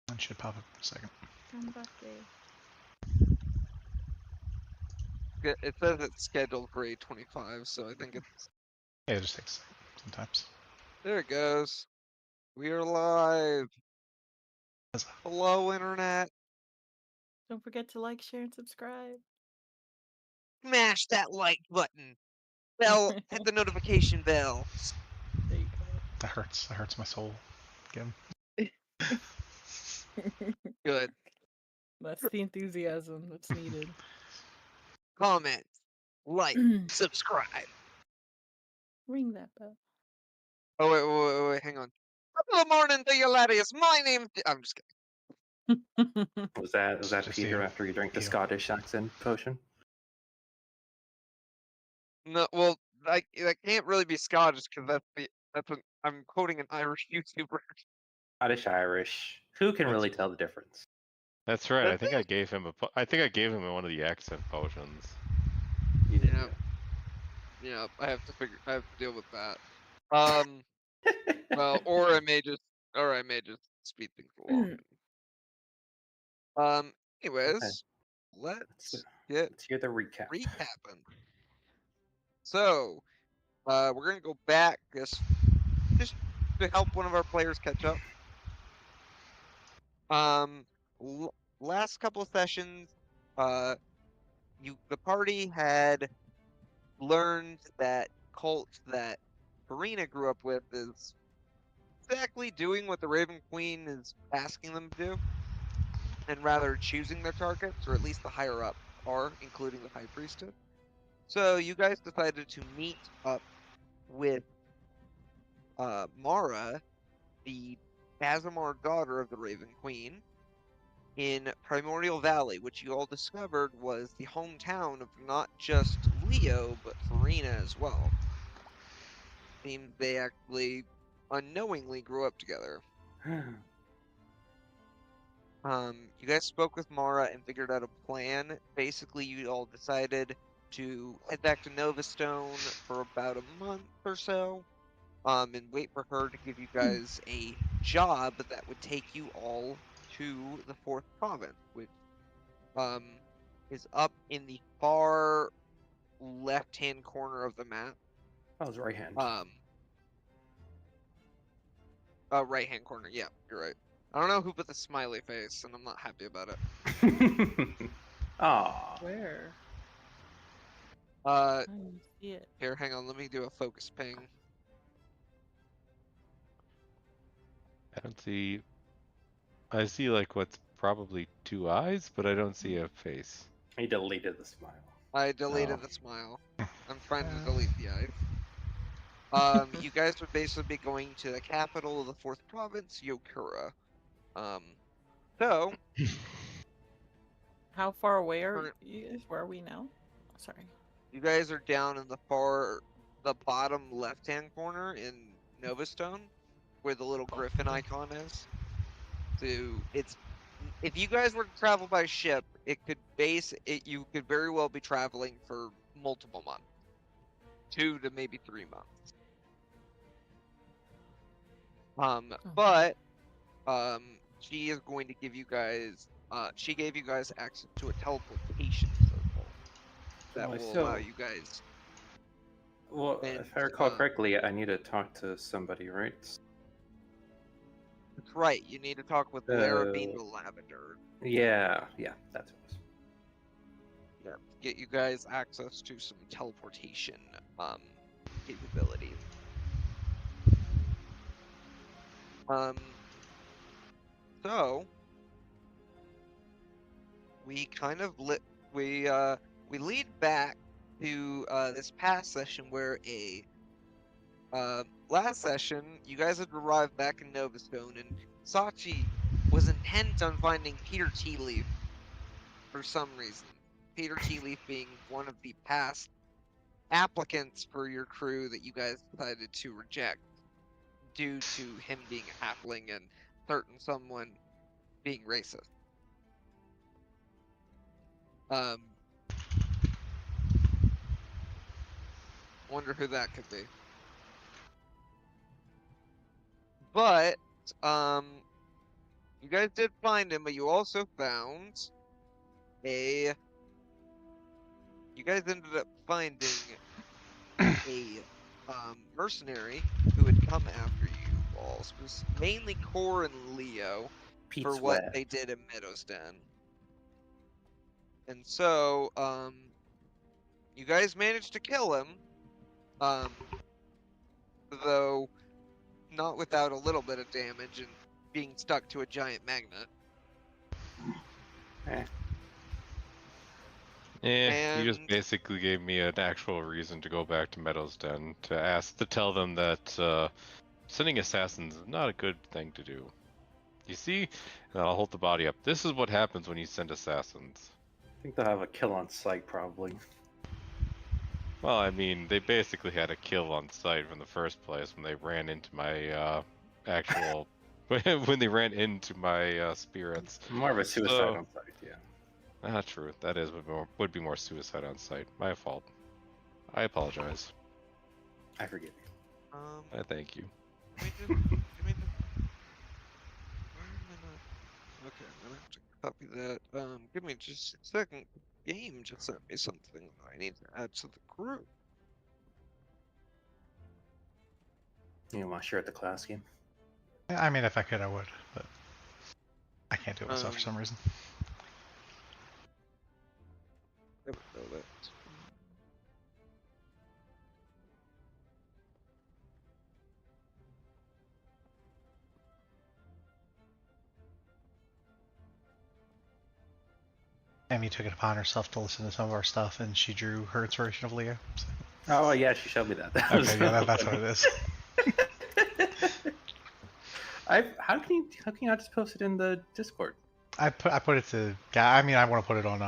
That should pop up in a second. It says it's scheduled for 8:25, so I think it's... Yeah, it just takes a second sometimes. There it goes. We are live. Hello, Internet. Don't forget to like, share, and subscribe. Smash that like button. Bell, hit the notification bell. There you go. That hurts. That hurts my soul. Again. Good. That's the enthusiasm that's needed. Comment, like, subscribe. Ring that bell. Oh, wait, hang on. Good morning to you, laddies. My name's... I'm just kidding. Was that Just Peter you. after you drank the You. Scottish accent potion? No, well, that can't really be Scottish because I'm quoting an Irish YouTuber. Scottish Irish. Who can That's- really tell the difference? That's right. I That's think I gave him I think I gave him one of the accent potions. You did. Yeah. Yeah, I have to deal with that. Well, or I may just speed things along. Anyways, let's get Let's hear the recap. recapping. So, we're gonna go back just to help one of our players catch up. Last couple of sessions, the party had learned that cult that Farina grew up with is exactly doing what the Raven Queen is asking them to do, and rather choosing their targets, or at least the higher up are, including the High Priesthood. So you guys decided to meet up with Mara, the Azamar daughter of the Raven Queen, in Primordial Valley, which you all discovered was the hometown of not just Leo, but Farina as well. Seems they actually unknowingly grew up together. You guys spoke with Mara and figured out a plan. Basically, you all decided to head back to Novastone for about a month or so, and wait for her to give you guys a job that would take you all to the 4th province, which is up in the far left-hand corner of the map. That was right hand. Right-hand corner. Yeah, you're right. I don't know who put the smiley face, and I'm not happy about it. Aw. Where? Uh, I didn't see it. Here, hang on. Let me do a focus ping. I don't see. I see like what's probably 2 eyes, but I don't see a face. He deleted the smile. I deleted Oh. the smile. I'm trying to delete the eyes. You guys would basically be going to the capital of the 4th province, Yokura. So How far away are Current- you guys? Where are we now? Sorry. you guys are down in the bottom left-hand corner in Novastone, where the little griffin icon is. So if you guys were to travel by ship, you could very well be traveling for multiple months, 2 to maybe 3 months. But she is going to give you guys. She gave you guys access to a teleportation circle that will allow you guys. Well, And, if I recall correctly, I need to talk to somebody, right? That's right. You need to talk with Larabina Lavender. Yeah, that's what it was. Yeah, get you guys access to some teleportation capabilities. So we kind of we lead back to this past session where last session you guys had arrived back in Novastone, and Sachi was intent on finding Peter Tea Leaf for some reason. Peter Tea Leaf being one of the past applicants for your crew that you guys decided to reject due to him being a halfling and someone being racist. Wonder who that could be. But You guys did find him, but you also found a. You guys ended up finding a mercenary who had come after you all, mainly Core and Leo, Pete for what Sweat. they did in Meadows Den. And so, you guys managed to kill him, though not without a little bit of damage and being stuck to a giant magnet. Eh. You just And basically gave me an actual reason to go back to Meadows Den to tell them that sending assassins is not a good thing to do. You see? And I'll hold the body up. This is what happens when you send assassins. I think they'll have a kill on sight probably. Well, I mean, they basically had a kill on sight from the first place when they ran into my actual when they ran into my spirits. More of a suicide So- on sight, yeah. Ah, true. That is would be more suicide on sight. My fault. I apologize. I forgive you. I thank you. give me why am I not- Okay, I'm gonna have to copy that. Give me just a second. Game just sent me something that I need to add to the group. You want to share at the class game? Yeah, I mean, if I could, I would, but I can't do it myself for Um, some reason. There we go. That. Amy took it upon herself to listen to some of our stuff, and she drew her inspiration of Leo. So. Oh yeah, she showed me that. That was Okay, yeah, so that's what funny. it is. How can you not just post it in the Discord? I put it to. I mean, I want to put it on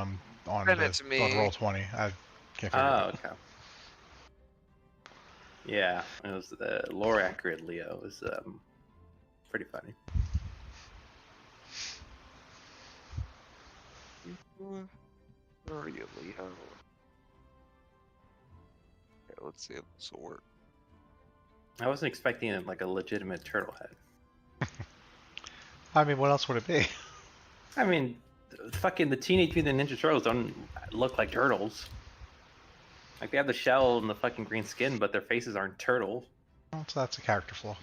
Send it to me. on Roll20. I can't figure it Oh, out. okay. Yeah, it was the lore accurate Leo was pretty funny. Where are you, Leo? Okay, let's see if this will work. I wasn't expecting it like a legitimate turtle head. I mean, what else would it be? I mean, fucking the Teenage Mutant Ninja Turtles don't look like turtles. Like they have the shell and the fucking green skin, but their faces aren't turtle. Well, so that's a character flaw.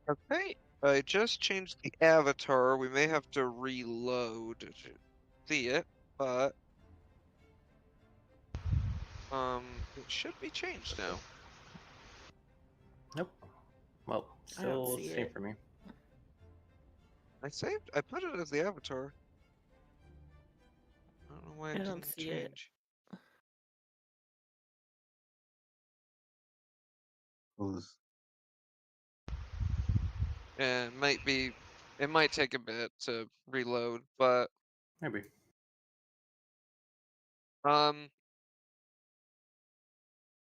Okay, I just changed the avatar. We may have to reload to see it, but it should be changed now. Nope. Well, I don't still see same it. for me. I put it as the avatar. I don't know why it I don't didn't see it. change. And it might take a bit to reload, but Maybe. um,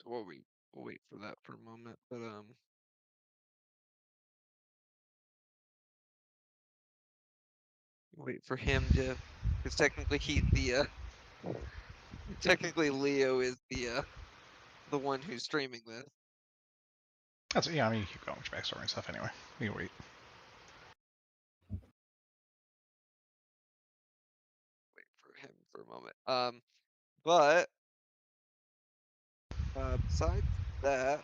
we'll wait for that for a moment, but wait for him to, because technically he's technically Leo is the one who's streaming this. That's yeah. I mean, you keep going with your backstory and stuff anyway. We can wait. Wait for him for a moment. But besides that,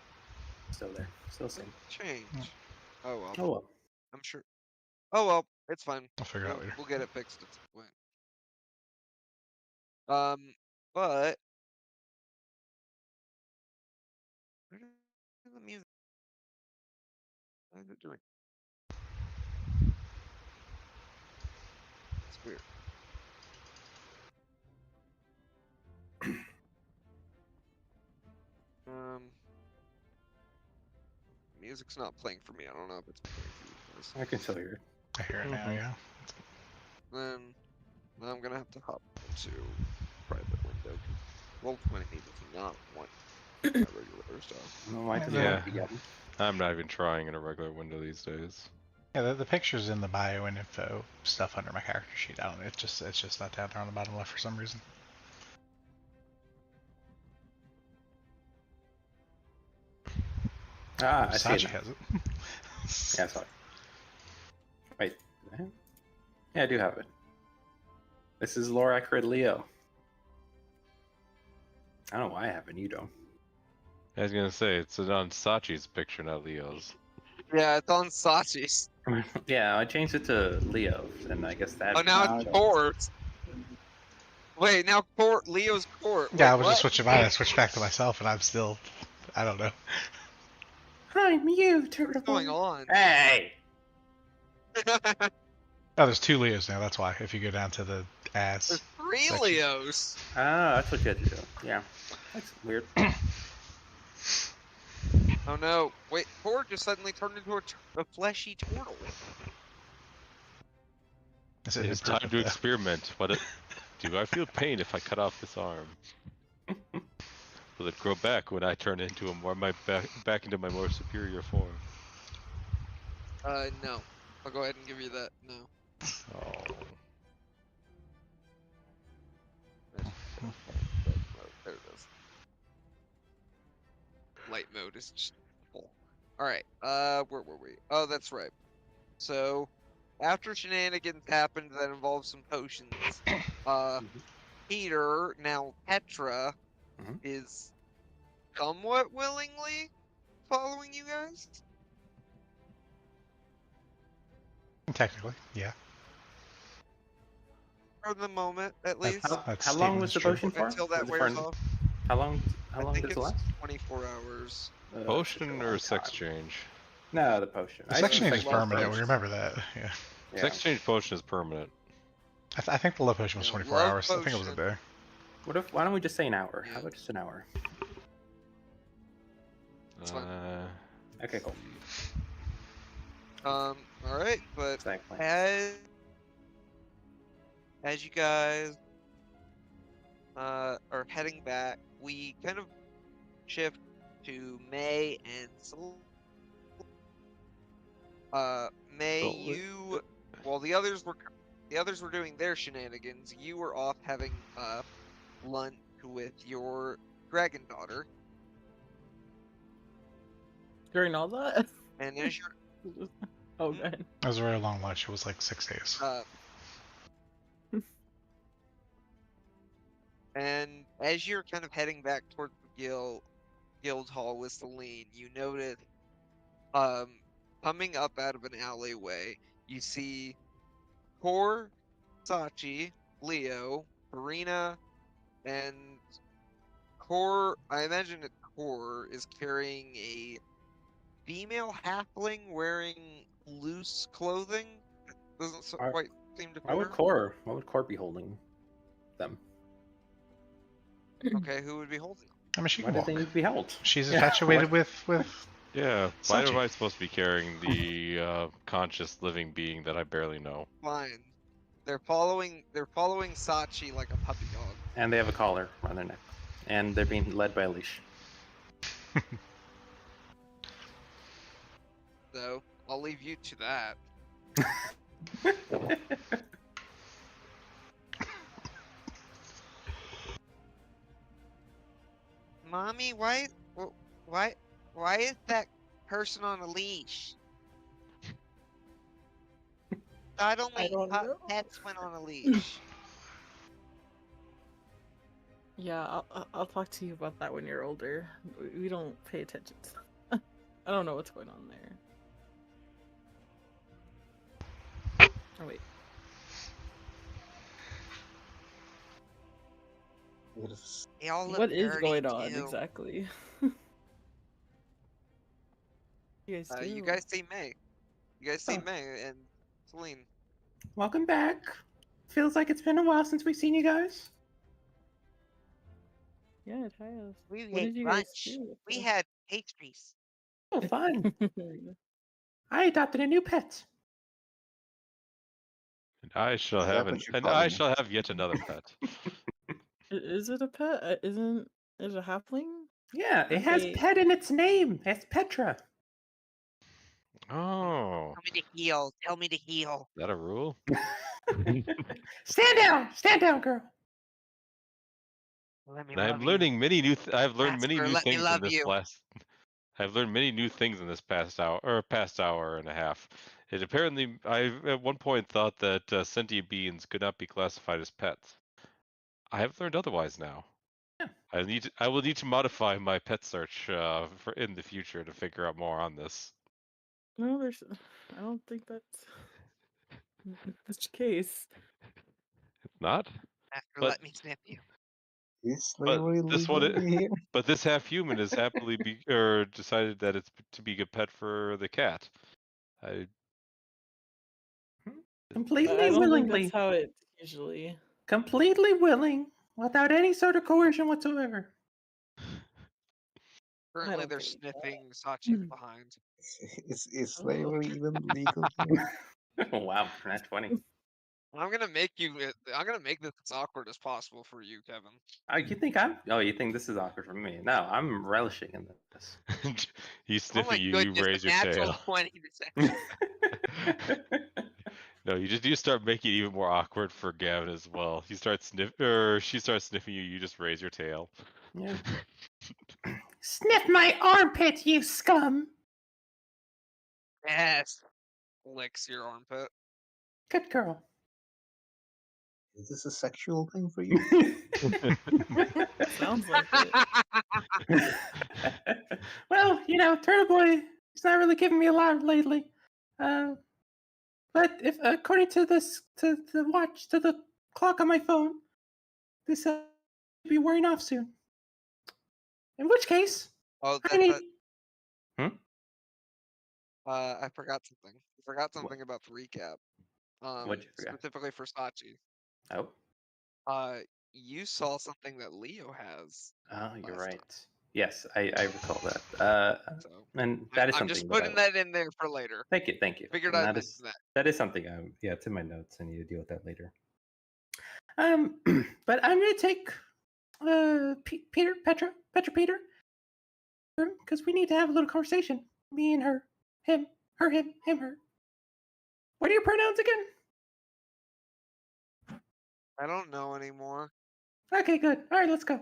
Still there. Still same. change. Oh well, Oh well. I'm sure. Oh well, it's fine. We'll figure it out later. We'll get it fixed at some point. But where did the music? What is it doing? It's weird. Um, music's not playing for me. I don't know if it's playing for you guys. I can still hear it. I hear it now. Mhm. Yeah. Then I'm gonna have to hop into private window because Roll20 does not want my regular stuff. No, why does Yeah. it be getting? I'm not even trying in a regular window these days. Yeah, the pictures in the bio and info stuff under my character sheet. I don't know. It's just not down there on the bottom left for some reason. Ah, I see it Sachi now. has it. Yeah, sorry. Wait. Yeah, I do have it. This is lore accurate Leo. I don't know why I have it. You don't. I was gonna say it's on Sachi's picture, not Leo's. Yeah, it's on Sachi's. Yeah, I changed it to Leo, and I guess that. Oh, now it's Court. Wait, now Leo's Court. Wait, Yeah, I was what? just switching mine. I switched back to myself, and I'm still. I don't know. I'm you, Turtle. What's going on? Hey. Oh, there's 2 Leos now. That's why. If you go down to the ass. There's 3 section. Leos. Oh, that's what you had to do. Yeah, that's weird. Oh no! Wait, Court just suddenly turned into a fleshy turtle. Is it It's time to experiment. Do I feel pain if I cut off this arm? Will it grow back when I turn into back into my more superior form? No. I'll go ahead and give you that. No. Oh. There it is. Light mode is just full. Alright, where were we? Oh, that's right. So, after shenanigans happened that involved some potions, Peter, now Petra, is somewhat willingly following you guys? Technically, yeah. For the moment, at least. How long was the potion for? Until that Was it wears for- off. How long? How I long think does it it's last? 24 hours. Potion or sex change? No, the potion. The section think is love permanent. We potions. remember that. Yeah. Yeah. Sex change potion is permanent. I think the love potion was Yeah, 24 love hours. I think it was a potion. day. What if? Why don't we just say an hour? Yeah. How about just an hour? That's fine. Okay, cool. Alright, but Exactly. as you guys are heading back, we kind of shift to May and May, Well, while the others were doing their shenanigans, you were off having lunch with your dragon daughter, During all that? and as you're Oh, good. It was a very long lunch. It was like 6 days. and as you're kind of heading back towards the guild hall with Celine, you notice coming up out of an alleyway, you see Kor, Sachi, Leo, Farina, and Kor. I imagine that Kor is carrying a female halfling wearing loose clothing. Doesn't quite seem to fit Why would her. Core? Why would Core be holding them? Okay, who would be holding them? I mean, she Why can did walk. they need to be held? She's Yeah, infatuated with. Yeah, why Sachi. am I supposed to be carrying the conscious living being that I barely know? Fine. They're following Sachi like a puppy dog. And they have a collar around their neck, and they're being led by a leash. So I'll leave you to that. Mommy, why is that person on a leash? I don't I make don't know. pets went on a leash. Yeah, I'll talk to you about that when you're older. We don't pay attention. I don't know what's going on there. Oh wait. They all look What is dirty, going on too. exactly? You guys, You do. guys see May. You guys see Oh. May and Celine. Welcome back. Feels like it's been a while since we've seen you guys. Yeah, it has. We What ate did you guys lunch. do? We had pastries. Oh, fun. I adopted a new pet. And I shall Is that have what you and call I them? shall have yet another pet. Is it a pet? Isn't it a halfling? Yeah, it has Okay. pet in its name. It's Petra. Oh, Tell me to heal. Tell me to heal. is that a rule? Stand down. Stand down, girl. Let me And I'm love learning many new. I've learned Ask many her, new let me things in love this you. last. I've learned many new things in this past hour and a half. It apparently, I at one point thought that sentient beings could not be classified as pets. I have learned otherwise now. Yeah. I will need to modify my pet search for in the future to figure out more on this. No, there's. I don't think that's the case. Not, After but let me snip you. Is but slavery this legal one, here? but this half human has happily decided that it's to be a pet for the cat. I Completely I don't think willingly. that's how it usually. Completely willing, without any sort of coercion whatsoever. Currently, don't they're believe sniffing Sachi from behind. Is Oh. slavery even legal here? Wow, not 20. I'm gonna make this as awkward as possible for you, Kevin. Oh, you think you think this is awkward for me? No, I'm relishing in this. he's Oh my sniffing you. You goodness, raise a your natural tail. 20 deception. No, you just start making it even more awkward for Gavin as well. He starts she starts sniffing you. You just raise your tail. Yeah. Sniff my armpit, you scum! Yes. Licks your armpit. Good girl. Is this a sexual thing for you? Sounds like it. Well, Turtle Boy, he's not really giving me a lot lately. But if according to to the clock on my phone, this should be wearing off soon. In which case, Oh, I need. I forgot something. I forgot something about the recap. What'd you forget? Specifically for Sachi. Oh, You saw something that Leo has. you're last right. time. Yes, I recall that. So And that is I'm something. just putting that in there for later. Thank you. Figured And I'd that mention is that. that is something. Yeah, it's in my notes. I need to deal with that later. But I'm gonna take Petra, Peter, because we need to have a little conversation. Me and her, him, her, him, her. What are your pronouns again? I don't know anymore. Okay, good. All right, let's go.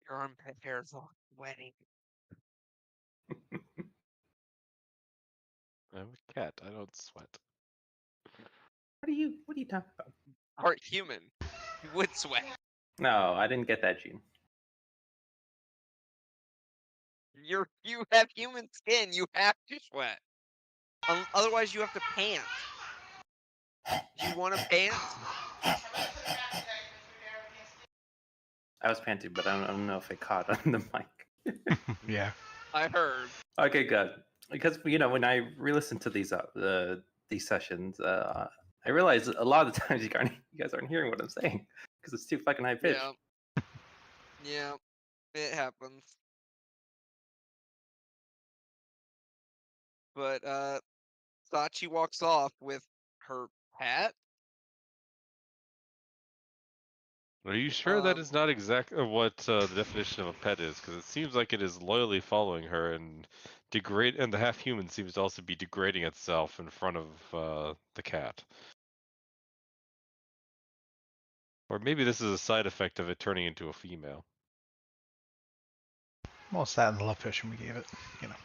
Your armpit hair is all sweaty. I'm a cat. I don't sweat. What are you talking about? Art human. You would sweat. No, I didn't get that, Gene. You have human skin. You have to sweat. Otherwise, you have to pant. Do you want to pant? I was panting, but I don't know if it caught on the mic. Yeah. I heard. Okay, good. Because when I re-listened to these sessions, I realized a lot of the times you guys aren't hearing what I'm saying because it's too fucking high pitched. Yeah, it happens. But Sachi walks off with her hat. Are you sure that is not exactly what the definition of a pet is? Because it seems like it is loyally following her and and the half-human seems to also be degrading itself in front of the cat. Or maybe this is a side effect of it turning into a female. Well, it's that and the love potion we gave it, you know.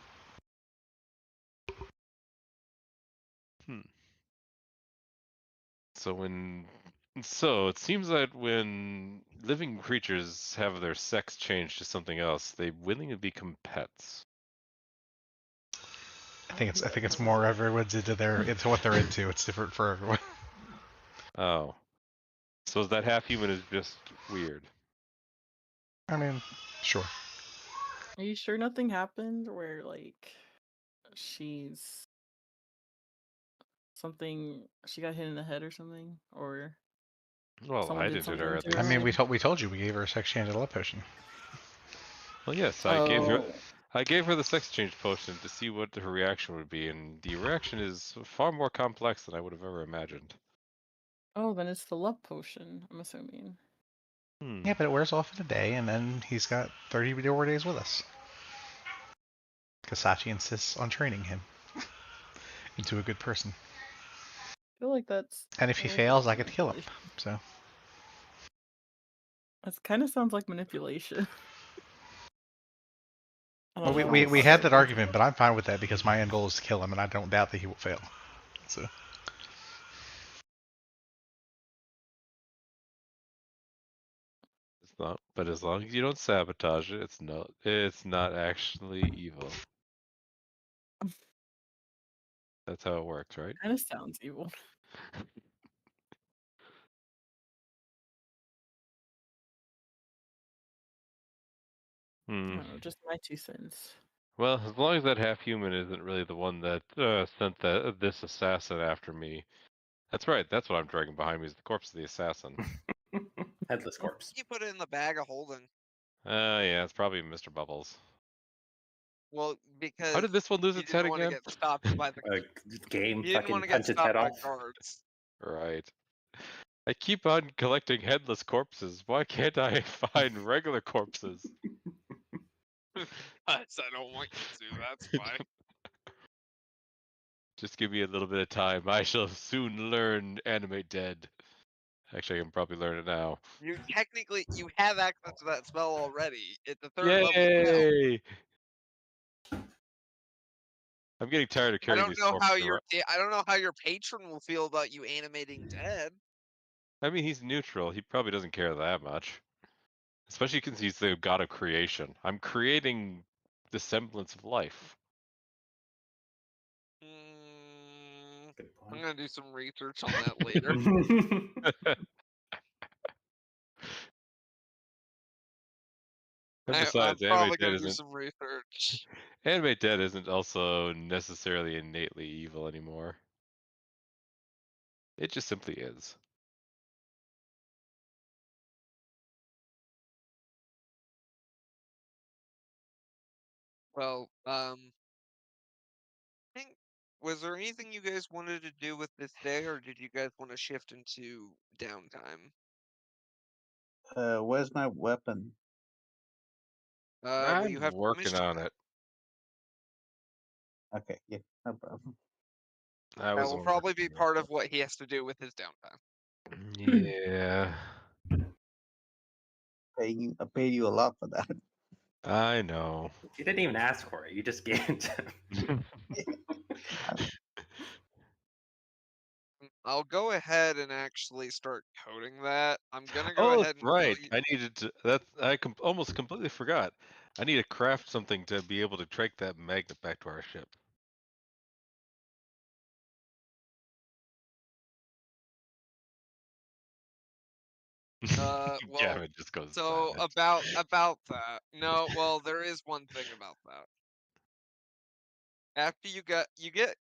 So it seems that when living creatures have their sex changed to something else, they willingly become pets. I think it's more everyone's into what they're into. It's different for everyone. Oh. So that half human is just weird. I mean, sure. Are you sure nothing happened where she's she got hit in the head or something, or Well, someone I did did something her at to her I mean, head? we told you we gave her a sex change and a love potion. Well, yes, I gave her the sex change potion to see what her reaction would be, and the reaction is far more complex than I would have ever imagined. Oh, then it's the love potion, I'm assuming. Yeah, but it wears off in a day, and then he's got 30 more days with us. Kasachi insists on training him into a good person. I feel like that's. And if he fails, I get to kill him. So. That kind of sounds like manipulation. I Well, don't know we how had it that works. argument, but I'm fine with that because my end goal is to kill him, and I don't doubt that he will fail. So It's not, but as long as you don't sabotage it, it's not actually evil. That's how it works, right? Kind of sounds evil. I Hmm. don't know, just my 2 cents. Well, as long as that half-human isn't really the one that sent this assassin after me. That's right. That's what I'm dragging behind me is the corpse of the assassin. Headless corpse. You put it in the bag of holding. Yeah, it's probably Mr. Bubbles. Well, How because did this one lose you its head didn't want to again? get stopped by the. Game You didn't want fucking to get punch its head stopped by off. guards. Right. I keep on collecting headless corpses. Why can't I find regular corpses? I don't want you to. That's fine. Just give me a little bit of time. I shall soon learn animate dead. Actually, I can probably learn it now. You technically have access to that spell already. It's a third level spell. Yay! I'm getting tired of I carrying don't these know how corpses around. I don't know how your patron will feel about you animating dead. I mean, he's neutral. He probably doesn't care that much. Especially since he's the god of creation. I'm creating the semblance of life. Good I'm point. gonna do some research on that later. And I'm besides, probably gonna do some research. animate dead isn't also necessarily innately evil anymore. It just simply is. Well, think was there anything you guys wanted to do with this day, or did you guys want to shift into downtime? Where's my weapon? Well, you I'm have to working finish on it. Okay, yeah, no problem. I that was will working probably be on part of what he has to do with his downtime. it. Yeah, I paid you a lot for that. I know. You didn't even ask for it. You just gave it to him. I'll go ahead and actually start coding that. I'm gonna go Oh, that's ahead and tell right. you. I needed to. Almost completely forgot. I need to craft something to be able to take that magnet back to our ship. Well, Gavin just goes so silent. about that. No, well, there is one thing about that. After you get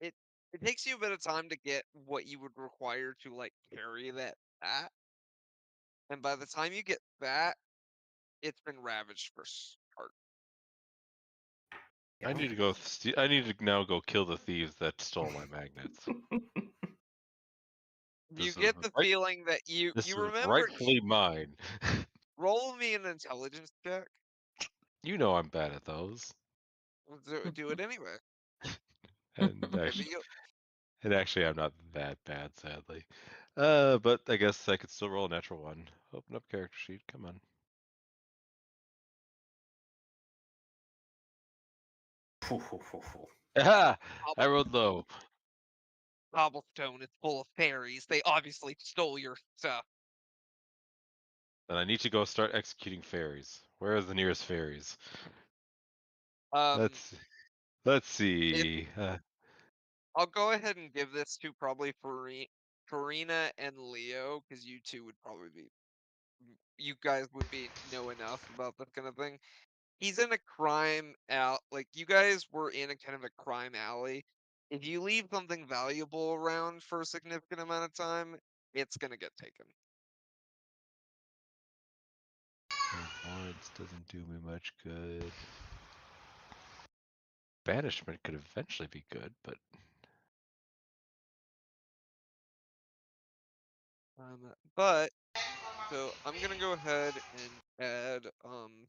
it, it takes you a bit of time to get what you would require to like carry that, and by the time you get that, it's been ravaged for start. I need to go. I need to now go kill the thieves that stole my magnets. You This is get the right. feeling that This you is remember. rightfully mine. Roll me an intelligence check. You know I'm bad at those. Do it anyway. And Maybe actually, you. I'm not that bad, sadly. But I guess I could still roll a natural one. Open up character sheet. Come on. Aha! I rolled low. Cobblestone is full of fairies. They obviously stole your stuff. Then I need to go start executing fairies. Where are the nearest fairies? Um, Let's let's if see. I'll go ahead and give this to probably Farina and Leo, because you two would probably be, you guys would be know enough about that kind of thing. He's in a crime out, like you guys were in a kind of a crime alley. If you leave something valuable around for a significant amount of time, it's gonna get taken. Warrants doesn't do me much good. Banishment could eventually be good, but But so I'm gonna go ahead and add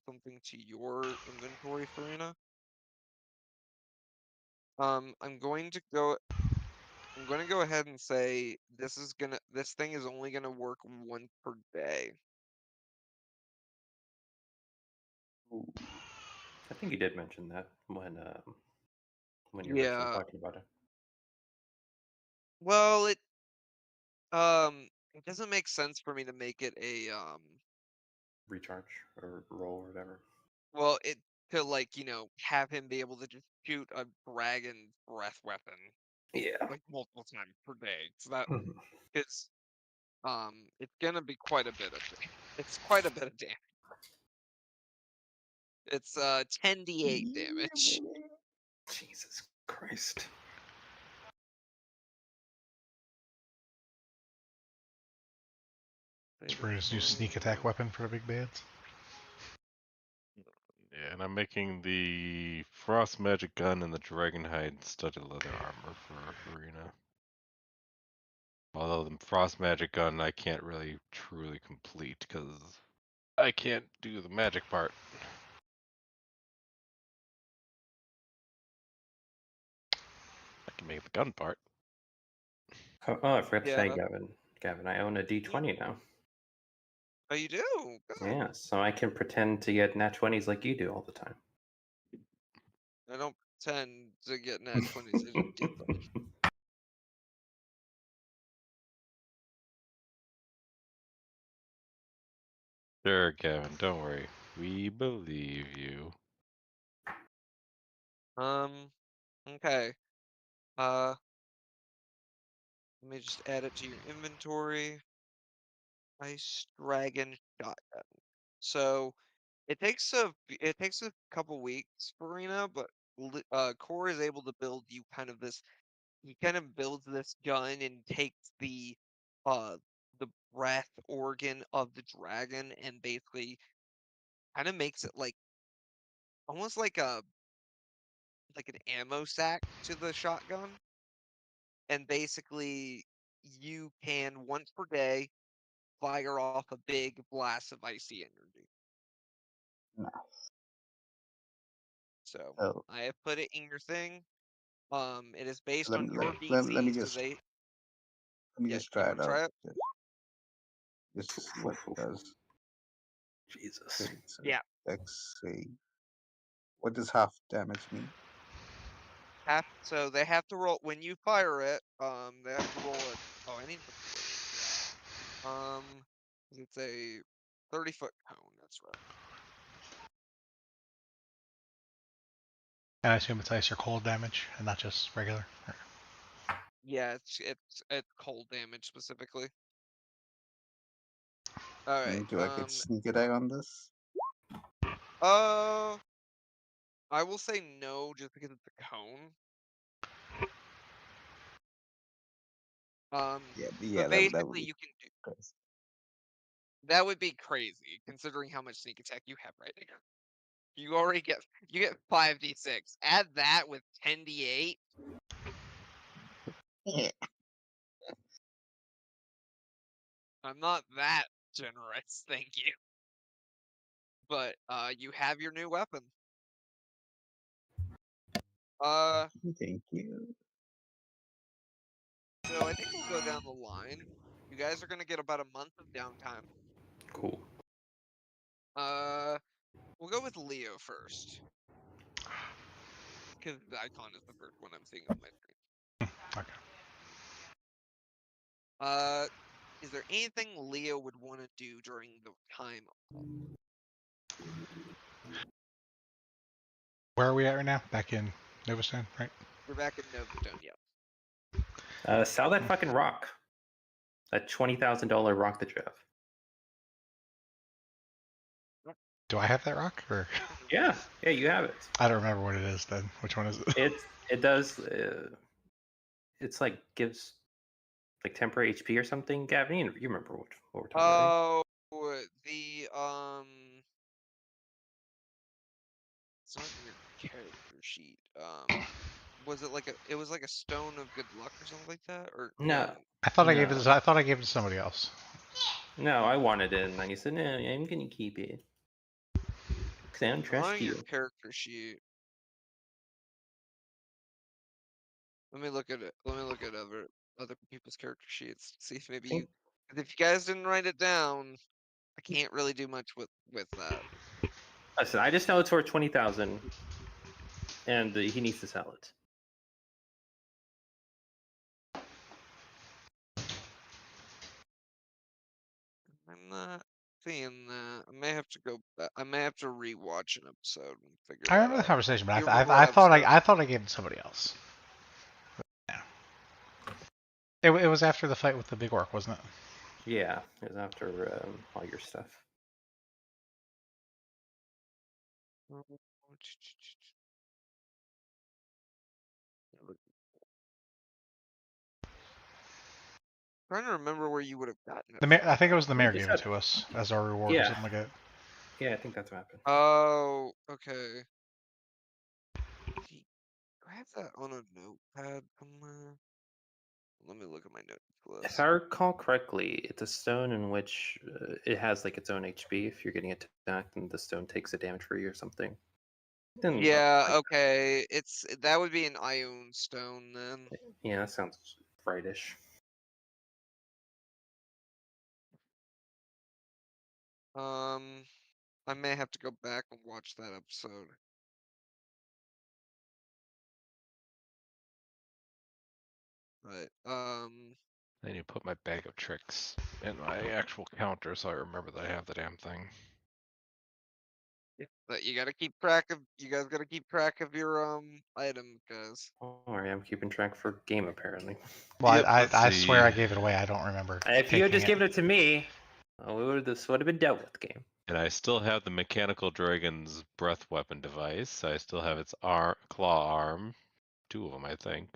something to your inventory, Farina. I'm going to go. I'm going to go ahead and say this thing is only gonna work once per day. I think you did mention that when you were originally Yeah. talking about it. Well, it doesn't make sense for me to make it a Recharge or roll or whatever. well, it to like, have him be able to just shoot a dragon breath weapon Yeah. like multiple times per day. So that it's it's gonna be quite a bit of it's quite a bit of damage. It's 10d8 damage. Jesus Christ. It's for his new sneak attack weapon for the big bads. Yeah, and I'm making the frost magic gun and the dragonhide studded leather armor for Arena. Although the frost magic gun I can't really truly complete because I can't do the magic part. I can make the gun part. Oh, I forgot to say, Yeah. Gavin, I own a D20 now. Oh, you do? Good. Yeah, so I can pretend to get nat 20s like you do all the time. I don't pretend to get nat 20s. I just do them. Sure, Gavin, don't worry. We believe you. Okay. Let me just add it to your inventory. Ice Dragon Shotgun. So it takes a couple weeks for Arena, but Core is able to build you kind of this. He kind of builds this gun and takes uh the breath organ of the dragon and basically kind of makes it like almost like an ammo sack to the shotgun. And basically you can once per day fire off a big blast of icy energy. Nice. So So I have put it in your thing. It is based let on me your let, let me DCs because just they. let me Yeah, just you try want it to out. try it? Just to see what it does. Jesus. Okay, so Yeah. let's see. What does half damage mean? So they have to roll when you fire it. They have to roll it. Oh, I need to put it's a 30-foot cone. That's right. And I assume it's ice or cold damage and not just regular. Yeah, it's cold damage specifically. All right. Do I get sneak attack on this? Uh, I will say no, just because it's a cone. Yeah, But that would basically be you can do. crazy. That would be crazy considering how much sneak attack you have right now. You get 5d6. Add that with 10d8. Yeah. I'm not that generous, thank you. But you have your new weapon. Thank you. So I think we'll go down the line. You guys are gonna get about a month of downtime. Cool. We'll go with Leo first. Because the icon is the first one I'm seeing on my screen. Okay. Is there anything Leo would want to do during the time? Where are we at right now? Back in Novastone, right? We're back in Novastone, yeah. Sell that fucking rock. That $20,000 rock that you have. Do I have that rock? Or Yeah, you have it. I don't remember what it is then. Which one is it? It does. It's like gives like temporary HP or something. Gavin, you remember what we're talking about? Oh, the it's not in your character sheet. Was it like it was like a stone of good luck or something like that? Or No. I thought I No. gave it. I thought I gave it to somebody else. No, I wanted it, and then you said, "No, I'm gonna keep it because I don't on trust your you." character sheet. Let me look at it. Let me look at other people's character sheets. See if maybe you. 'Cause if you guys didn't write it down, I can't really do much with that. Listen, I just know it's worth 20,000, and he needs to sell it. I'm not seeing that. I may have to go back. I may have to rewatch an episode and figure I that remember the out. conversation, but You remember what I thought episode? I thought I gave it to somebody else. Yeah. It was after the fight with the big orc, wasn't it? Yeah, it was after all your stuff. Trying to remember where you would have gotten it The mayor, from, I think it though. was the You mayor just gave it had- to us as our reward or Yeah. something like that. Yeah, I think that's what happened. Oh, okay. He grabs that on a notepad somewhere. Let me look at my notes If list. I recall correctly, it's a stone in which it has like its own HP. If you're getting attacked, and the stone takes a damage for you or something. Then Yeah, okay. That would be an Ion stone then. Yeah, that sounds rightish. I may have to go back and watch that episode. But I need to put my bag of tricks in my actual counter so I remember that I have the damn thing. but you gotta keep track of. You guys gotta keep track of your items, guys. Alright, I'm keeping track for game apparently. Well, Yep, let's I swear I see. gave it away. I don't remember. If you had taking just given it to me, this would have been dealt with game. And I still have the mechanical dragon's breath weapon device. I still have its claw arm, 2 of them I think,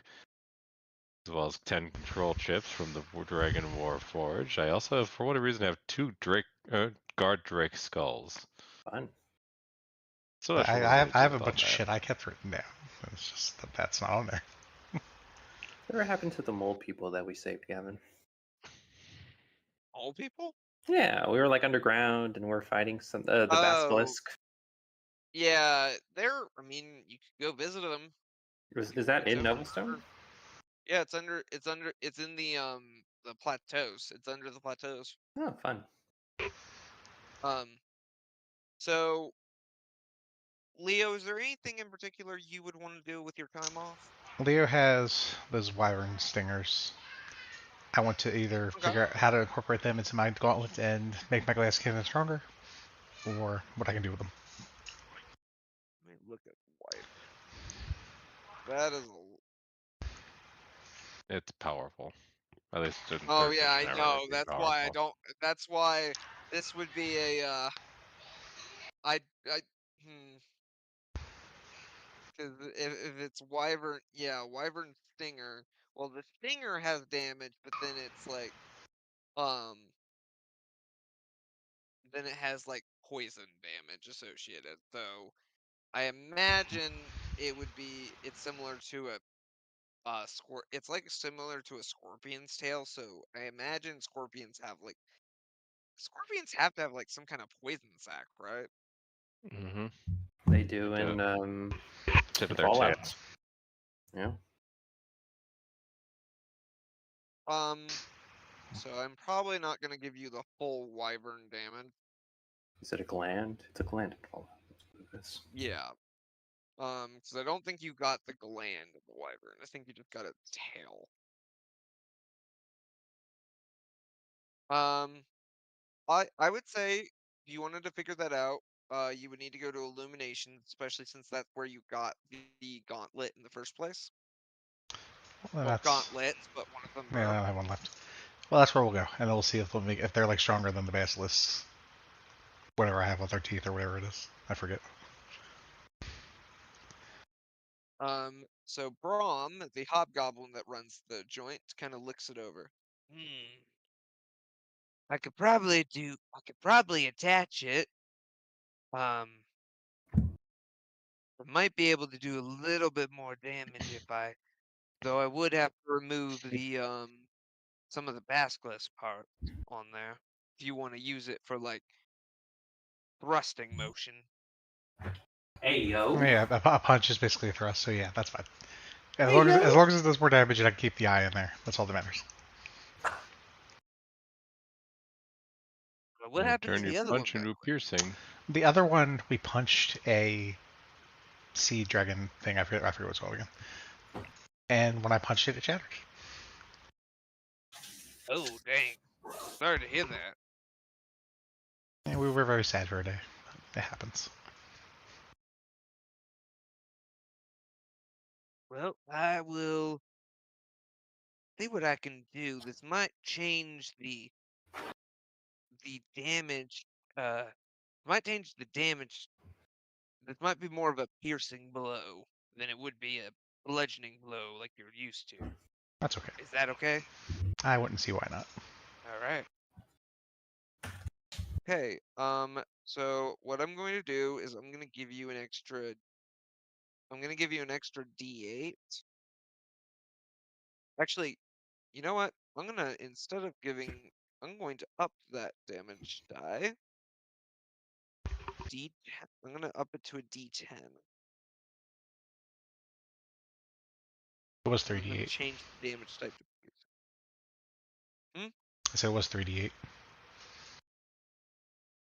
as well as 10 control chips from the Dragon Warforged. I also have, for whatever reason, have 2 guard drake skulls. Fun. So much I what I'm have gonna do a with all bunch of that. shit I kept written down. It's just that that's not on there. Whatever happened to the mole people that we saved, Gavin? All people? Yeah, we were like underground and we're fighting some the Oh. basilisk. Yeah, they're. I mean, you could go visit them. Is that in Noblestone? Yeah, it's under. It's in the plateaus. It's under the plateaus. Oh, fun. So, Leo, is there anything in particular you would want to do with your time off? Leo has those wyvern stingers. I want to either Okay. figure out how to incorporate them into my gauntlet and make my glass cannon stronger, or what I can do with them. Let me look at Wyvern. That is a. It's powerful. At least in Oh third yeah, I edition, know. remember it being That's why I powerful. don't. That's why this would be a. Because if it's Wyvern, yeah, Wyvern Stinger. Well, the Stinger has damage, but then it's like, then it has like poison damage associated. So I imagine it's similar to a it's like similar to a scorpion's tail. So I imagine scorpions have to have like some kind of poison sac, right? Mm-hmm. They do They do. in Tip in of their tail. Fallout. Yeah. So I'm probably not gonna give you the full wyvern damage. Is it a gland? It's a gland in Fallout. That's what it is. Yeah. Because I don't think you got the gland of the wyvern. I think you just got its tail. I would say if you wanted to figure that out, you would need to go to Illumination, especially since that's where you got the gauntlet in the first place. Well, Well, that's gauntlets, but one of them yeah. I broke. don't have one left. Well, that's where we'll go, and then we'll see if they're like stronger than the basilisks. Whatever I have with their teeth or whatever it is, I forget. So Braum, the hobgoblin that runs the joint, kind of looks it over. I could probably attach it. I might be able to do a little bit more damage though I would have to remove the some of the basilisk part on there if you want to use it for like thrusting motion. Hey yo. Yeah, a punch is basically a thrust, so yeah, that's fine. As Hey, long as yo. as long as it does more damage and I can keep the eye in there, that's all that matters. But what happened to Turn the your other one punch back? into a piercing. The other one, we punched a sea dragon thing. I forget what it's called again. And when I punched it, it shattered. Oh, dang. Sorry to hear that. And we were very sad for a day. It happens. Well, I will see what I can do. This might change the damage. Might change the damage. This might be more of a piercing blow than it would be a bludgeoning blow like you're used to. That's okay. Is that okay? I wouldn't see why not. All right. Okay. So what I'm going to do is I'm going to give you an extra. I'm going to give you an extra D8. Actually, you know what? I'm gonna instead of giving, I'm going to up that damage die. D. I'm gonna up it to a D10. It was I'm gonna 3d8. change the damage type to. I said it was 3d8.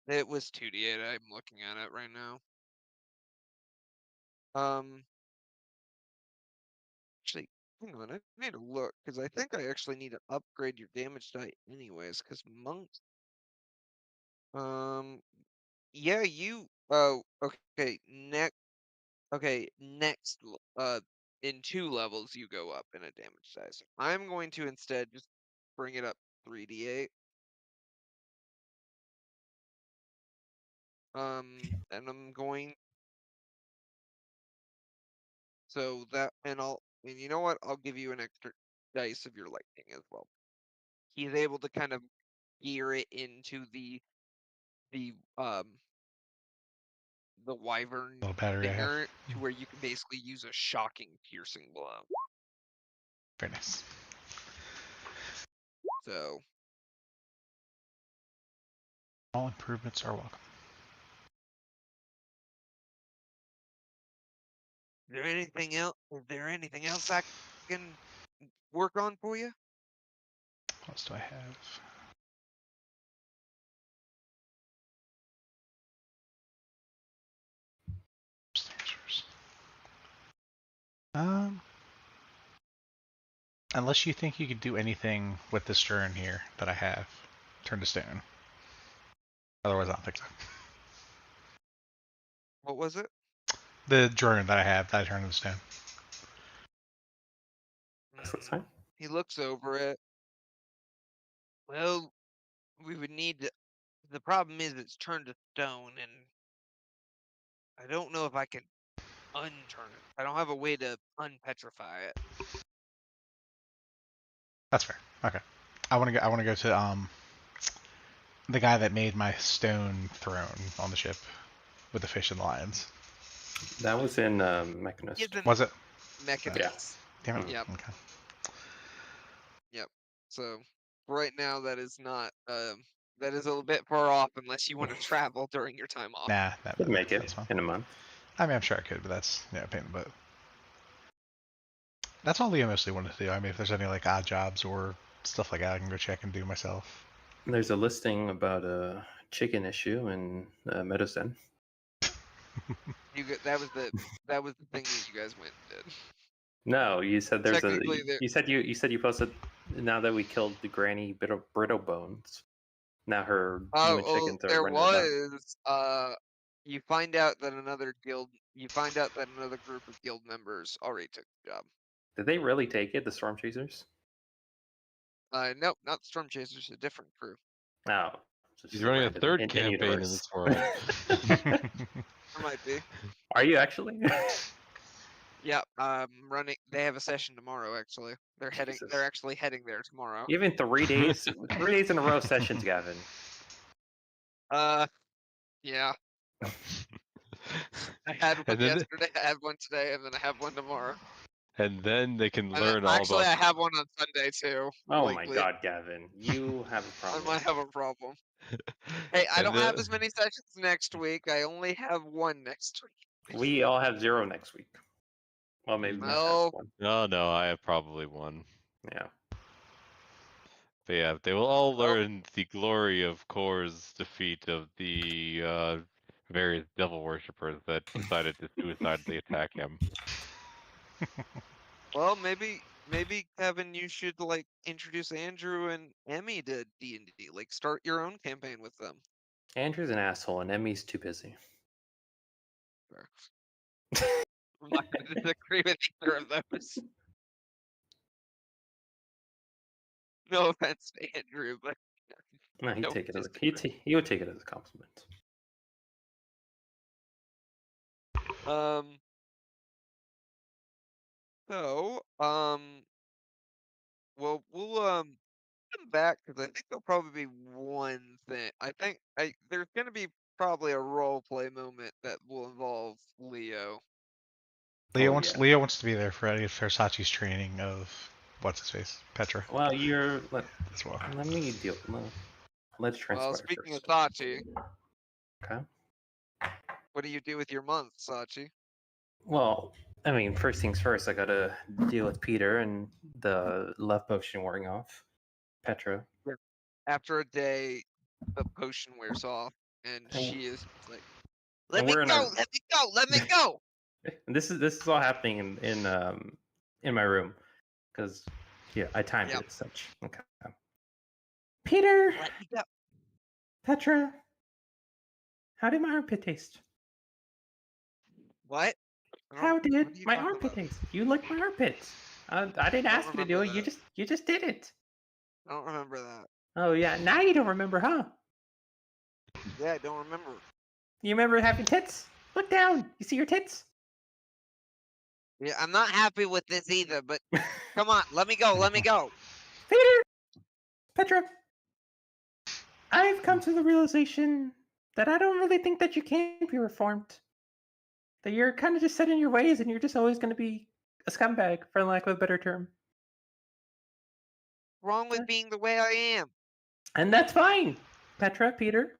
It was 2d8. I'm looking at it right now. Actually, hang on. I need to look because I think I actually need to upgrade your damage die anyways. Because monks. Yeah, you. Oh, okay. Next. Okay, next. In 2 levels you go up in a damage die. So I'm going to instead just bring it up 3d8. And I'm going. So that, and you know what? I'll give you an extra dice of your lightning as well. He's able to kind of gear it into the the wyvern Little battery I have. stinger to where you can basically use a shocking piercing blow. Very nice. So All improvements are welcome. is there anything else? Is there anything else I can work on for you? What else do I have? Extinguishers. Unless you think you could do anything with this turn here that I have, turn to stone. Otherwise, I don't think so. What was it? The drone that I have that I turned to stone. That's what's fine. He looks over it. Well, we would need to. The problem is it's turned to stone, and I don't know if I can unturn it. I don't have a way to unpetrify it. That's fair. Okay. I want to go. I want to go to the guy that made my stone throne on the ship with the fish and the lions. That was in Mechanist. He's an Was it? mechanist. Damn it. Yep. Okay. Yep. So right now that is not. That is a little bit far off unless you want to travel during your time off. Nah, Could make that's it fine. in a month. I mean, I'm sure I could, but that's pain in the butt. That's all Leo mostly wanted to do. I mean, if there's any like odd jobs or stuff like that, I can go check and do myself. There's a listing about a chicken issue in Meadows Den. That was the thing that you guys went and did. No, you said there's a. Technically, You said you posted. Now that we killed the Granny Brittle Bones, now her human chickens are there running around. was. You find out that another guild. You find out that another group of guild members already took the job. Did they really take it? The Storm Chasers? Nope, not the Storm Chasers. A different crew. No. He's running a third campaign in this world. There might be. Are you actually? Yeah, running. They have a session tomorrow. Actually, they're heading. Jesus. They're actually heading there tomorrow. Even 3 days, 3 days in a row sessions, Gavin. Yeah. I had one And then- yesterday. I had one today, and then I have one tomorrow. And then they can And learn all actually, I about. have one on Sunday too. Oh likely. my God, Gavin, you have a I problem. might have a problem. Hey, I And don't have the- as many sessions next week. I only have one next week. We all have 0 next week. Well, maybe Matt has No. one. No, I have probably one. Yeah. But yeah, they will all Well- learn the glory of Kor's defeat of the various devil worshippers that decided to suicidally attack him. Well, maybe Kevin, you should like introduce Andrew and Emmy to D&D. Like, start your own campaign with them. Andrew's an asshole, and Emmy's too busy. I'm not going to disagree with either of those. No offense to Andrew, but No, he'd don't take it as disagree. he would take it as a compliment. So, well, we'll come back because I think there'll probably be one thing. I think there's gonna be probably a role play moment that will involve Leo. Leo Oh, wants yeah. Leo wants to be there for Versace's training of what's his face, Petra, Well, as well. let me deal. Let's transpire Well, speaking first. of Sachi, Okay. what do you do with your month, Sachi? Well, I mean, first things first, I gotta deal with Peter and the love potion wearing off. Petra. After a day, the potion wears off, and And- she is like, "Let and me we're in go! our- Let me go! Let me go!" And this is all happening in my room because I timed Yep. it as such. Okay. Peter, Let me go. Petra, how did my armpit taste? What? I don't- How what did are you my talking armpit about? taste? You licked my armpit. I didn't I don't ask you to do it. remember You just did it. I don't remember that. Oh yeah, now you don't remember, huh? Yeah, I don't remember. You remember having tits? Look down. You see your tits? Yeah, I'm not happy with this either, but come on, let me go, let me go. Peter, Petra, I've come to the realization that I don't really think that you can be reformed. That you're kind of just set in your ways and you're just always going to be a scumbag, for lack of a better term. Wrong with being the way I am. And that's fine, Petra, Peter.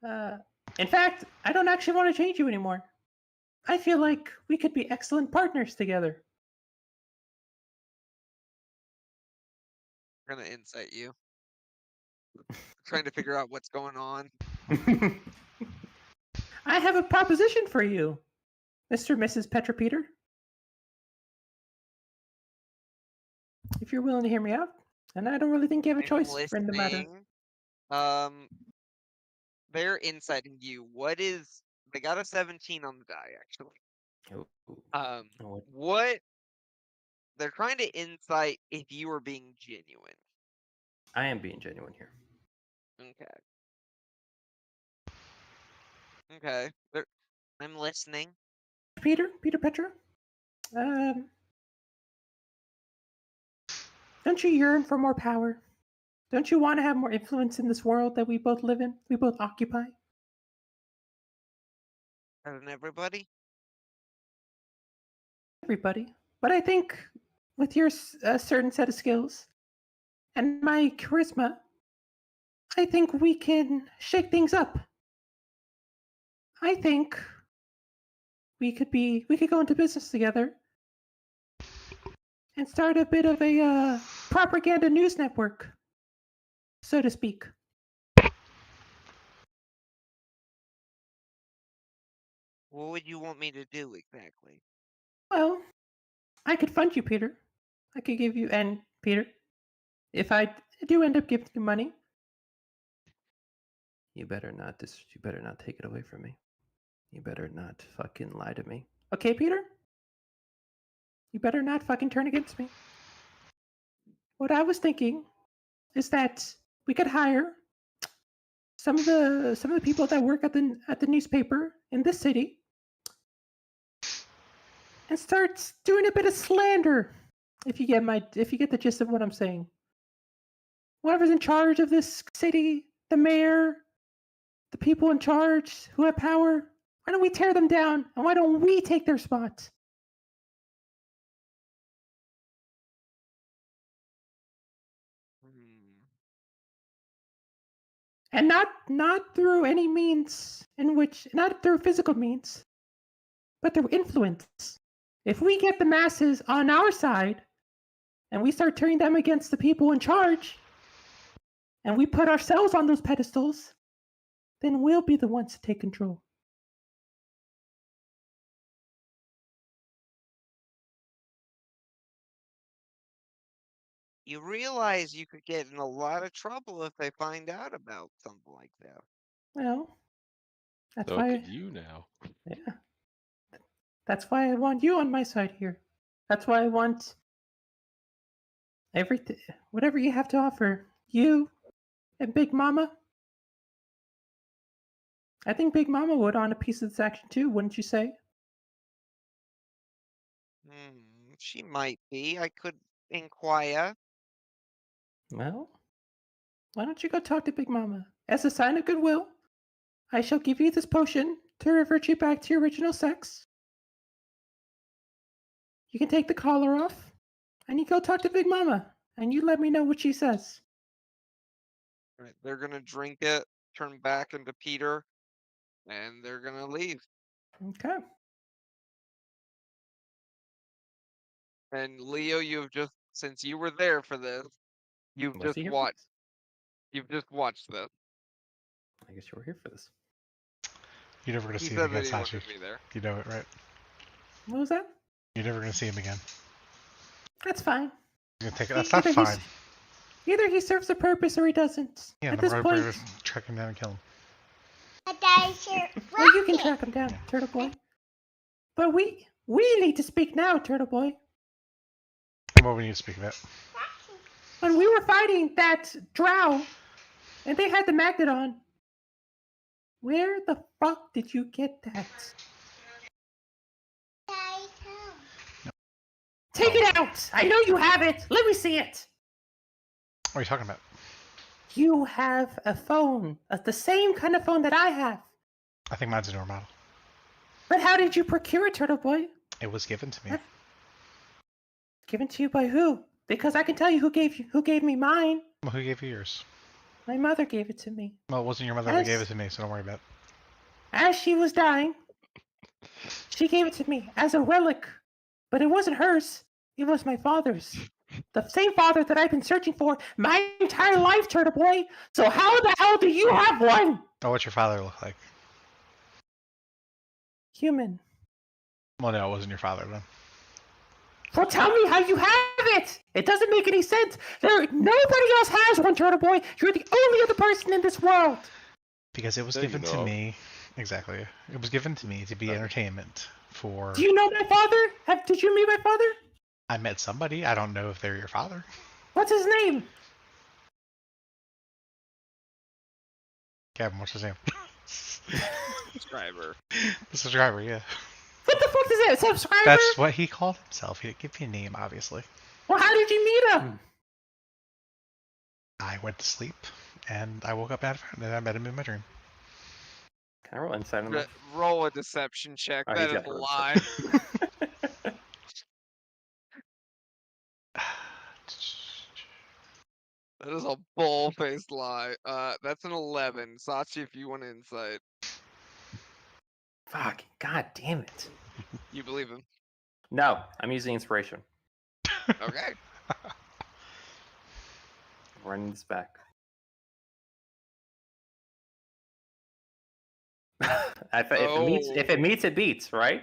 In fact, I don't actually want to change you anymore. I feel like we could be excellent partners together. I'm gonna insight you. Trying to figure out what's going on. I have a proposition for you, Mr. and Mrs. Petra Peter. If you're willing to hear me out, and I don't really think you have a choice in the matter. Listening. They're inciting you. What is? They got a 17 on the die, actually. Oh, What? They're trying to insight if you are being genuine. I am being genuine here. Okay. I'm listening. Peter Petra. Don't you yearn for more power? Don't you want to have more influence in this world that we both live in? We both occupy? And everybody? Everybody. But I think with your certain set of skills and my charisma, I think we can shake things up. I think we could go into business together and start a bit of a propaganda news network, so to speak. What would you want me to do exactly? Well, I could fund you, Peter. I could give you, and Peter, if I do end up giving you money, you better not take it away from me. You better not fucking lie to me. Okay, Peter? You better not fucking turn against me. What I was thinking is that we could hire some of the people that work at the newspaper in this city and start doing a bit of slander. If you get the gist of what I'm saying. Whoever's in charge of this city, the mayor, the people in charge who have power, why don't we tear them down and why don't we take their spot? And not through any means not through physical means, but through influence. If we get the masses on our side and we start turning them against the people in charge and we put ourselves on those pedestals, then we'll be the ones to take control. you realize you could get in a lot of trouble if they find out about something like that. Well, that's So why. could you now? Yeah. That's why I want you on my side here. That's why I want everything, whatever you have to offer. You and Big Mama. I think Big Mama would on a piece of this action too, wouldn't you say? She might be. I could inquire. Well, why don't you go talk to Big Mama? As a sign of goodwill, I shall give you this potion to revert you back to your original sex. You can take the collar off, and you go talk to Big Mama, and you let me know what she says. Right, they're gonna drink it, turn back into Peter, and they're gonna leave. Okay. And Leo, you've just since you were there for this, you've Was just he here for watched. this? You've just watched this. I guess you were here for this. You're never gonna He see him said again, that he Sachi. wanted me there. You know it, right? What was that? You're never gonna see him again. That's fine. You're gonna take it. That's not Either fine. Either he serves a purpose or he doesn't. Yeah, At then this we're point, gonna track him down and kill him. well, you can track him down, Turtle Boy. But we need to speak now, Turtle Boy. What we need to speak about? When we were fighting that drow, and they had the magnet on, where the fuck did you get that? Take it out! I know you have it! Let me see it! What are you talking about? You have a phone. The same kind of phone that I have. I think mine's a newer model. But how did you procure it, Turtle Boy? It was given to me. Given to you by who? Because I can tell you who gave me mine. Well, who gave you yours? My mother gave it to me. Well, it wasn't your mother that gave it to me, so don't worry about it. As she was dying, she gave it to me as a relic. But it wasn't hers. It was my father's. The same father that I've been searching for my entire life, Turtle Boy. So how the hell do you have one? Oh, what's your father look like? Human. Well, no, it wasn't your father then. Well, tell me how you have it. It doesn't make any sense. Nobody else has one, Turtle Boy. You're the only other person in this world. Because it was That you given know to of. me. Exactly. It was given to me to be entertainment for... Do you know my father? Did you meet my father? I met somebody. I don't know if they're your father. What's his name? Gavin, what's his name? Subscriber. The subscriber, yeah. What the fuck is that? Subscriber? That's what he called himself. He didn't give me a name, obviously. Well, how did you meet him? I went to sleep, and I woke up and I met him in my dream. Can I roll insight on that? Roll a deception check. Oh, That he's is got a to roll lie. insight. That is a bull-faced lie. That's an 11. Sachi, if you want insight, Fuck. God damn it. you believe him. No, I'm using inspiration. Okay. Running this back. If it meets, it beats, right?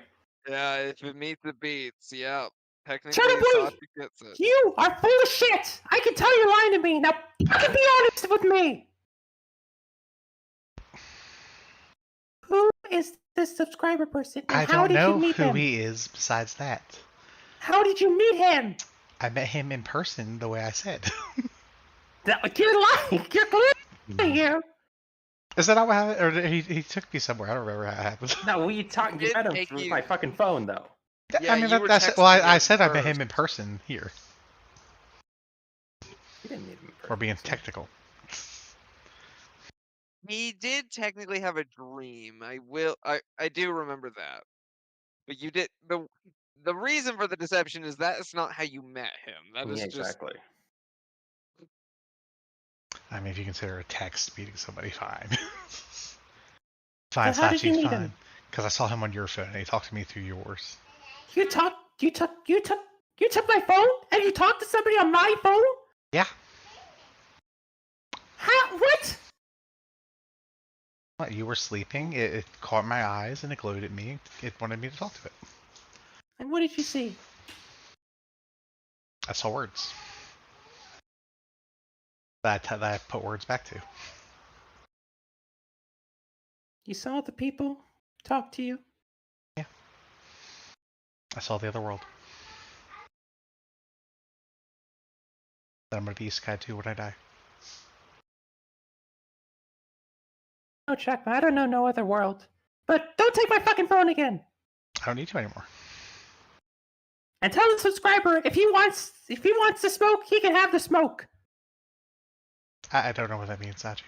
Yeah, if it meets the beats, yeah. Technically, Shut up, boy! Sachi gets it. You are full of shit! I can tell you're lying to me. Now, fucking be honest with me! Who is this subscriber person? And I how don't did know you meet who him? he is besides that. How did you meet him? I met him in person the way I said. You're lying. You're lying here. Is that not what happened? Or he took me somewhere. I don't remember how it happened. No, we talked. You did met him take through you- my fucking phone, though. Yeah, I mean, you were that's texting well. I him said I met him in first. person here. You didn't meet him in person. We're being so- technical. He did technically have a dream. I do remember that. But you did the reason for the deception is that is not how you met him. That is Yeah, just exactly. I mean, if you consider a text meeting somebody, fine. Fine, So how did you Sachi's meet fine. him? Because I saw him on your phone and he talked to me through yours. You took my phone and you talked to somebody on my phone? Yeah. How? What? What, you were sleeping, it caught my eyes and it glowed at me. It wanted me to talk to it. And what did you see? I saw words. that I put words back to. You saw the people talk to you? I saw the other world. Then I'm gonna be Isekai too when I die. Oh, check. I don't know no other world. But don't take my fucking phone again. I don't need to anymore. And tell the subscriber if he wants the smoke, he can have the smoke. I don't know what that means, Sachi.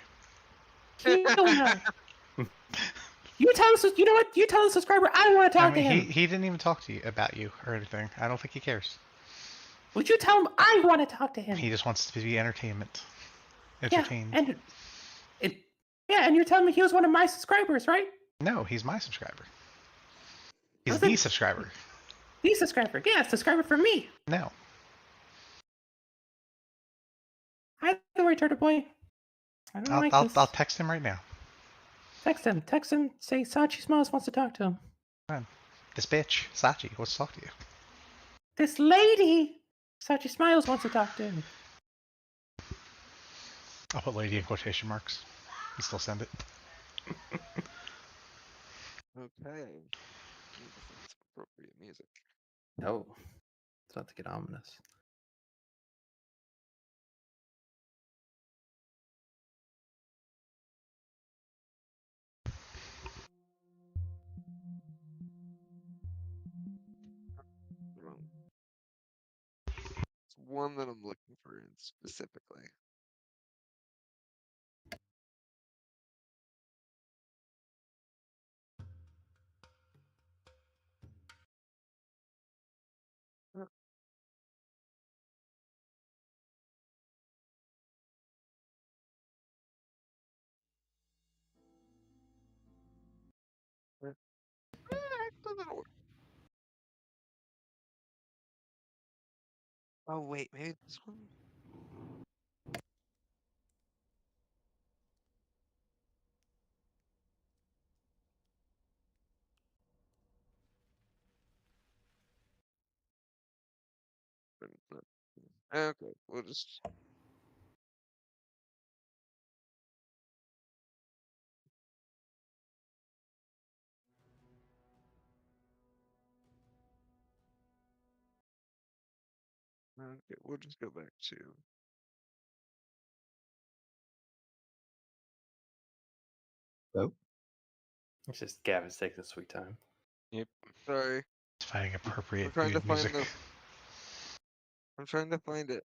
He don't know. You tell us. You know what? You tell the subscriber I want to talk to him. He didn't even talk to you about you or anything. I don't think he cares. Would you tell him I want to talk to him? He just wants to be entertainment. Yeah, Entertained. and you're telling me he was one of my subscribers, right? No, he's my subscriber. He's Was the it- subscriber. The subscriber. Yeah, subscriber for me. No. Hi, Turtle Boy. I don't like this. I'll text him right now. Text him. Text him. Say Sachi Smiles wants to talk to him. Man, this bitch, Sachi, wants to talk to you. This lady, Sachi Smiles wants to talk to him. I'll put lady in quotation marks. You still send it. Okay. Need to find some appropriate music. No, it's about to get ominous. Wrong. It's one that I'm looking for specifically. Doesn't work. Oh wait, maybe this one. Okay, we'll just. Okay, we'll just go back to. Oh, It's just Gavin's taking a sweet time. Yep. Sorry, It's finding appropriate I'm trying to mood find music. the. I'm trying to find it.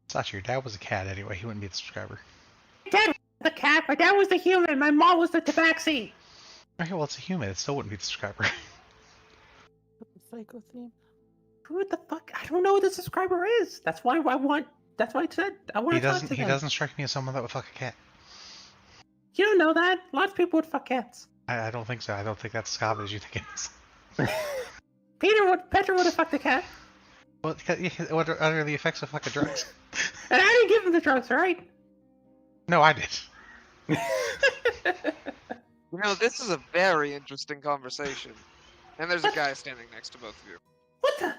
Sachi, your dad was a cat anyway. He wouldn't be the subscriber. My dad was the cat. My dad was the human. My mom was the tabaxi. Okay, well, it's a human. It still wouldn't be the subscriber. The psycho theme. Who the fuck? I don't know who the subscriber is. That's why I want. That's why I said I want He to talk doesn't. to He them. doesn't strike me as someone that would fuck a cat. You don't know that. Lots of people would fuck cats. I don't think so. I don't think that's as common as you think it is. Petra would have fucked the cat. Well, what are the effects of fucking drugs? And I didn't give him the drugs, right? No, I did. You know, this is a very interesting conversation. And there's a guy standing next to both of you. What the?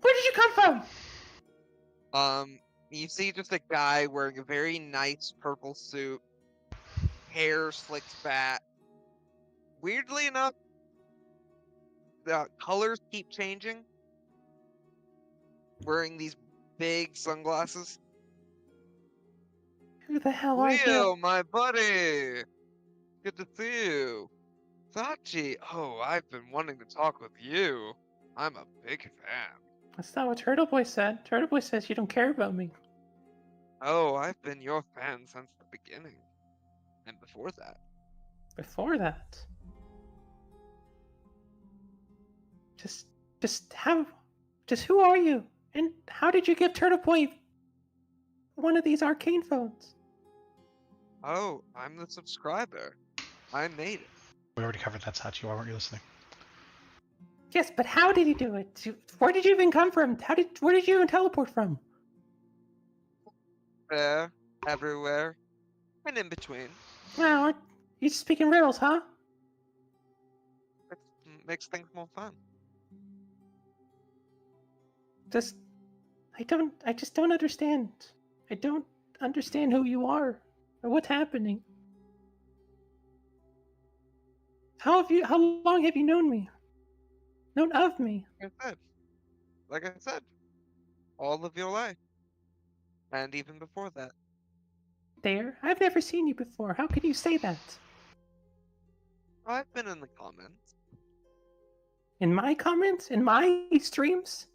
Where did you come from? You see just a guy wearing a very nice purple suit, hair slicked back. Weirdly enough, the colors keep changing. Wearing these big sunglasses. Who the hell are Leo, you? my buddy! Good to see you. Sachi, oh, I've been wanting to talk with you. I'm a big fan. That's not what Turtle Boy said. Turtle Boy says you don't care about me. Oh, I've been your fan since the beginning. And before that. Before that, just who are you? And how did you give Turtle Boy one of these arcane phones? Oh, I'm the subscriber. I made it. We already covered that, Sachi. Why weren't you listening? Yes, but how did he do it? Where did you even come from? Where did you even teleport from? There, everywhere, and in between. Well, you speaking riddles, huh? makes things more fun. I just don't understand. I don't understand who you are or what's happening. How long have you known me? Known of me? Like I said, all of your life. And even before that. There? I've never seen you before. How could you say that? I've been in the comments. In my comments? In my streams?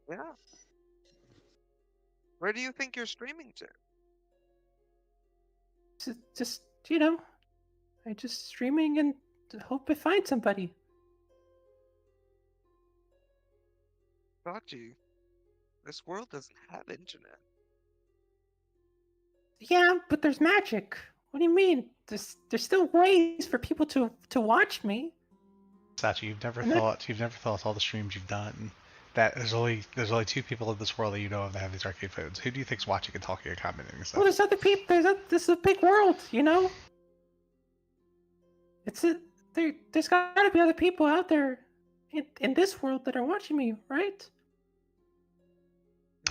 Yeah. Where do you think you're streaming to? Just I just streaming and hope I find somebody. Sachi, this world doesn't have internet. Yeah, but there's magic. What do you mean? There's still ways for people to watch me. Sachi, you've never thought all the streams you've done that there's only 2 people in this world that you know of that have these arcade phones. Who do you think's watching and talking and commenting and stuff? Well, there's other people. This is a big world, you know. There's got to be other people out there in this world that are watching me, right?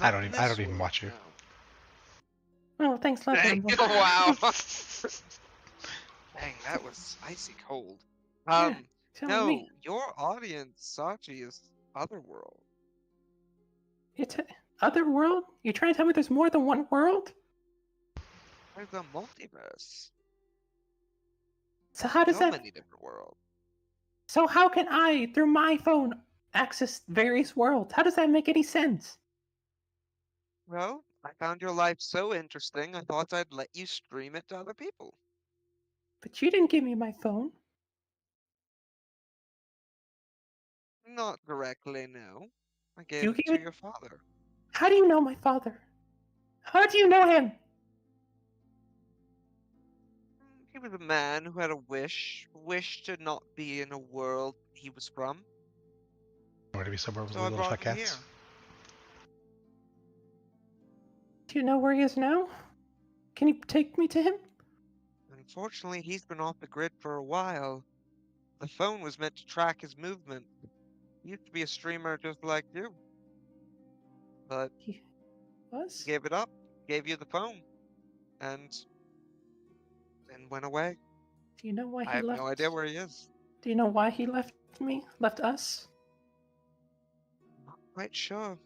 I don't even watch you. Oh, thanks a lot. Dang, Rumble. wow. Dang, that was icy cold. Tell me. Your audience, Sachi, is Otherworld. It's other world? You're trying to tell me there's more than one world? There's a multiverse. So how does So that? many different worlds. So how can I, through my phone, access various worlds? How does that make any sense? Well, I found your life so interesting, I thought I'd let you stream it to other people. But you didn't give me my phone. Not directly, no. I gave it to your father. How do you know my father? How do you know him? He was a man who had a wish to not be in a world he was from. Or to be somewhere with So I little brought fat him cats. here. Do you know where he is now? Can you take me to him? Unfortunately, he's been off the grid for a while. The phone was meant to track his movement. He used to be a streamer just like you. But He was? he gave it up, gave you the phone, and then went away. Do you know why he I have left? no idea where he is. Do you know why he left me? Left us? Not quite sure.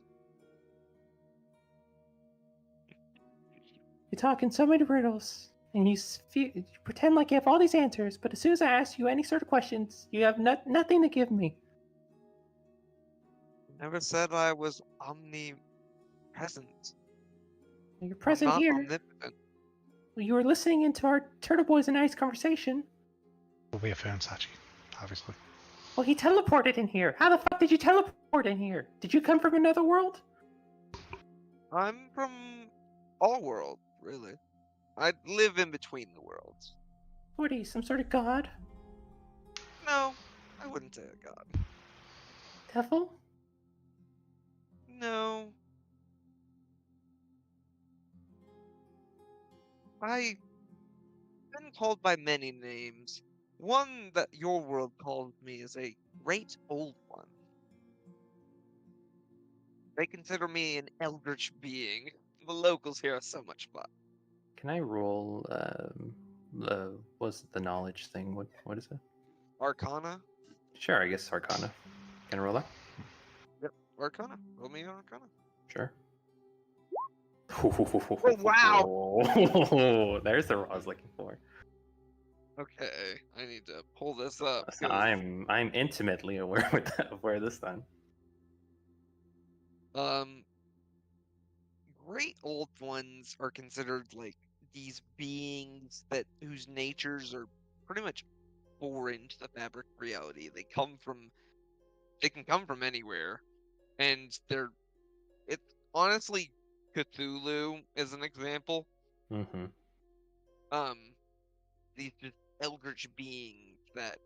You talk in so many riddles, and you pretend like you have all these answers, but as soon as I ask you any sort of questions, you have nothing to give me. Never said I was omnipresent. You're I'm present not here. omnipotent. You were listening into our Turtle Boys and I's conversation. Well, we have found Sachi, obviously. Well, he teleported in here. How the fuck did you teleport in here? Did you come from another world? I'm from all world, really. I live in between the worlds. What are you, some sort of god? No, I wouldn't say a god. Devil? No. I've been called by many names. One that your world calls me is a great old one. They consider me an eldritch being. The locals here are so much fun. Can I roll, what's the knowledge thing? What is it? Arcana? Sure, I guess Arcana. Can I roll that? Yep, Arcana. Roll me an Arcana. Sure. Oh, wow! There's the roll I was looking for. Okay, I need to pull this up. So I'm intimately aware of where this done. Great old ones are considered like these beings whose natures are pretty much foreign to the fabric of reality. They can come from anywhere, and it's honestly Cthulhu is an example. Mm-hmm. These just eldritch beings that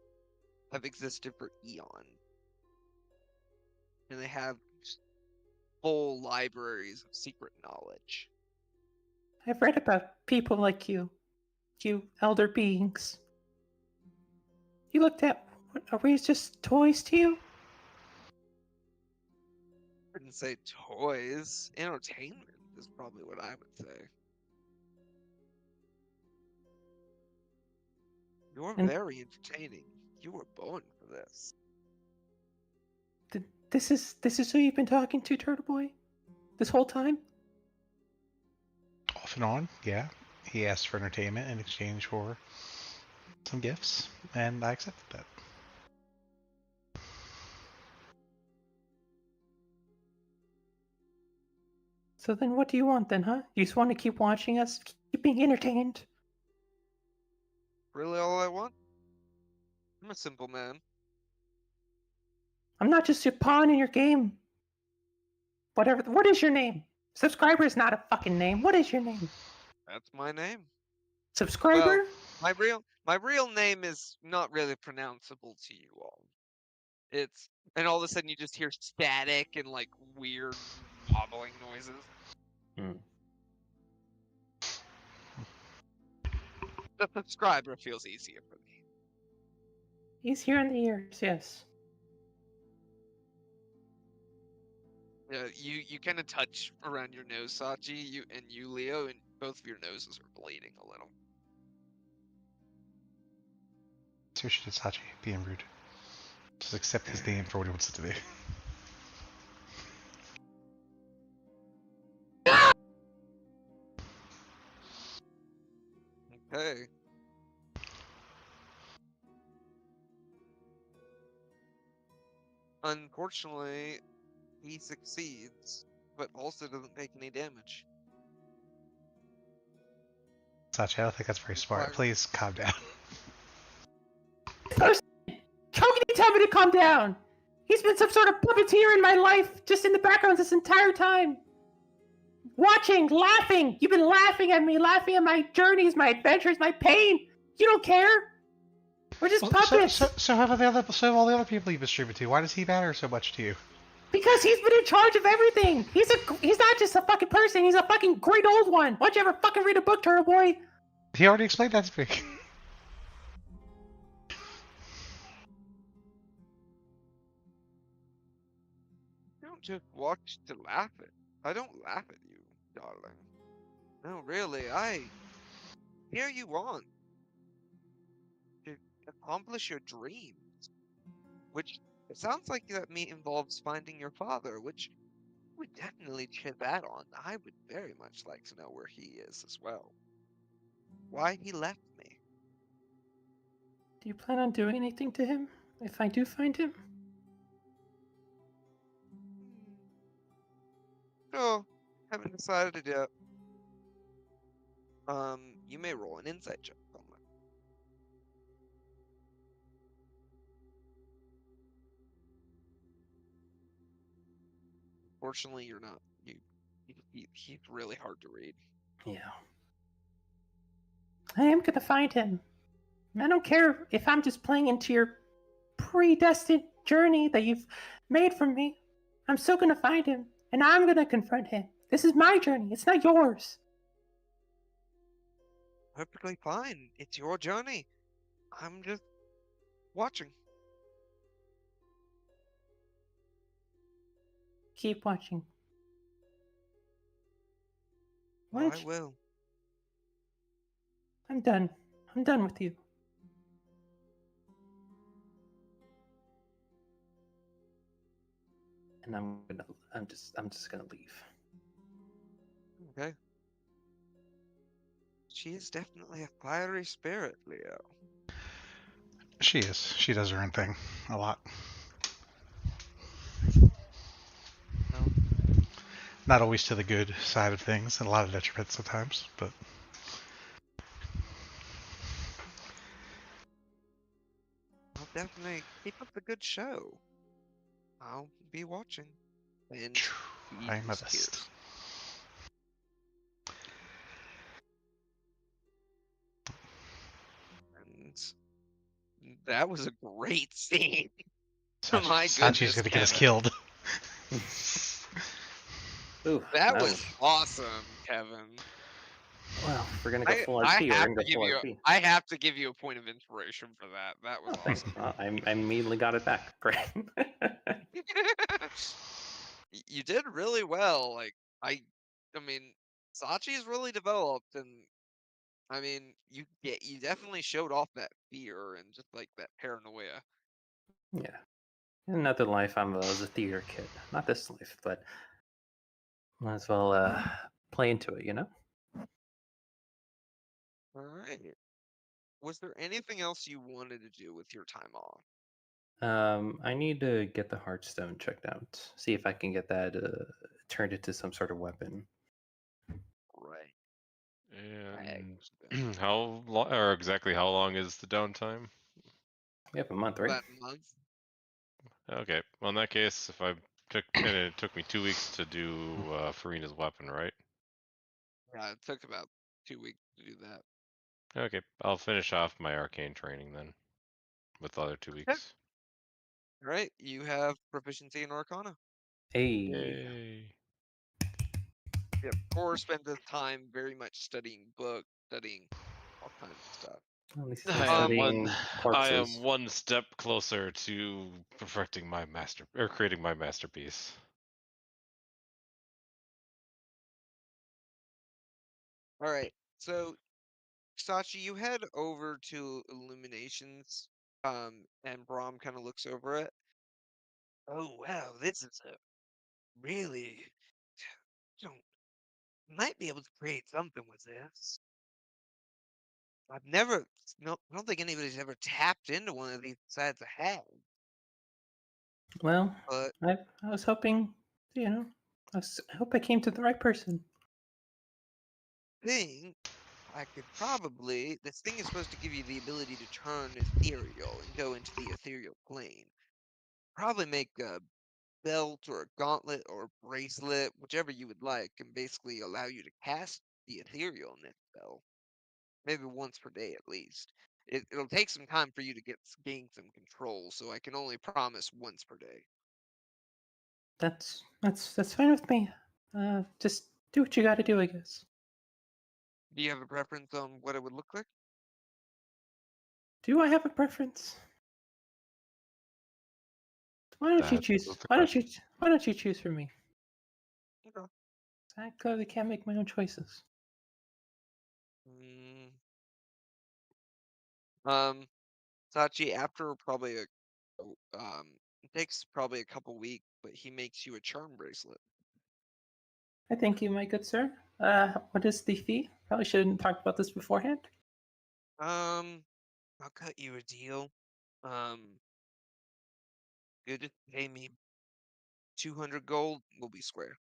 have existed for eons, and they have full libraries of secret knowledge. I've read about people like you elder beings. You looked at What, are we just toys to you? I wouldn't say toys. Entertainment is probably what I would say. You're And- very entertaining. You were born for this. This is who you've been talking to, Turtle Boy? This whole time? Off and on, yeah. He asked for entertainment in exchange for some gifts, and I accepted that. So then what do you want then, huh? You just want to keep watching us, keep being entertained? Really all I want? I'm a simple man. I'm not just your pawn in your game. Whatever. What is your name? Subscriber is not a fucking name. What is your name? That's my name. Subscriber? My real name is not really pronounceable to you all. And all of a sudden you just hear static and like weird wobbling noises. The subscriber feels easier for me. He's here in the ears, yes. You kind of touch around your nose, Sachi, you Leo, and both of your noses are bleeding a little. See what she did, Sachi, being rude. Just accept his name for what he wants it to be. Okay. Unfortunately, he succeeds, but also doesn't take any damage. Sachi, I don't think that's very smart. Please calm down. How can you tell me to calm down? He's been some sort of puppeteer in my life, just in the background this entire time. Watching, laughing. You've been laughing at me, laughing at my journeys, my adventures, my pain. You don't care. We're just puppets. So how about all the other people you've been streaming to? Why does he matter so much to you? Because he's been in charge of everything. He's not just a fucking person. He's a fucking great old one. Why don't you ever fucking read a book, Turtle Boy? He already explained that to me. You don't just watch to laugh at. I don't laugh at you, darling. No, really, I cheer you on to accomplish your dreams. Which it sounds like that involves finding your father, which we definitely cheer that on. I would very much like to know where he is as well. Why he left me. Do you plan on doing anything to him if I do find him? Oh, haven't decided yet. You may roll an insight check on that. Fortunately, you're not. He's really hard to read. Yeah. I am gonna find him. I don't care if I'm just playing into your predestined journey that you've made for me. I'm still gonna find him, and I'm gonna confront him. This is my journey. It's not yours. Perfectly fine. It's your journey. I'm just watching. Keep watching. Oh, I will. I'm done. I'm done with you. And I'm just gonna leave. Okay. She is definitely a fiery spirit, Leo. She is. She does her own thing a lot. No. Not always to the good side of things, and a lot of detriment sometimes, but... I'll definitely keep up the good show. I'll be watching. And Try my best. And that was a great scene. Sachi's gonna get us killed. Ooh, That was awesome, Kevin. Well, if we're gonna go I, full I RP, we're have gonna to go give full you. RP. I have to give you a point of inspiration for that. That was Oh, thanks. awesome. I immediately got it back. Great. You did really well. Like I mean, Sachi's really developed, and I mean, you definitely showed off that fear and just like that paranoia. Yeah. In another life, I was a theater kid. Not this life, but might as well play into it, you know? All right. Was there anything else you wanted to do with your time off? I need to get the Heartstone checked out. See if I can get that turned into some sort of weapon. Right. And how long, or exactly how long is the downtime? We have a month, right? About a month. Okay, well in that case, if I took and it took me 2 weeks to do Farina's weapon, right? Yeah, it took about 2 weeks to do that. Okay, I'll finish off my arcane training then, with the other 2 weeks. All right, you have proficiency in Arcana. Hey. Yay! Yep. Core spent his time very much studying books, studying all kinds of stuff. At least I I'm am studying I am corpses. one step closer to perfecting my creating my masterpiece. All right, so Sachi, you head over to Illuminations, and Brahm kind of looks over it. Oh wow, this is a really don't might be able to create something with this. I've never, no, I don't think anybody's ever tapped into one of these besides a hag. Well, But I was hoping, you know, I hope I came to the right person. think I could probably, this thing is supposed to give you the ability to turn ethereal and go into the ethereal plane. Probably make a belt or a gauntlet or a bracelet, whichever you would like, and basically allow you to cast the ethereal in this spell. Maybe once per day at least. It'll take some time for you to gain some control, so I can only promise once per day. That's fine with me. Just do what you got to do, I guess. Do you have a preference on what it would look like? Do I have a preference? Why don't you That choose? was the Why don't you? question. Why don't you choose for me? Okay. I clearly can't make my own choices. Mm. Um, Sachi, after probably it takes probably a couple weeks, but he makes you a charm bracelet. I thank you, my good sir. What is the fee? Probably shouldn't talk about this beforehand. I'll cut you a deal. You just pay me 200 gold, we'll be square.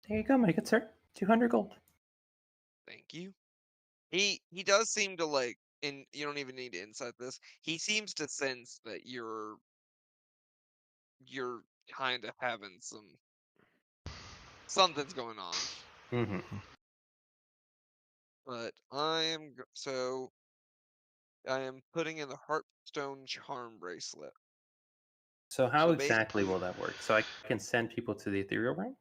There you go, my good sir. 200 gold. Thank you. He does seem to like, and you don't even need to insight this. He seems to sense that you're kind of having something's going on. Mm-hmm. But so I am putting in the Heartstone charm bracelet. So how So exactly will basically, that work? So I can send people to the ethereal realm?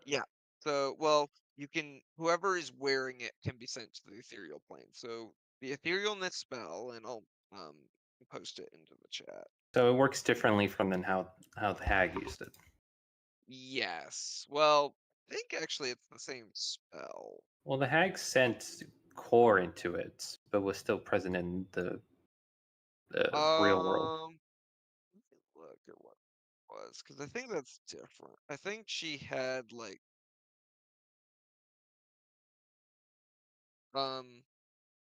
yeah. So well, you can whoever is wearing it can be sent to the ethereal plane. So the etherealness spell, and I'll post it into the chat. So it works differently from than how the hag used it. Yes. Well, I think actually it's the same spell. Well, the hag sent core into it, but was still present in the real world. Let me look at what it was, because I think that's different. I think she had like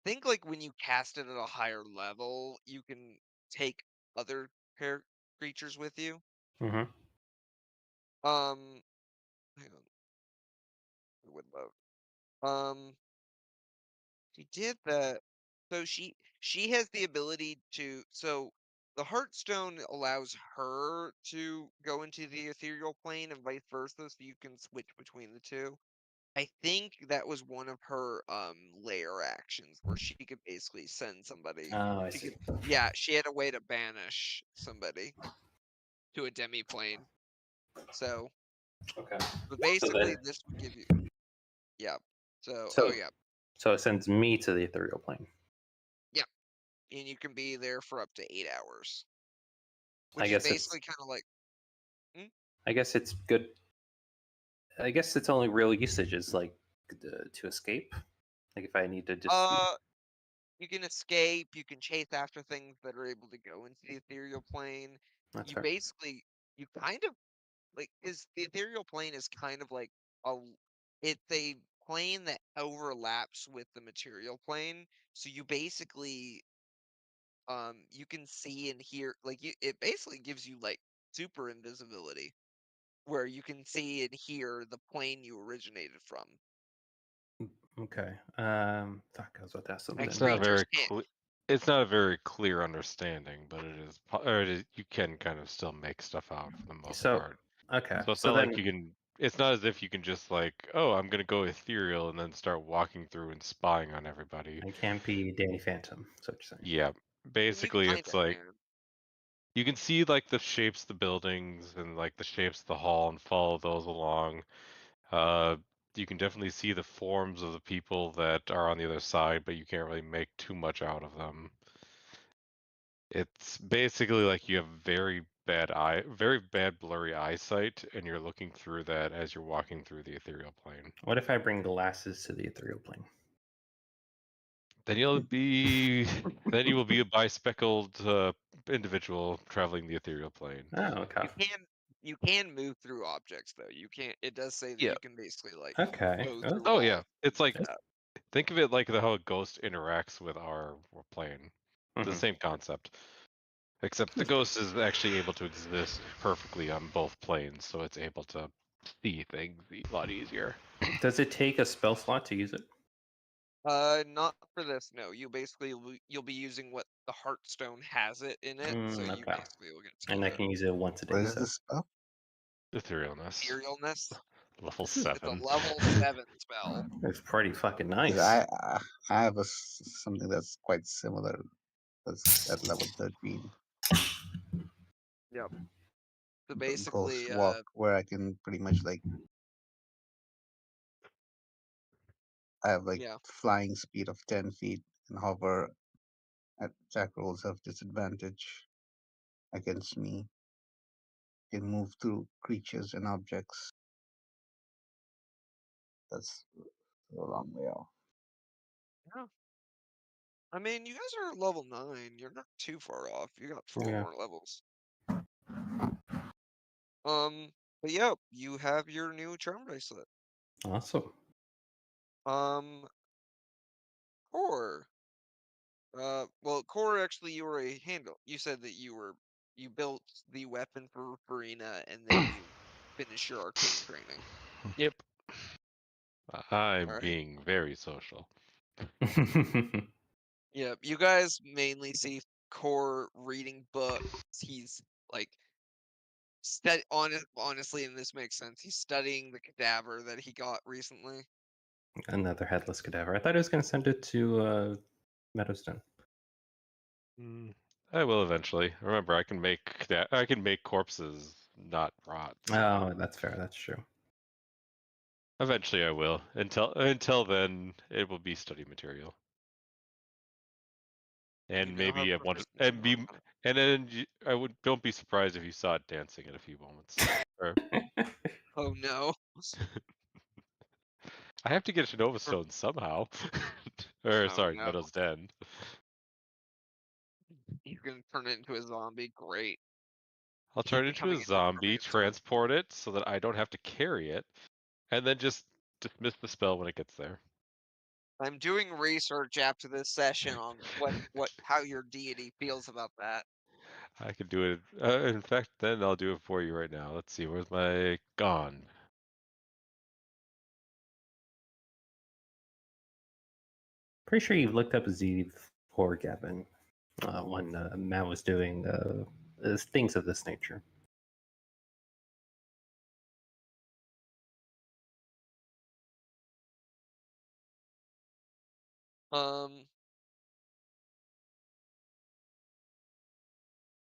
think like when you cast it at a higher level, you can take other creatures with you. Mm-hmm. Hang on. I would love. She did that. So she has the ability to. So the Heartstone allows her to go into the ethereal plane and vice versa, so you can switch between the two. I think that was one of her layer actions where she could basically send somebody. Oh, I She see. could, yeah, she had a way to banish somebody to a demi plane. So, Okay. but So basically, then, this would give you, yeah. So, So- oh yeah, So it sends me to the ethereal plane. and you can be there for up to 8 hours, I which is guess basically kind of like I guess it's good. I guess its only real usage is like to escape. Like if I need to just. you can escape, you can chase after things that are able to go into the ethereal plane. That's You fair. basically, you kind of like is the ethereal plane is kind of like a it's a plane that overlaps with the material plane. So you basically you can see and hear like it basically gives you like super invisibility where you can see and hear the plane you originated from. Okay. Fuck, I was about to ask something. Like It's not creatures very can't. clear. It's not a very clear understanding, but it is. Or you can kind of still make stuff out for the most So part. okay. So it's So not then like you can. It's not as if you can just like, oh, I'm gonna go ethereal and then start walking through and spying on everybody. I can't be Danny Phantom. That's what you're saying. Yeah, You basically, kind it's of like can. you can see like the shapes of the buildings and like the shapes of the hall and follow those along. Uh, you can definitely see the forms of the people that are on the other side, but you can't really make too much out of them. It's basically like you have very bad blurry eyesight, and you're looking through that as you're walking through the ethereal plane. What if I bring glasses to the ethereal plane? Then you'll be, then you will be a bispeckled individual traveling the ethereal plane. Oh, okay. You can move through objects though. You can't. It does say that Yeah. you can basically like Okay. go Oh, through. Oh walls yeah, it's like like that. think of it like how a ghost interacts with our plane. It's the mhm. same concept, except the ghost is actually able to exist perfectly on both planes, so it's able to see things a lot easier. Does it take a spell slot to use it? Not for this. No, you basically you'll be using what the Heartstone has it in it, so you Okay. basically will get to And use I it. can use it once a day. What is So this spell? Etherealness, Etherealness. level This is- It's a 7. level 7 spell. it's pretty fucking 'Cause nice. I have something that's quite similar. That's at level 13. Yep. So The basically, Ghost Walk, where I can pretty much like I have like yeah. flying speed of 10 feet and hover at attack rolls of disadvantage against me. Can move through creatures and objects. That's a long way off. Yeah. I mean, you guys are level 9. You're not too far off. You got 4 Yeah. more levels. But yeah, you have your new charm bracelet. Awesome. Core. Well, Core, actually, you were a handle. You said that you built the weapon for Farina, and then you finished your arcane training. Yep. I'm All right. being very social. Yeah, you guys mainly see Core reading books. He's like honestly, and this makes sense. He's studying the cadaver that he got recently. Another headless cadaver. I thought I was going to send it to Meadowstone. I will eventually. Remember, I can make corpses not rot. Oh, that's fair. That's true. Eventually, I will. Until then, it will be study material. And You now have maybe at one proficiency and in be Arcana. and then I would don't be surprised if you saw it dancing in a few moments. Or, Oh no. I have to get Shinova Stone somehow. Or Oh sorry, no. Meadow's Den. You can turn it into a zombie. Great. I'll Keep turn it into a becoming a zombie, necromancer. transport it so that I don't have to carry it, and then just dismiss the spell when it gets there. I'm doing research after this session on how your deity feels about that. I could do it. In fact, then I'll do it for you right now. Let's see, where's my gone? Pretty sure you looked up Z for Gavin when Matt was doing things of this nature.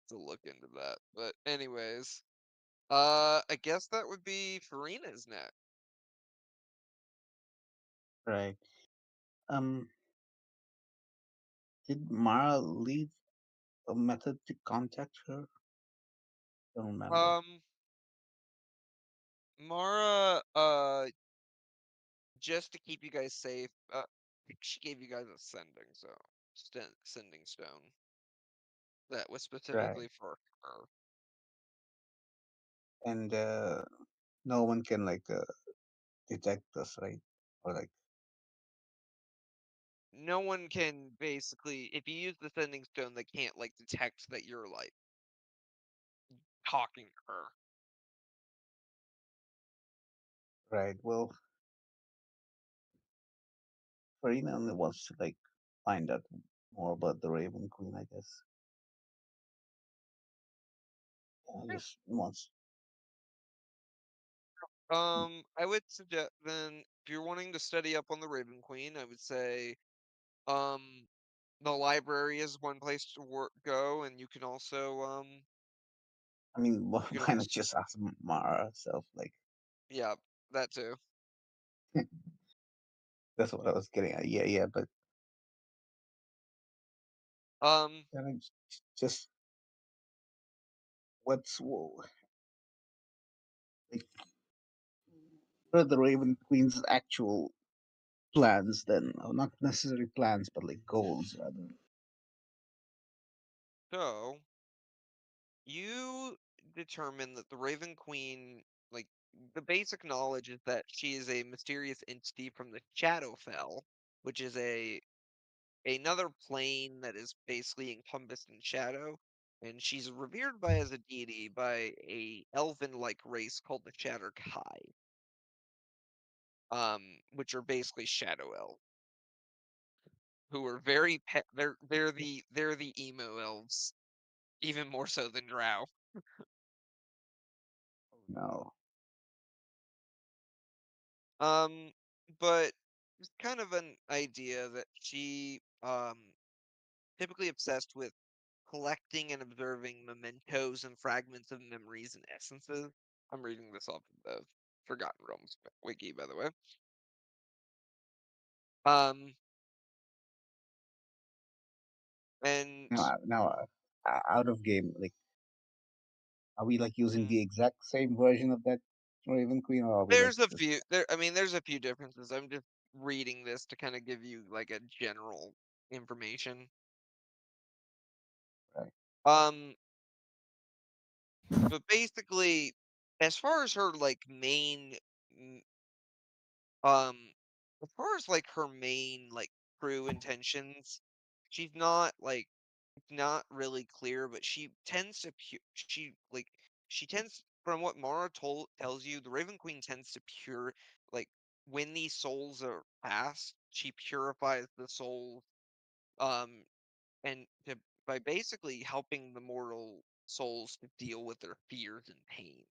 To look into that. But anyways, I guess that would be Farina's next. Right. Um, did Mara leave a method to contact her? Don't remember. Mara, just to keep you guys safe, I think she gave you guys a sending stone that was Right. specifically for her. And no one can detect us, right? Or like, No one can basically, if you use the sending stone, they can't like detect that you're like talking to her. right? Well, Farina only wants to like find out more about the Raven Queen, I guess. Yeah, just wants. I would suggest then if you're wanting to study up on the Raven Queen, I would say, the library is one place to go, and you can also, I mean, you can why not also, just ask Mara herself? Like, yeah, that too. that's what I was getting at. Yeah, yeah, but Um, I mean, just like what are the Raven Queen's actual plans then? Or not necessarily plans, but like goals rather. so you determine that the Raven Queen, like the basic knowledge is that she is a mysterious entity from the Shadowfell, which is another plane that is basically encompassed in shadow, and she's revered by as a deity by a elven-like race called the Shatter Kai, which are basically shadow elves, who are very they're the emo elves, even more so than Drow. Oh no. Um, but it's kind of an idea that she typically obsessed with collecting and observing mementos and fragments of memories and essences. I'm reading this off of the Forgotten Realms wiki, by the way. Um, and Out of game, like, are we like using mm, the exact same version of that Raven Queen, or are we like there's a just few there. I mean, there's a few differences. I'm just reading this to kind of give you like a general information. right? Um, but basically, as far as her like mm, um, as far as like her main like true intentions, she's not really clear, but she tends to she tends from what Mara tells you, the Raven Queen tends to like when these souls are passed, she purifies the souls um and by basically helping the mortal souls to deal with their fears and pain.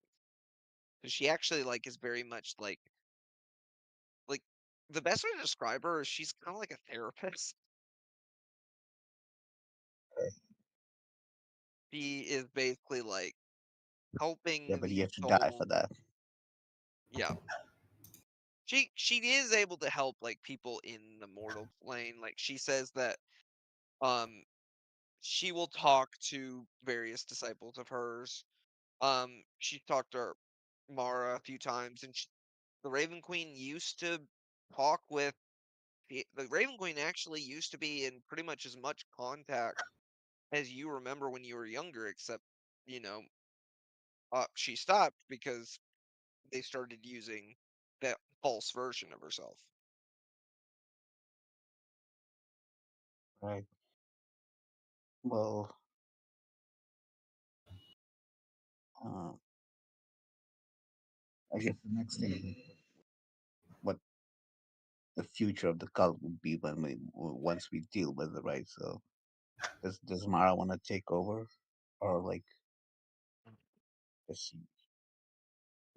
So she actually like is very much like the best way to describe her is she's kind of like a therapist. She is basically like Yeah, helping but you these have to die souls. for that. Yeah, she is able to help like people in the mortal plane. Like she says that um she will talk to various disciples of hers. She talked to Mara a few times, and the Raven Queen used to talk with the Raven Queen actually used to be in pretty much as much contact as you remember when you were younger, except you know she stopped because they started using that false version of herself. Right. Well, uh, I guess the next thing, like, what the future of the cult would be when once we deal with it, right? So, does Mara want to take over, or like, does she,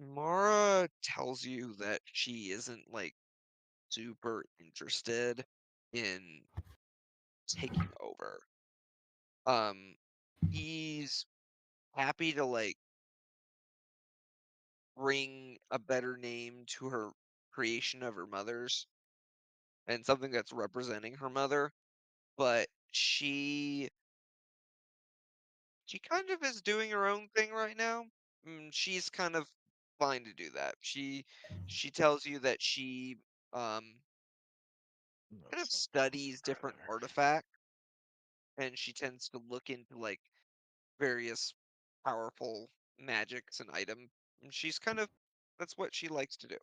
Mara tells you that she isn't like super interested in taking over. Um, he's happy to like bring a better name to her creation of her mother's. and something that's representing her mother, but she kind of is doing her own thing right now. She's kind of fine to do that. She tells you that she um kind of studies different artifacts, and she tends to look into like various powerful magics and items. And she's kind of that's what she likes to do.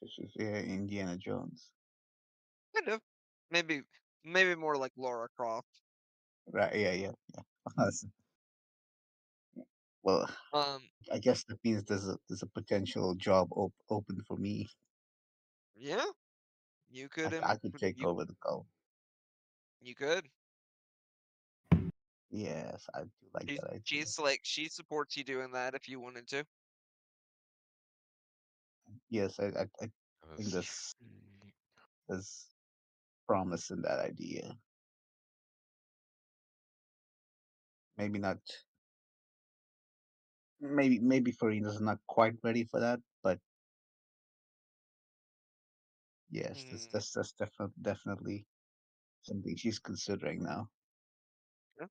She's Indiana Jones. Kind of. Maybe more like Laura Croft. Right? Yeah. Awesome. Well, Um I guess that means there's a potential job open for me. yeah, you could I could take over the cult. you could. Yes, I do like that idea. She supports you doing that if you wanted to. Yes, I think Let's there's promise in that idea. Maybe not. Maybe Farina's not quite ready for that, but yes, Hmm. that's definitely something she's considering now. Yeah.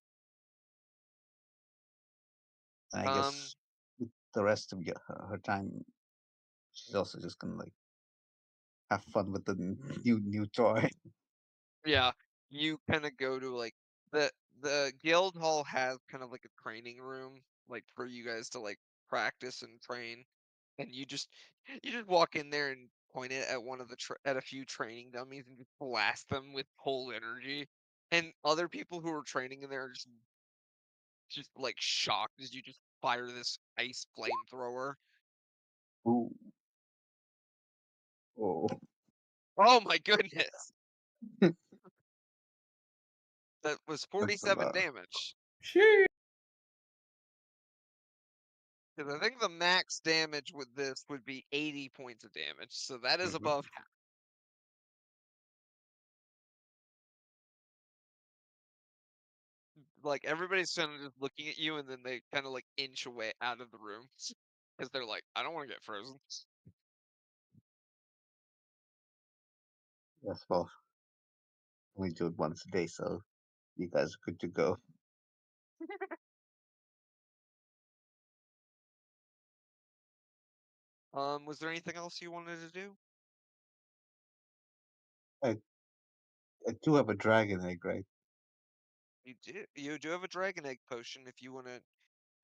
And I Um guess with the rest of her time, she's also just gonna like have fun with the new toy. yeah, you kind of go to like the guild hall has kind of like a training room like for you guys to like practice and train, and you just walk in there and point it at one of the at a few training dummies and just blast them with whole energy, and other people who are training in there are just like shocked as you just fire this ice flamethrower. Ooh, oh, Oh my goodness, that was that's a 47 lot. damage. Shit. Because I think the max damage with this would be 80 points of damage, so that is Mhm. above half. Like everybody's kind of just looking at you, and then they kind of like inch away out of the room because they're like, "I don't want to get frozen." Yes, well, we do it once a day, so you guys are good to go. Was there anything else you wanted to do? I I do have a dragon egg, right? You do have a dragon egg potion if you want to,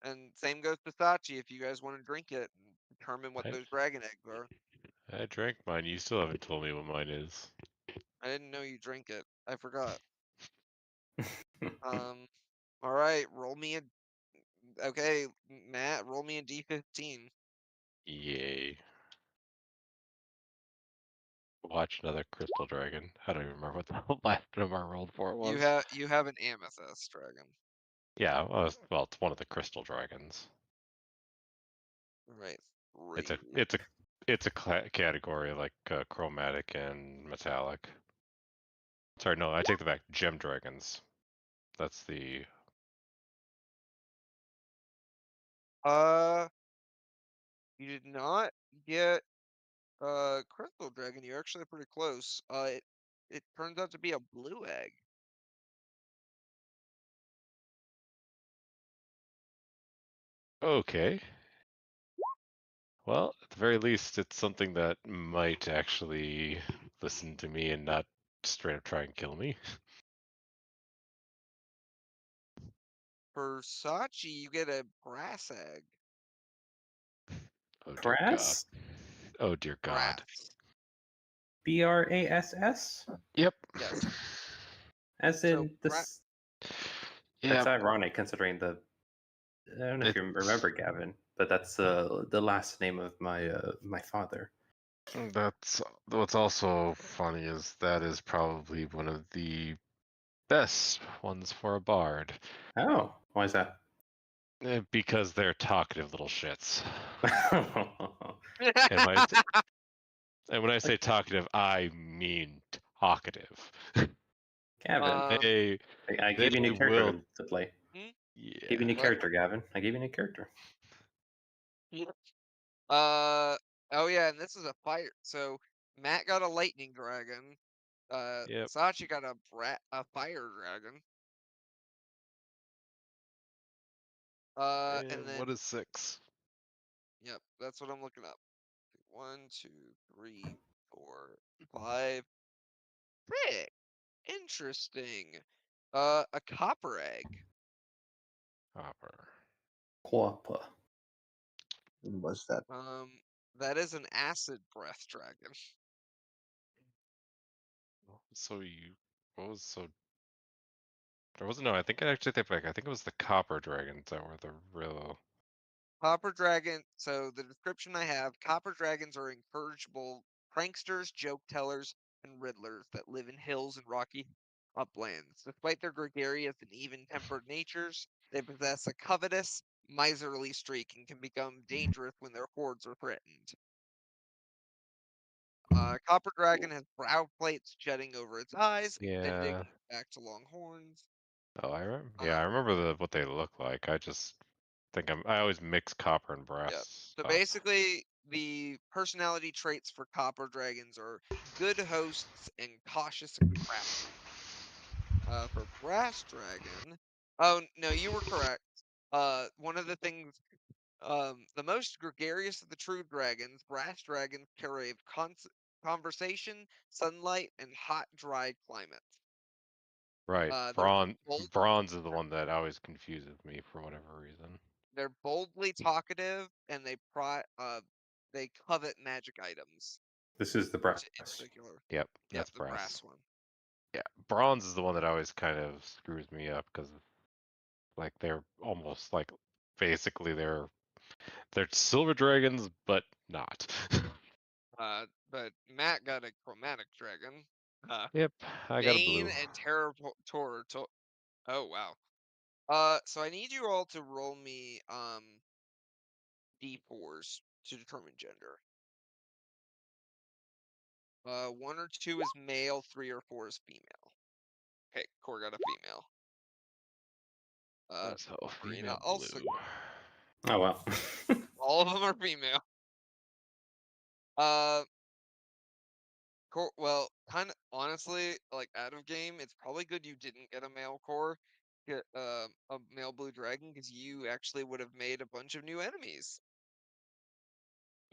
and same goes to Sachi if you guys want to drink it and determine what I, those dragon eggs are. I drank mine. You still haven't told me what mine is. I didn't know you drink it. I forgot. Um, all right, roll me a. Okay, Matt, roll me a d15. Yay. Watch another crystal dragon. I don't even remember what the last number I rolled for was. You have an amethyst dragon. Yeah, well, it's one of the crystal dragons. Right. It's a 3. it's a it's a category like chromatic and metallic. Sorry, no, I take that back. Gem dragons. That's the You did not get crystal dragon. You're actually pretty close. It turns out to be a blue egg. okay. Well, at the very least, it's something that might actually listen to me and not straight up try and kill me. For Sachi, you get a brass egg. Oh dear God. Brass? Oh dear God. Brass. BRASS? Yep. Yes. As So in this. Yeah. That's ironic considering the. I don't know if you remember Gavin, but that's the last name of my father. That's what's also funny is that is probably one of the best ones for a bard. Oh, why is that? Because they're talkative little shits. And when I say talkative, I mean talkative. Gavin, They I gave you a new will. character to play. Yeah. Gave you a new What? character, Gavin. I gave you a new character. Oh yeah, and this is a fire. So Matt got a lightning dragon. Yep. Sachi got a fire dragon. And then what is 6? yep, that's what I'm looking up. 1, 2, 3, 4, 5. Frick. Interesting. A copper egg. Hopper. Quappa. What's that? That is an acid breath dragon. So you. What was so. There wasn't. No, I think I actually take back. I think it was the copper dragons that were the real. Copper dragon. So the description I have: copper dragons are incorrigible pranksters, joke tellers, and riddlers that live in hills and rocky uplands. Despite their gregarious and even-tempered natures, they possess a covetous, miserly streak and can become dangerous when their hordes are threatened. Copper dragon has brow plates jutting over its eyes, extending Yeah. back to long horns. Oh, I remember. Yeah, I remember what they look like. I just think I always mix copper and brass Yep. So stuff. basically, the personality traits for copper dragons are good hosts and cautious and crafty. For brass dragon, oh no, you were correct. One of the things, the most gregarious of the true dragons, brass dragons crave conversation, sunlight, and hot, dry climates. Right. They're bold, Bronze is the one that always confuses me for whatever reason. they're boldly talkative, and they covet magic items. This is the brass. In particular. Yep, Yep, that's the brass. brass one. Yeah, bronze is the one that always kind of screws me up because like they're almost like basically they're silver dragons but not. But Matt got a chromatic dragon. Yep, I got a Bane blue. and Terror. Oh wow. So I need you all to roll me d4s to determine gender. 1 or 2 is male, 3 or 4 is female. Okay, Core got a female. So Marina female also. blue. Oh well. All of them are female. Well, kind of honestly, like out of game, it's probably good you didn't get a male core, get a male blue dragon, because you actually would have made a bunch of new enemies.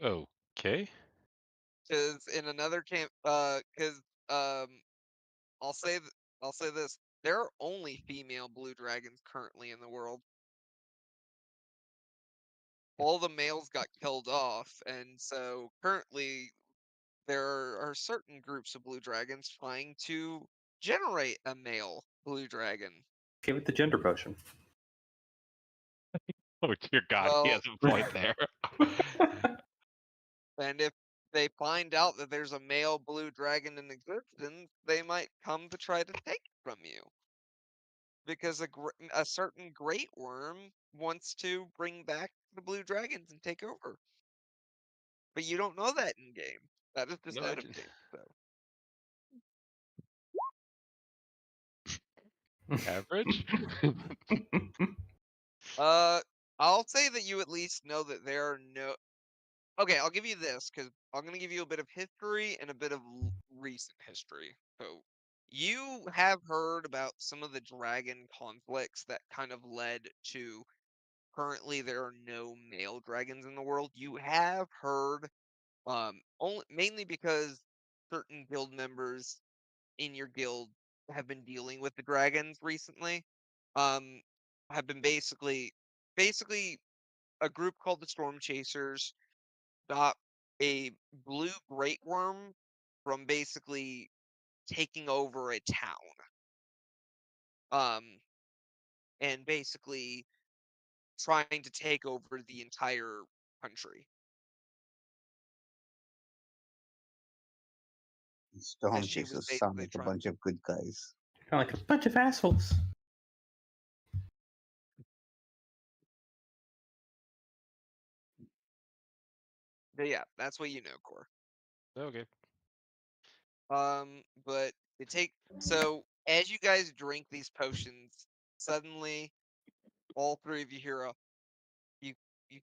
Okay. Because in another I'll say I'll say this: there are only female blue dragons currently in the world. All the males got killed off, and so currently there are certain groups of blue dragons trying to generate a male blue dragon. Give it the gender potion. Oh dear God, he Well, has a point there. and if they find out that there's a male blue dragon in existence, they might come to try to take it from you. Because a certain great worm wants to bring back the blue dragons and take over. But you don't know that in game. That is just No, I out of didn't. game. So. Average? I'll say that you at least know that there are no. Okay, I'll give you this because I'm going to give you a bit of history and a bit of recent history. So, you have heard about some of the dragon conflicts that kind of led to currently there are no male dragons in the world. You have heard, only mainly because certain guild members in your guild have been dealing with the dragons recently. Um, have been basically a group called the Storm Chasers stop a blue great worm from basically taking over a town. And basically trying to take over the entire country. Storm As she was chasers sound basically like a trying. bunch of good guys. Kind of like a bunch of assholes. But yeah, that's what you know, Core. Okay. But so as you guys drink these potions, suddenly all 3 of you hear you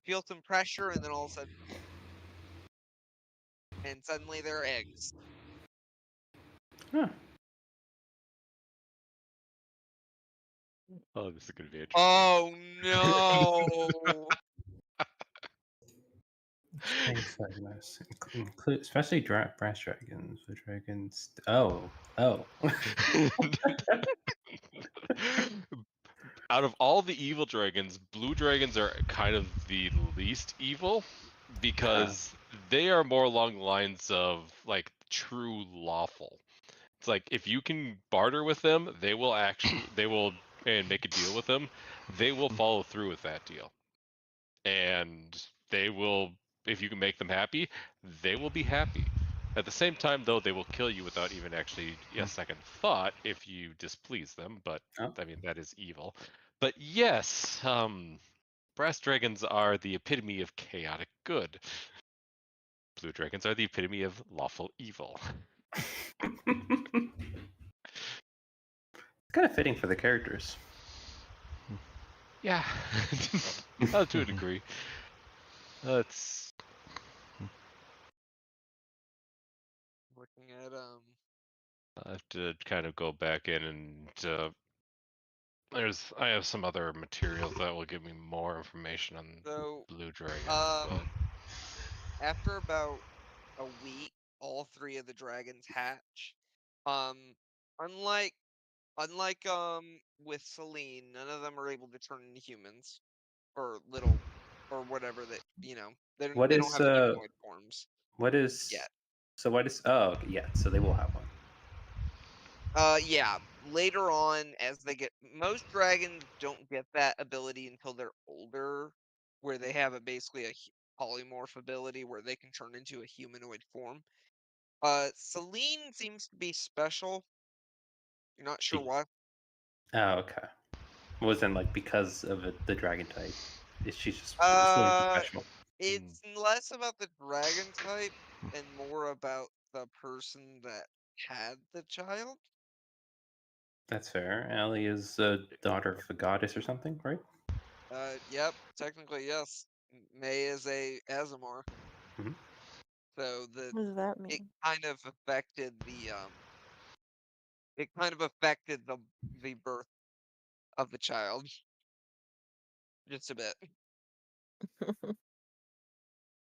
feel some pressure, and then all of a sudden and suddenly there are eggs. Huh. Oh, this is gonna be interesting. Oh no! Things like this include, especially brass dragons. The dragons. Oh. Out of all the evil dragons, blue dragons are kind of the least evil because they are more along the lines of like true lawful. It's like if you can barter with them, they will and make a deal with them, they will follow through with that deal. And they will, if you can make them happy, they will be happy. At the same time, though, they will kill you without even actually a second thought if you displease them. But Oh. I mean, that is evil. But yes, brass dragons are the epitome of chaotic good. Blue dragons are the epitome of lawful evil. It's kind of fitting for the characters. Yeah, to a degree. It's Looking at I have to kind of go back in and I have some other materials that will give me more information on So, blue dragons. um, after about a week, all three of the dragons hatch. Unlike with Celine, none of them are able to turn into humans or little or whatever that What they don't is have humanoid forms what is yet. so what is oh okay, yeah, so they will have one. Yeah, later on as they get most dragons don't get that ability until they're older, where they have basically a polymorph ability where they can turn into a humanoid form. Celine seems to be special. You're not sure why. Oh, okay. Wasn't like because of the dragon type. Is she just Uh, special? it's less about the dragon type and more about the person that had the child. That's fair. Allie is a daughter of a goddess or something, right? Yep, technically yes. May is a Azamar. Mhm. So What does that it mean? kind of affected the birth of the child just a bit.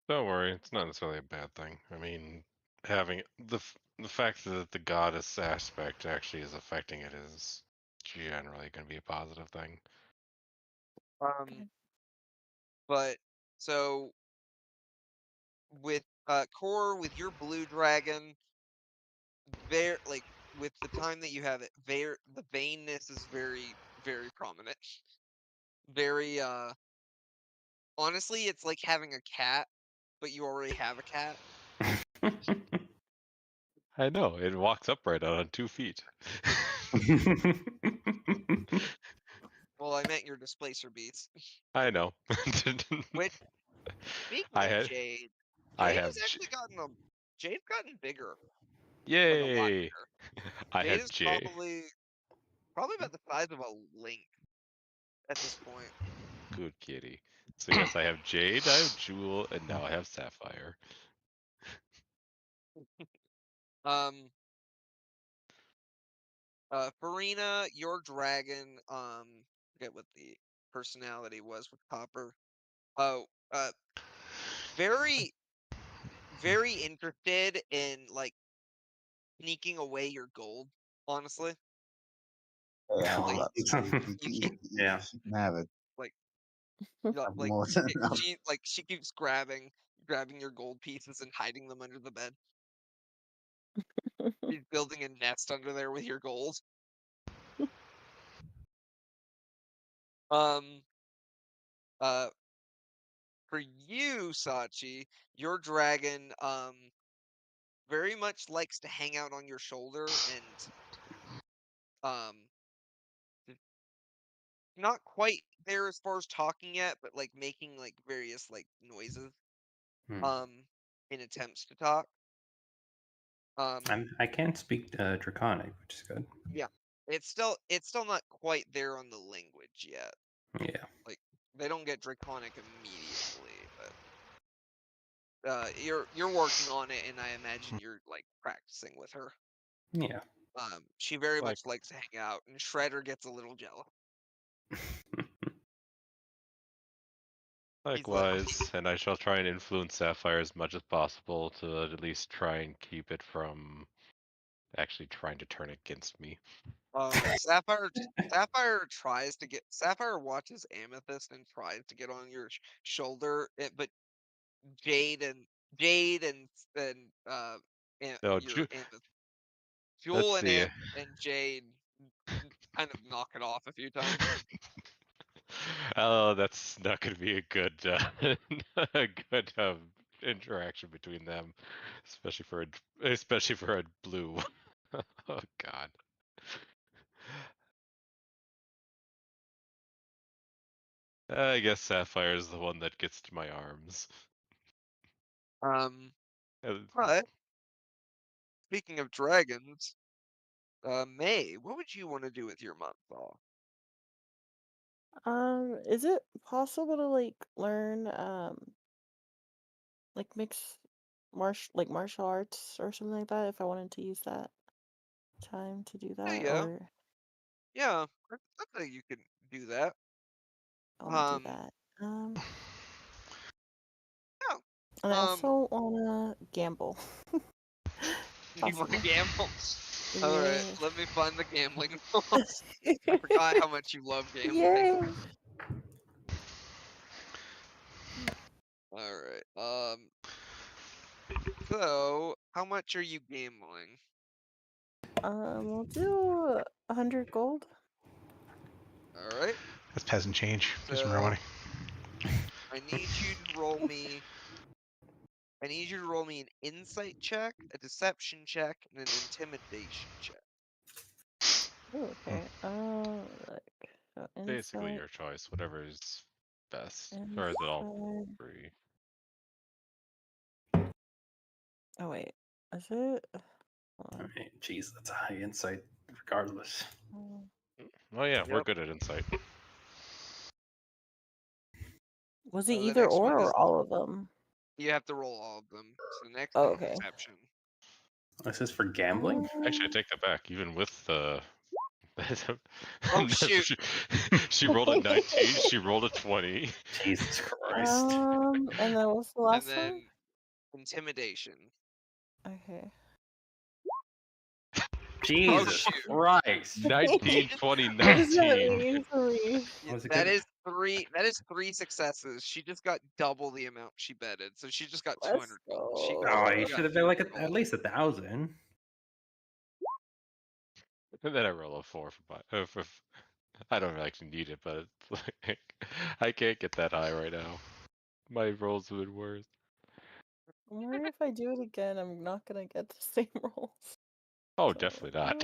Don't worry, it's not necessarily a bad thing. I mean, having the fact that the goddess aspect actually is affecting it is generally going to be a positive thing. Um, but so with Core with your blue dragon, there like with the time that you have it, there the vainness is very prominent. Very honestly, it's like having a cat, but you already have a cat. I know, it walks upright out on 2 feet. Well, I meant your displacer beast. I know. Which speaking I of had Jade, I Jade have has actually Jade's gotten bigger. Like a lot Yay! bigger. I Jade have is J. probably about the size of a link at this point. Good kitty. So yes, I have Jade, I have Jewel, and now I have Sapphire. Um Farina, your dragon, forget what the personality was with Copper. Oh, very very interested in like sneaking away your gold, honestly. Yeah, Like well, you keep Yeah. she can have it. like like More than enough. she keeps grabbing your gold pieces and hiding them under the bed. She's building a nest under there with your gold. Um uh for you, Sachi, your dragon very much likes to hang out on your shoulder and um not quite there as far as talking yet, but like making like various like noises Hmm. in attempts to talk. I can't speak Draconic, which is good. Yeah. It's still not quite there on the language yet. Yeah. Like they don't get Draconic immediately, but you're working on it, and I imagine you're like practicing with her. Yeah. She very Like- much likes to hang out, and Shredder gets a little jealous. Likewise, and I shall try and influence Sapphire as much as possible to at least try and keep it from actually trying to turn against me. Sapphire watches Amethyst and tries to get on your shoulder, but Jade and No, your Amethyst, let's Jewel see. and Jade kind of knock it off a few times. Oh, that's not going to be a good, a good interaction between them, especially for a blue. Oh God. I guess Sapphire is the one that gets to my arms. But speaking of dragons, May, what would you want to do with your month off? Is it possible to like learn like martial arts or something like that if I wanted to use that time to do that, Yeah, or yeah, I think you can do that. I want to do Um, that. yeah. And I also wanna gamble. You want to Possibly. gamble? All right, Yeah. let me find the gambling rules. I forgot how much you love gambling. Yay. All right. So how much are you gambling? We'll do 100 gold. All right. That's peasant change. Just more So money. I need you to roll me. I need you to roll me an insight check, a deception check, and an intimidation check. Oh, okay. Like so Basically, insight, your choice, whatever is best, or is it all insight. free? Oh wait, is it? Hold I on. mean, jeez, that's a high insight, regardless. Oh yeah, we're Yep. good at insight. Was it The either next one is or all of them? you have to roll all of them. So the next Oh, one is okay. deception. This is for gambling? Actually, I take that back. Even with the. Oh shoot! She rolled a 19. She rolled a 20. Jesus Christ. And then what's the And last then one? intimidation. Okay. Jesus shoot. Christ. 19, 20, What does that 19. mean for me? Was it That good? is three successes. She just got double the amount she betted, so she just got Let's 200 gold. Oh, You you got should have been like 200 at gold. least 1,000. And then I roll a 4 for my. I don't actually need it, but it's like, I can't get that high right now. My rolls would worse. I wonder if I do it again, I'm not gonna get the same rolls. Oh, So, definitely not.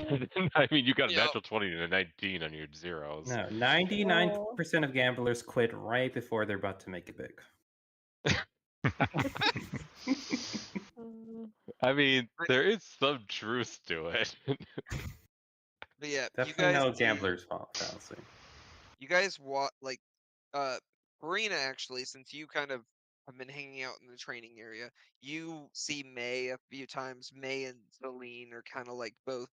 I mean, you got a Yep. natural 20 and a 19 on your zeros. No, 99% of gamblers quit right before they're about to make it big. I mean, there is some truth to it. But yeah, Definitely no gambler's fallacy. you guys like Marina actually, since you kind of have been hanging out in the training area, you see May a few times. May and Celine are kind of like both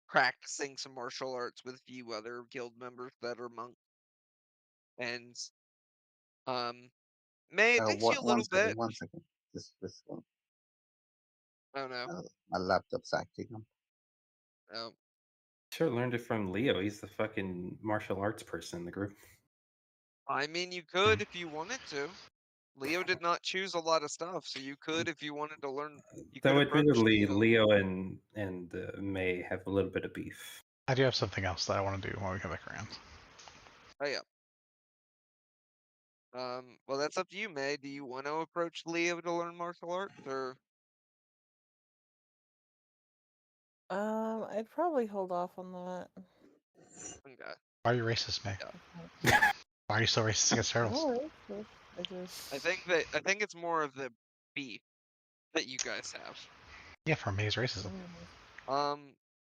practicing some martial arts with a few other guild members that are monks. And May, it takes you a little bit. One second. This one. Oh no. My laptop's acting up. Oh. Sure learned it from Leo. He's the fucking martial arts person in the group. I mean, you could if you wanted to. Leo did not choose a lot of stuff, so you could if you wanted to learn. You could Though approach admittedly, Leo. Leo and May have a little bit of beef. I do have something else that I want to do when we come back around. Oh yeah. Well, that's up to you, May. Do you want to approach Leo to learn martial arts, or? I'd probably hold off on that. Okay. Why are you racist, May? Yeah. Why are you so racist against turtles? No, I just. I think it's more of the beef that you guys have. Yeah, from May's racism.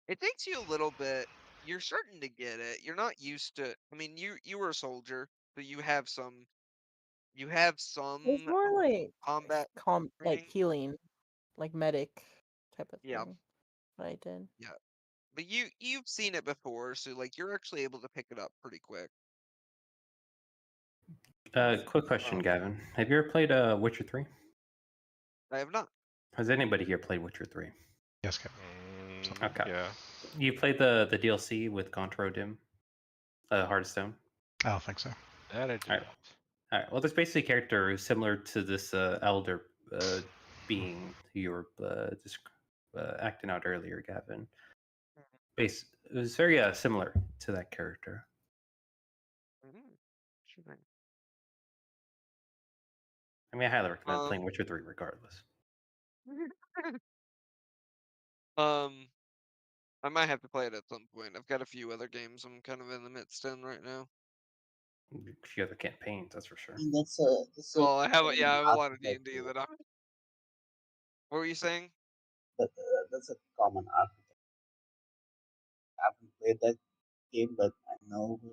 It takes you a little bit. You're starting to get it. You're not used to. I mean, you were a soldier, so you have some. You have It's some more like combat like training. healing, like medic type of Yeah. thing. What I did. Yeah. But you've seen it before, so like you're actually able to pick it up pretty quick. Quick question, Um, Gavin. Have you ever played Witcher 3? I have not. Has anybody here played Witcher 3? Yes, Kevin. Okay. Yeah. You played the DLC with Gontro Dim, Heart of Stone? I don't think so. That I did Alright. not. All right. Well, there's basically a character who's similar to this elder being who you were acting out earlier, Gavin. It was very similar to that character. Interesting. I mean, I highly recommend playing Witcher 3 regardless. I might have to play it at some point. I've got a few other games I'm kind of in the midst in right now. A few other campaigns, that's for sure. I mean, that's a Well, I have common I have a lot of archetype D&D too. that I'm. What were you saying? But that's a common archetype. I haven't played that game, but I know a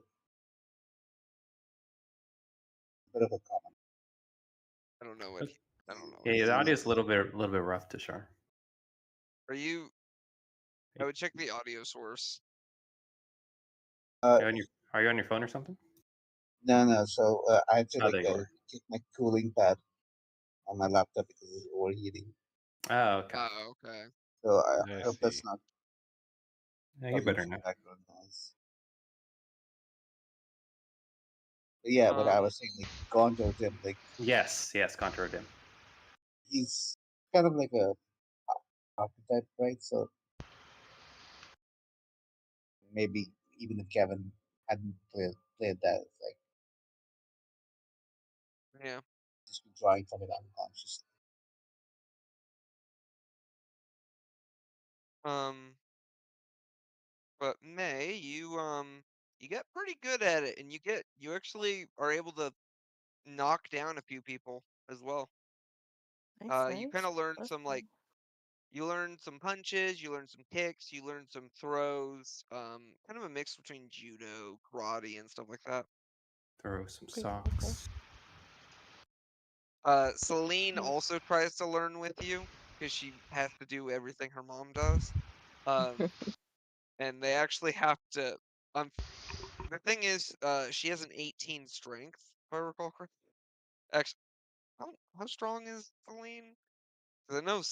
bit of a common. I don't know what. I don't know. Yeah, What the Easy audio is enough. a little bit rough to share. Are you? I would check the audio source. Uh, Are you on your phone or something? no. So I had to Oh, there you are. kick my cooling pad on my laptop because it's overheating. Oh, okay. Oh, okay. So I I hope that's see. not Yeah, you're causing better some now. background noise. But yeah, but I Um, was saying like Gonzo Dim, like Yes, Contro Dim. he's kind of like a archetype, right? So maybe even if Kevin hadn't played that, it's like yeah. just be drawing from it unconsciously. But May, you get pretty good at it, and you actually are able to knock down a few people as well. Nice, You nice. kind of learn That's some cool. you learn some punches, you learn some kicks, you learn some throws. Kind of a mix between judo, karate, and stuff like that. Throw some Pretty cool. socks. Celine Cool. also tries to learn with you because she has to do everything her mom does. And they actually have to. The thing is, she has an 18 strength, if I recall correctly. Actually, how strong is Celine? 'Cause I know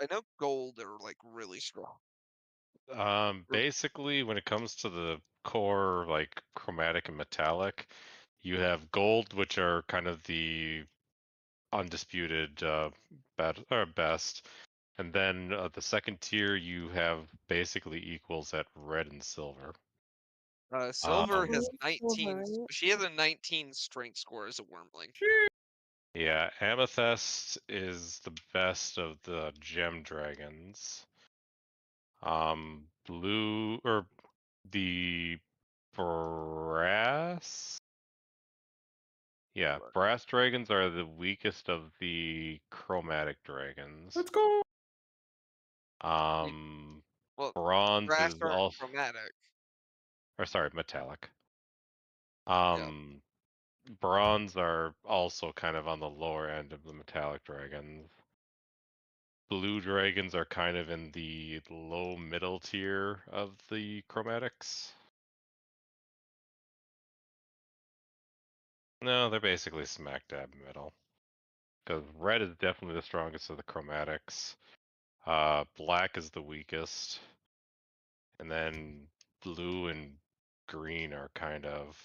I know gold are like really strong. Basically, when it comes to the core, like chromatic and metallic, you have gold, which are kind of the undisputed best, and then the second tier you have basically equals at red and silver. Silver has Silver, 19. right? She has a 19 strength score as a wormling. Yeah, amethyst is the best of the gem dragons. Blue or the brass. Yeah, Right. brass dragons are the weakest of the chromatic dragons. Let's go. Well, Bronze brass is aren't also, chromatic. or sorry, metallic. Yeah. Bronze are also kind of on the lower end of the metallic dragons. Blue dragons are kind of in the low middle tier of the chromatics. No, they're basically smack dab middle. Because red is definitely the strongest of the chromatics. Black is the weakest. And then blue and green are kind of.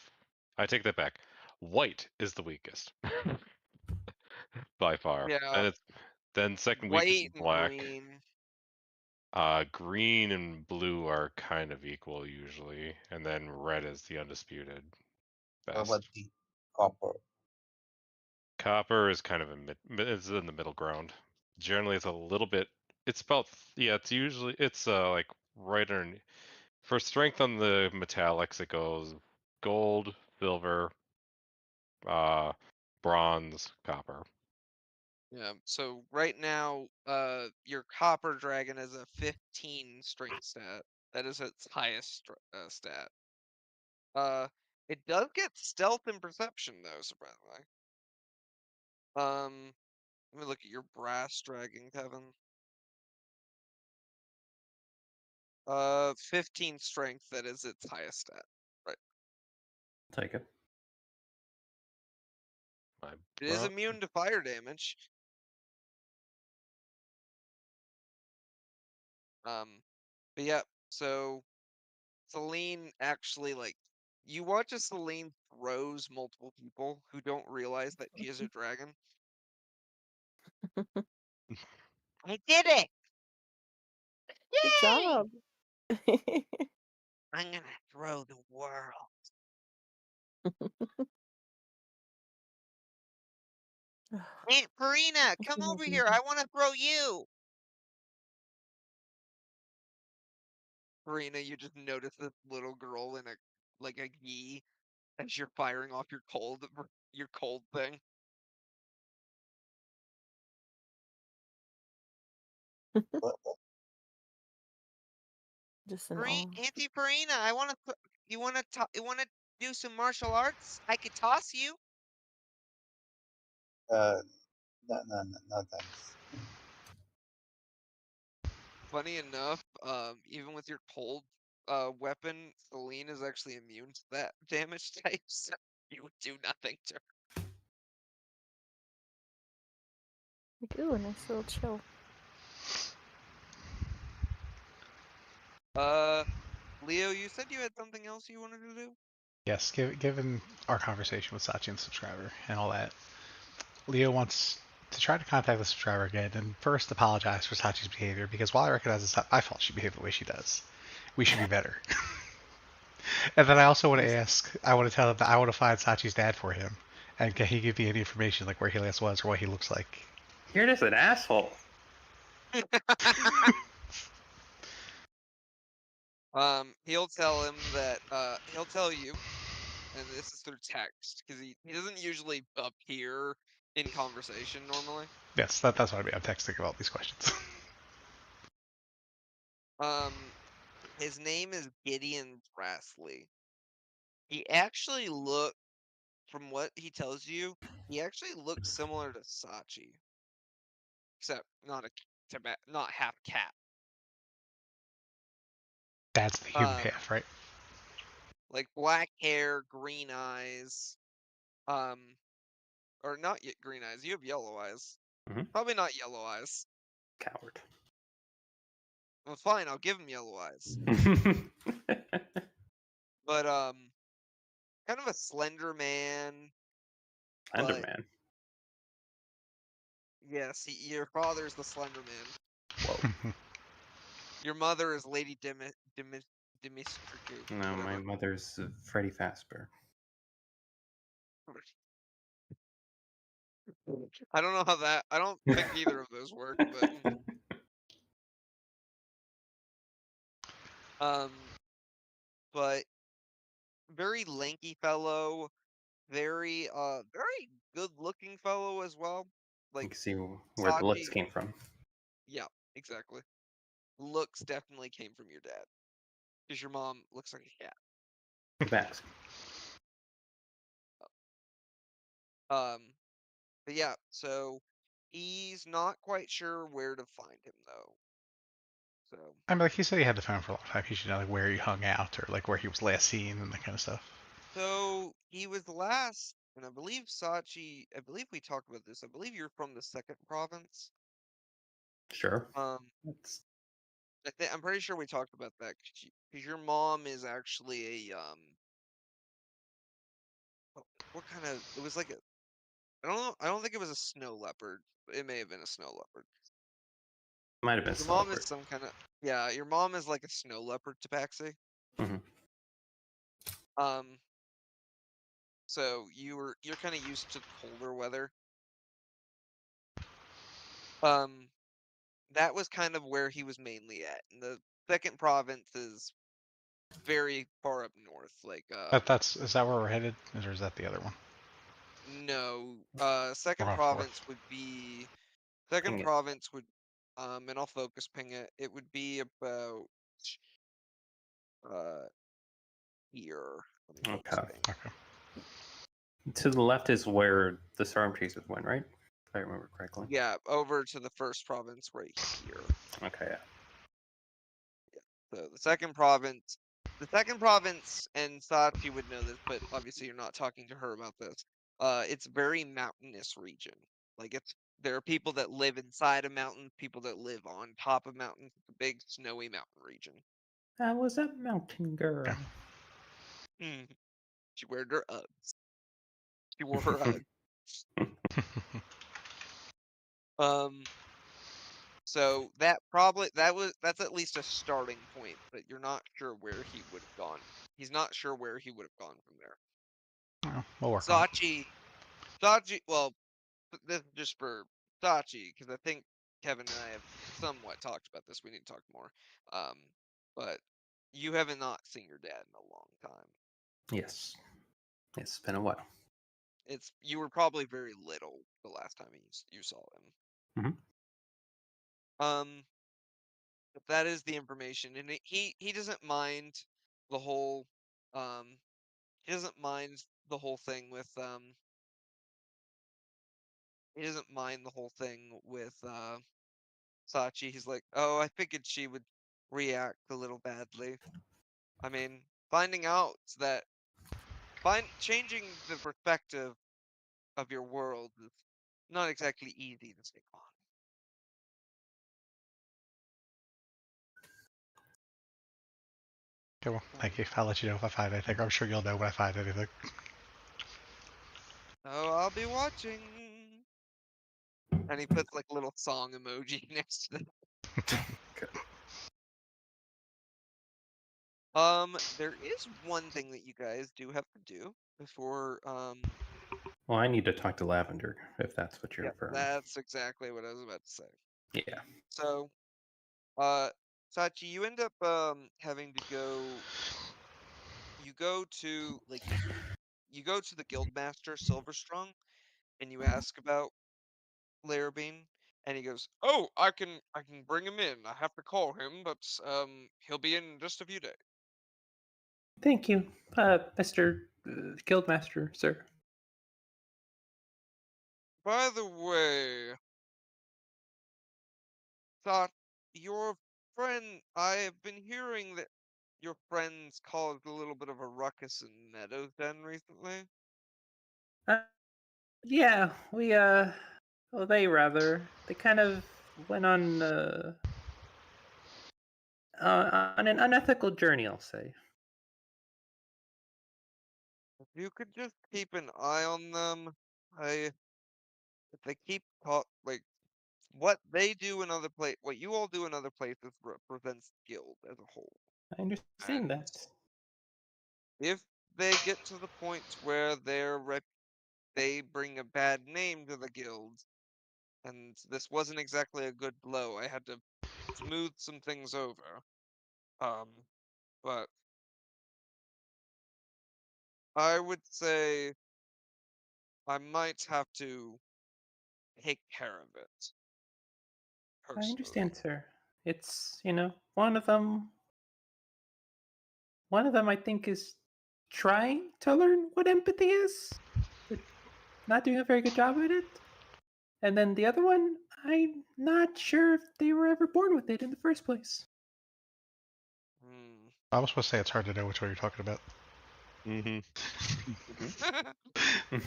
I take that back. White is the weakest. By far. Yeah. And then second weakest is White and black. green. Green and blue are kind of equal usually. And then red is the undisputed What about best. the copper? Copper is kind of it's in the middle ground. Generally, it's a little bit. It's about it's usually like right under. For strength on the metallics, it goes gold, silver, bronze, copper. Yeah. So right now, your copper dragon is a 15 strength stat. That is its highest stat. It does get stealth and perception though, surprisingly. Let me look at your brass dragon, Kevin. 15 strength. That is its highest stat. Take it. It is immune to fire damage. But yeah. So Celine actually you watch as Celine throws multiple people who don't realize that she is a dragon. I did it! Good Yay! job. I'm gonna throw the world. Aunt Farina, come over here. I want to throw you. Farina, you just notice this little girl in a gi as you're firing off your cold thing. Just an awe. Auntie Farina, I want to. You want to do some martial arts? I could toss you. No, no, thanks. Funny enough, even with your cold weapon, Celine is actually immune to that damage type, so you would do nothing to Like, ooh, a nice little chill. her. Leo, you said you had something else you wanted to do? Yes, given our conversation with Sachi and the subscriber and all that, Leo wants to try to contact the subscriber again and first apologize for Sachi's behavior because while I recognize it's not my fault she behaved the way she does, we should be better. And then I also want to I want to tell him that I want to find Sachi's dad for him. And can he give me any information like where he last was or what he looks like? You're just an asshole. He'll tell him that he'll tell you, and this is through text because he doesn't usually appear in conversation normally. Yes, that's what I mean. I'm texting about these questions. His name is Gideon Brassley. He actually from what he tells you, he actually looks similar to Sachi, except not half cat. That's the human half, right? Like black hair, green eyes, or not yet green eyes. You have yellow eyes. Mhm. Probably not yellow eyes. Coward. Well, fine, I'll give him yellow eyes. But kind of a slender man. Slender But Man. yes, your father's the Slender Man. Whoa. Your mother is Lady Demistricate. No, my mother's Freddy Fazbear. I don't know how that. I don't think either of those work, but very lanky fellow, very good looking fellow as well. You Like can see where the looks Sachi. came from. Yeah, exactly. Looks definitely came from your dad, because your mom looks like a cat. Mask. But yeah, so he's not quite sure where to find him though. So I mean, like he said, he had the phone for a long time. He should know like where he hung out or like where he was last seen and that kind of stuff. So he was last, and I believe Sachi. I believe we talked about this. I believe you're from the second province. Sure. I'm pretty sure we talked about that because your mom is actually a what kind of? It was like a. I don't know. I don't think it was a snow leopard. It may have been a snow leopard. Might have been Your snow mom leopard. is some kind of. Yeah, your mom is like a snow leopard tabaxi. Mhm. So you're kind of used to the colder weather. That was kind of where he was mainly at. And the second province is very far up north. Like Is that where we're headed, or is that the other one? no, We're second going province forth. would be Ping it. and I'll focus ping it. It would be about uh here. Let me focus Okay. ping. Okay. To the left is where the storm chasers went, right? I remember correctly. Yeah, over to the first province right here. Okay. Yeah. So the second province, and Sachi would know this, but obviously you're not talking to her about this. It's very mountainous region. Like there are people that live inside of mountains, people that live on top of mountains. It's a big snowy mountain region. I was a mountain girl. Hmm. She wore her Uggs. She wore her Uggs. So that's at least a starting point, but you're not sure where he would have gone. He's not sure where he would have gone from there. Well, we'll work on it. Sachi, well, this is just for Sachi, because I think Kevin and I have somewhat talked about this. We need to talk more. But you haven't not seen your dad in a long time. Yes. It's been a while. You were probably very little the last time you saw him. But that is the information, and he doesn't mind the whole he doesn't mind the whole thing with he doesn't mind the whole thing with Sachi. He's like, oh, I figured she would react a little badly. I mean, finding out that changing the perspective of your world is not exactly easy to take on. Okay, well, thank you. I'll let you know if I find anything. I'm sure you'll know when I find anything. Oh, I'll be watching. And he puts like a little song emoji next to them. There is one thing that you guys do have to do before Well, I need to talk to Lavender if that's what you're yeah, referring. that's exactly what I was about to say. Yeah. So, Sachi, you end up having to go. You go to the Guildmaster Silverstrong, and you ask about Larabine, and he goes, "Oh, I can bring him in. I have to call him, but he'll be in just a few days." Thank you, Mr. Guildmaster, sir. By the way, thought your friend. I have been hearing that your friends caused a little bit of a ruckus in Meadows Den recently. Yeah, we well, they kind of went on on an unethical journey, I'll say. If you could just keep an eye on them, if they keep like what they do in what you all do in other places represents guild as a whole. I understand And that. if they get to the point where they bring a bad name to the guild, and this wasn't exactly a good blow, I had to smooth some things over. But I would say I might have to take care of it I personally. understand, sir. It's, one of them I think is trying to learn what empathy is, but not doing a very good job at it. And then the other one, I'm not sure if they were ever born with it in the first place. Hmm. I was supposed to say it's hard to know which one you're talking about. Mm-hmm.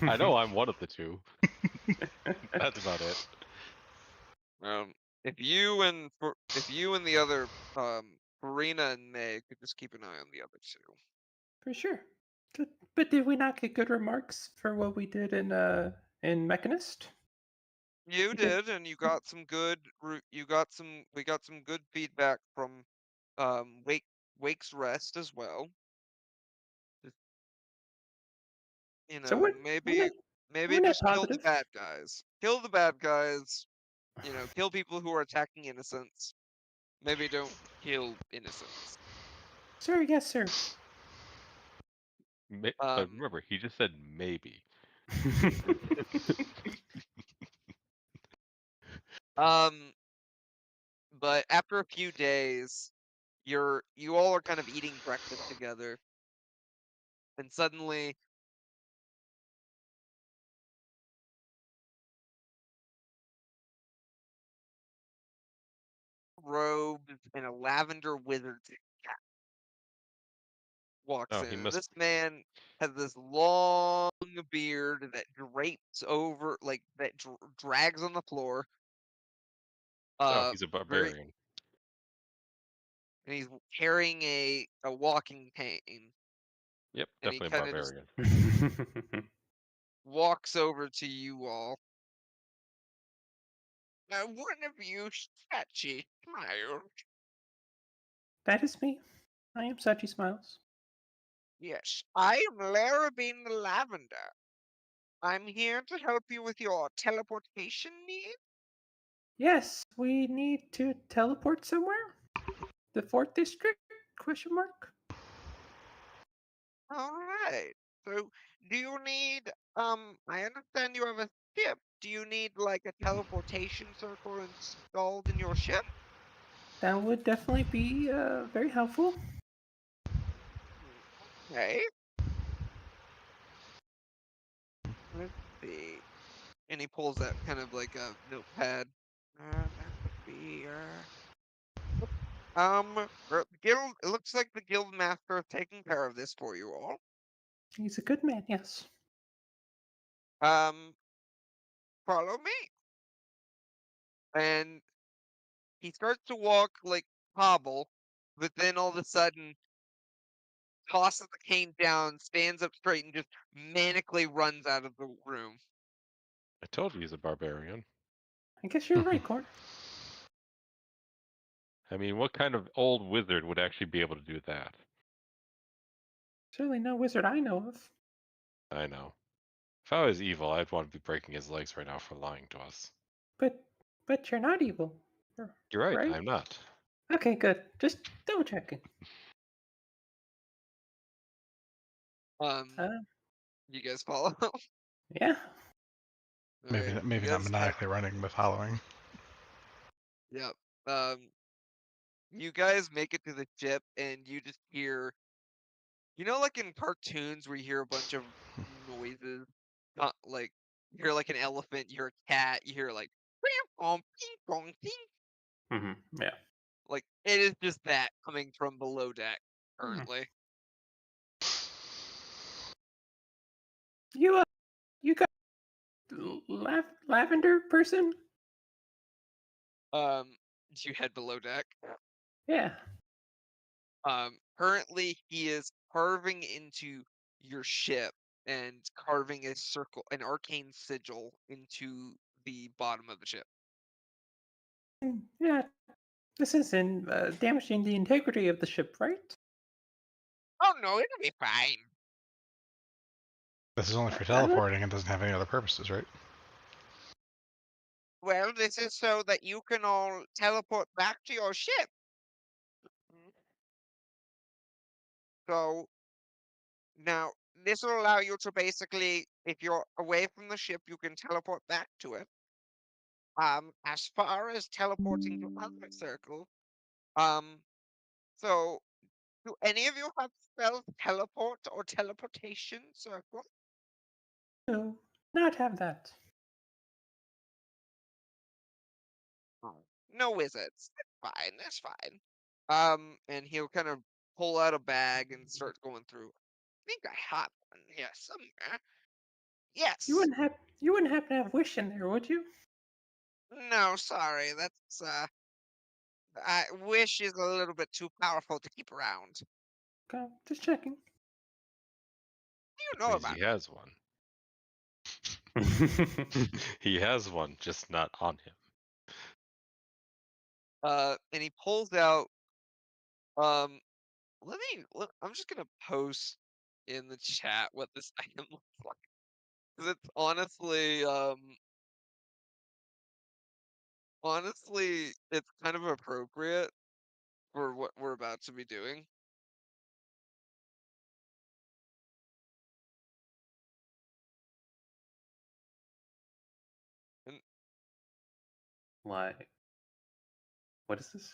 I know I'm one of the two. That's about it. If you and the other Farina and May could just keep an eye on the other two. For sure. But did we not get good remarks for what we did in Mechanist? You Okay. did, and you got some good. We got some good feedback from Wake's Rest as well. Just, So we're maybe we're net just kill the positive. bad guys. Kill the bad guys. Kill people who are attacking innocents. Maybe don't kill innocents. Sir, yes, sir. But remember, he just said maybe. But after a few days, you all are kind of eating breakfast together, and suddenly robes and a lavender wizard's cap walks Oh, in. he And must. this man has this long beard that drapes over, like that drags on the floor. Oh, he's a Very, barbarian. and he's carrying a walking cane, Yep, and he definitely a kind of just barbarian. walks over to you all. Now, one of you, Sachi, smile. That is me. I am Sachi Smiles. Yes, I am Larabine the Lavender. I'm here to help you with your teleportation needs. Yes, we need to teleport somewhere. The 4th district? Question mark. All right. So, do you need, I understand you have a ship. Do you need like a teleportation circle installed in your ship? That would definitely be very helpful. Okay. Let's see. And he pulls out kind of like a notepad. That would be, guild. It looks like the guild master is taking care of this for you all. He's a good man, yes. Um, follow me. And he starts to walk like hobble, but then all of a sudden tosses the cane down, stands up straight, and just manically runs out of the room. I told you he's a barbarian. I guess you're right, Corn. I mean, what kind of old wizard would actually be able to do that? Certainly no wizard I know of. I know. If I was evil, I'd want to be breaking his legs right now for lying to us. But you're not evil. You're right, Right? I'm not. Okay, good. Just double checking. Um, Uh, you guys follow? yeah. Maybe Okay, maybe you not guys maniacally running, but following. yep. You guys make it to the ship, and you just hear, like in cartoons where you hear a bunch of noises, like you hear like an elephant, you hear a cat, you hear like, Mm-hmm. Yeah. like it is just that coming from below deck Hmm. currently. You got lavender person? Do you head below deck? Yeah. Currently he is carving into your ship and carving a circle, an arcane sigil into the bottom of the ship. Yeah. This isn't damaging the integrity of the ship, right? Oh no, it'll be fine. This is only for I don't- teleporting and doesn't have any other purposes, right? Well, this is so that you can all teleport back to your ship. So now this will allow you to basically, if you're away from the ship, you can teleport back to it. As far as teleporting to other circle, so do any of you have spells teleport or teleportation circle? No, not have that. No wizards. That's fine. That's fine. And he'll kind of pull out a bag and start going through. I think I have one here somewhere. Yes. You wouldn't happen to have wish in there, would you? No, sorry. That's wish is a little bit too powerful to keep around. Okay, just checking. What do you know Means about he it? has one. He has one, just not on him. And he pulls out. Um, I'm just gonna post in the chat what this item looks like. 'Cause it's honestly, it's kind of appropriate for what we're about to be doing. And Why? What is this?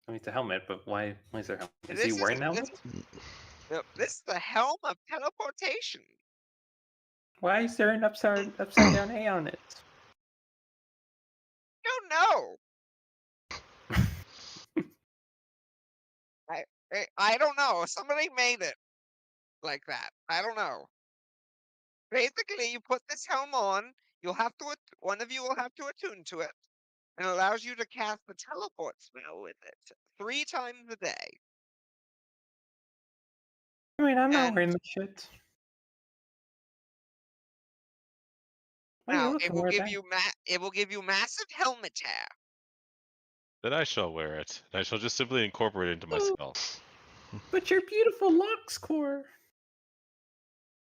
I mean, it's a helmet, but why is there a helmet? Is he this is wearing a this, helmet? yep, this is the helm of teleportation. Why is there an upside down A on it? Don't know. I don't know. Somebody made it like that. I don't know. Basically, you put this helm on. You'll have to. One of you will have to attune to it, and it allows you to cast the teleport spell with it 3 times a day. I mean, I'm not And wearing the shit. Why are you now looking where that? it will give you massive helmet hair. Then I shall wear it. I shall just simply incorporate it into my Oh. spell. But your beautiful locks, Core.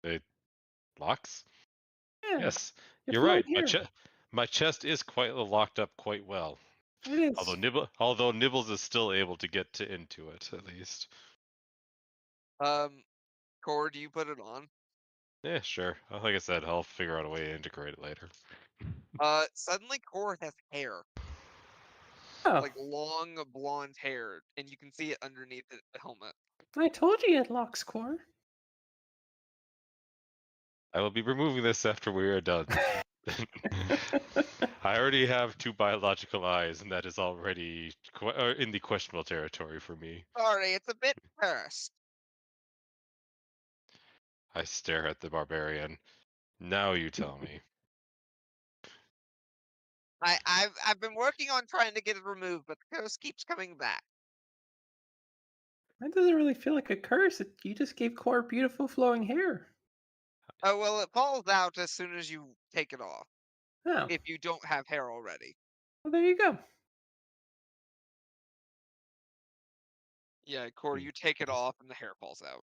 It locks? Yeah, Yes, your you're flowing right. hair. My chest is quite locked up quite well. It is. Although Nibbles is still able to get into it at least. Core, do you put it on? Yeah, sure. Like I said, I'll figure out a way to integrate it later. Suddenly Core has hair, Oh, like long blonde hair, and you can see it underneath the helmet. I told you it locks, Core. I will be removing this after we are done. I already have 2 biological eyes, and that is already in the questionable territory for me. Sorry, it's a bit cursed. I stare at the barbarian. Now you tell me. I've been working on trying to get it removed, but the curse keeps coming back. That doesn't really feel like a curse. You just gave Core beautiful flowing hair. Oh well, it falls out as soon as you take it off. Oh, If you don't have hair already. well, there you go. Yeah, Core, you take it off and the hair falls out.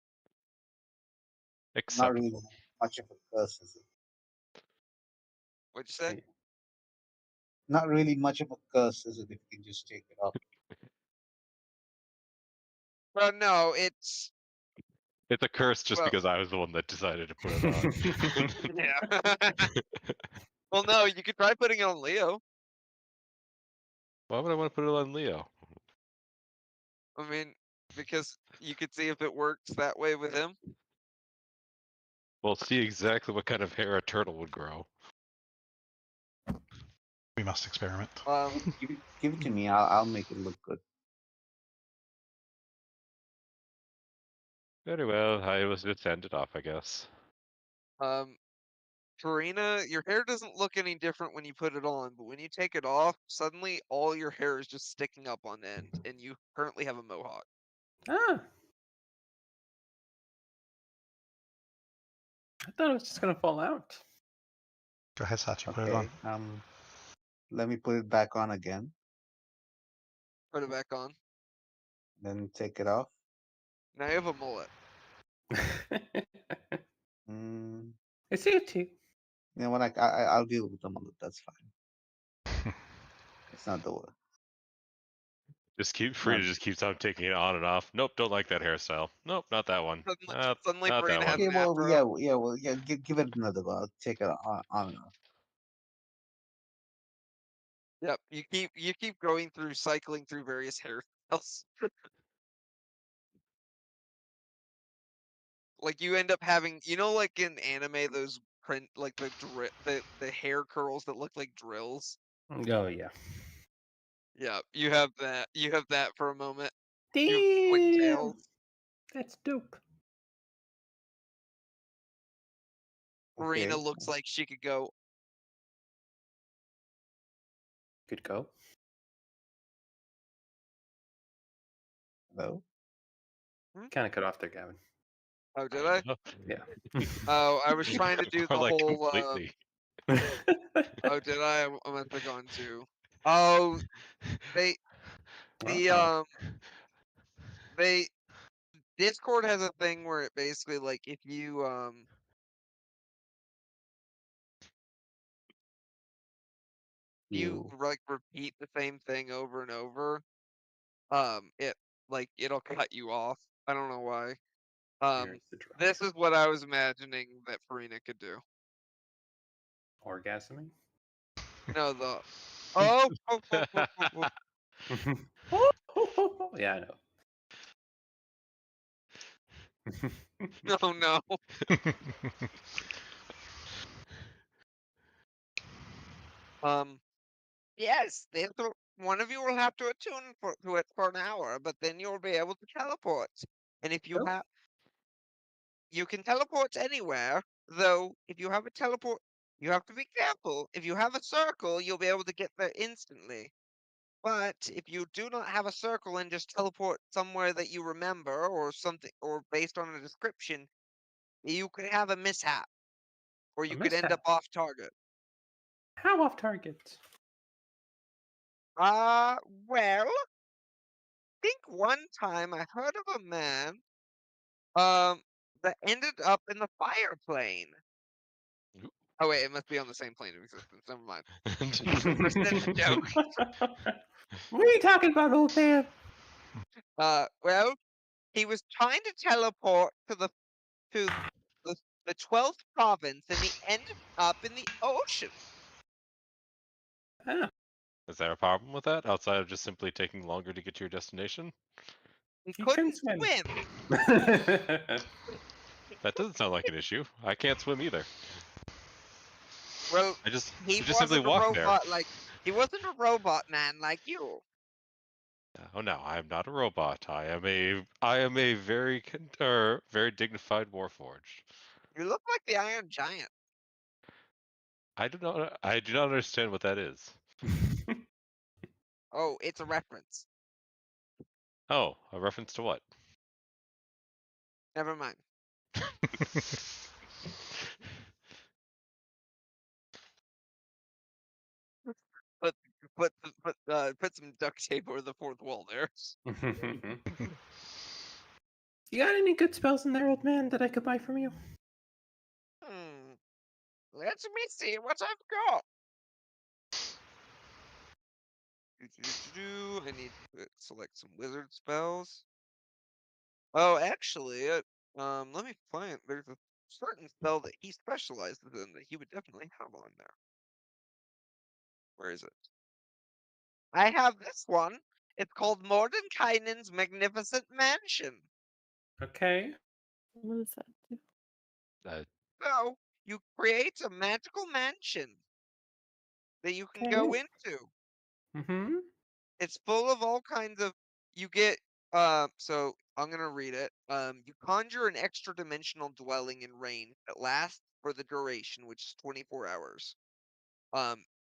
Not Acceptable. really much of a curse, is it? What'd you say? Right. Not really much of a curse, is it? If you can just take it off. Well, no, it's It's a curse just well, because I was the one that decided to put it on. yeah. Well, no, you could try putting it on Leo. Why would I want to put it on Leo? I mean, because you could see if it works that way with him. We'll see exactly what kind of hair a turtle would grow. We must experiment. Give it to me. I'll make it look good. Very well, I was just send it off, I guess. Karina, your hair doesn't look any different when you put it on, but when you take it off, suddenly all your hair is just sticking up on end, and you currently have a mohawk. Ah. I thought it was just gonna fall out. Go ahead, Sachi, put it on. Okay. Let me put it back on again. Put it back on. Then take it off. Now you have a mullet. Mm, I see it too. you know what? I'll deal with the mullet. That's fine. It's not the word. Just keep free to just keep on taking it on and off. Nope, don't like that hairstyle. Nope, not that one. Suddenly Not that Karina has one. Okay. an Well, afro. yeah. Give it another go. I'll take it on and off. Yep, you keep going through cycling through various hairstyles. Like you end up having, like in anime, those print like the hair curls that look like drills. Oh yeah. Yeah, you have that. You have that for a moment. You have Damn. ponytails. That's dope. Marina Okay. looks like she could go. Good go. Hello. Kind of cut off there, Gavin. Oh, did I? Yeah. Oh, I was trying to do Or the like whole. completely. Oh, did I? I must have gone to. Oh, they the Uh-oh. they Discord has a thing where it basically like if you like repeat the same thing over and over, it like it'll cut you off. I don't know why. Here's the drop. This is what I was imagining that Farina could do. Orgasming. No, the Yeah, I know. no no. Yes, one of you will have to attune to it for an hour, but then you'll be able to teleport. And if you Oh. have, you can teleport anywhere. Though, if you have a teleport, you have to be careful. If you have a circle, you'll be able to get there instantly. But if you do not have a circle and just teleport somewhere that you remember or something, or based on a description, you could have a mishap, or A you could end up mishap? off target. How off target? Well, think one time I heard of a man, that ended up in the fire plane. Oop. Oh wait, it must be on the same plane of existence. Never mind. Percent joke. What are you talking about, old man? Well, he was trying to teleport to the 12th province, and he ended up in the ocean. Ah, Is there a problem with that outside of just simply taking longer to get to your destination? He he couldn't couldn't swim. swim. That doesn't sound like an issue. I can't swim either. Well, You he just simply wasn't a walk there. robot like he wasn't a robot man like you. Oh no, I am not a robot. I am a very very dignified warforged. You look like the Iron Giant. I do not understand what that is. Oh, it's a reference. Oh, a reference to what? Never mind. Put put some duct tape over the fourth wall there. You got any good spells in there, old man, that I could buy from you? Let me see what I've got. I need to select some wizard spells. Oh, actually, let me find. There's a certain spell that he specializes in that he would definitely have on there. Where is it? I have this one. It's called Mordenkainen's Magnificent Mansion. Okay. What does that do? So, you create a magical mansion that you can Okay. go into. Mm-hmm. It's full of all kinds of. You get. So I'm gonna read it. You conjure an extra dimensional dwelling in range that lasts for the duration, which is 24 hours.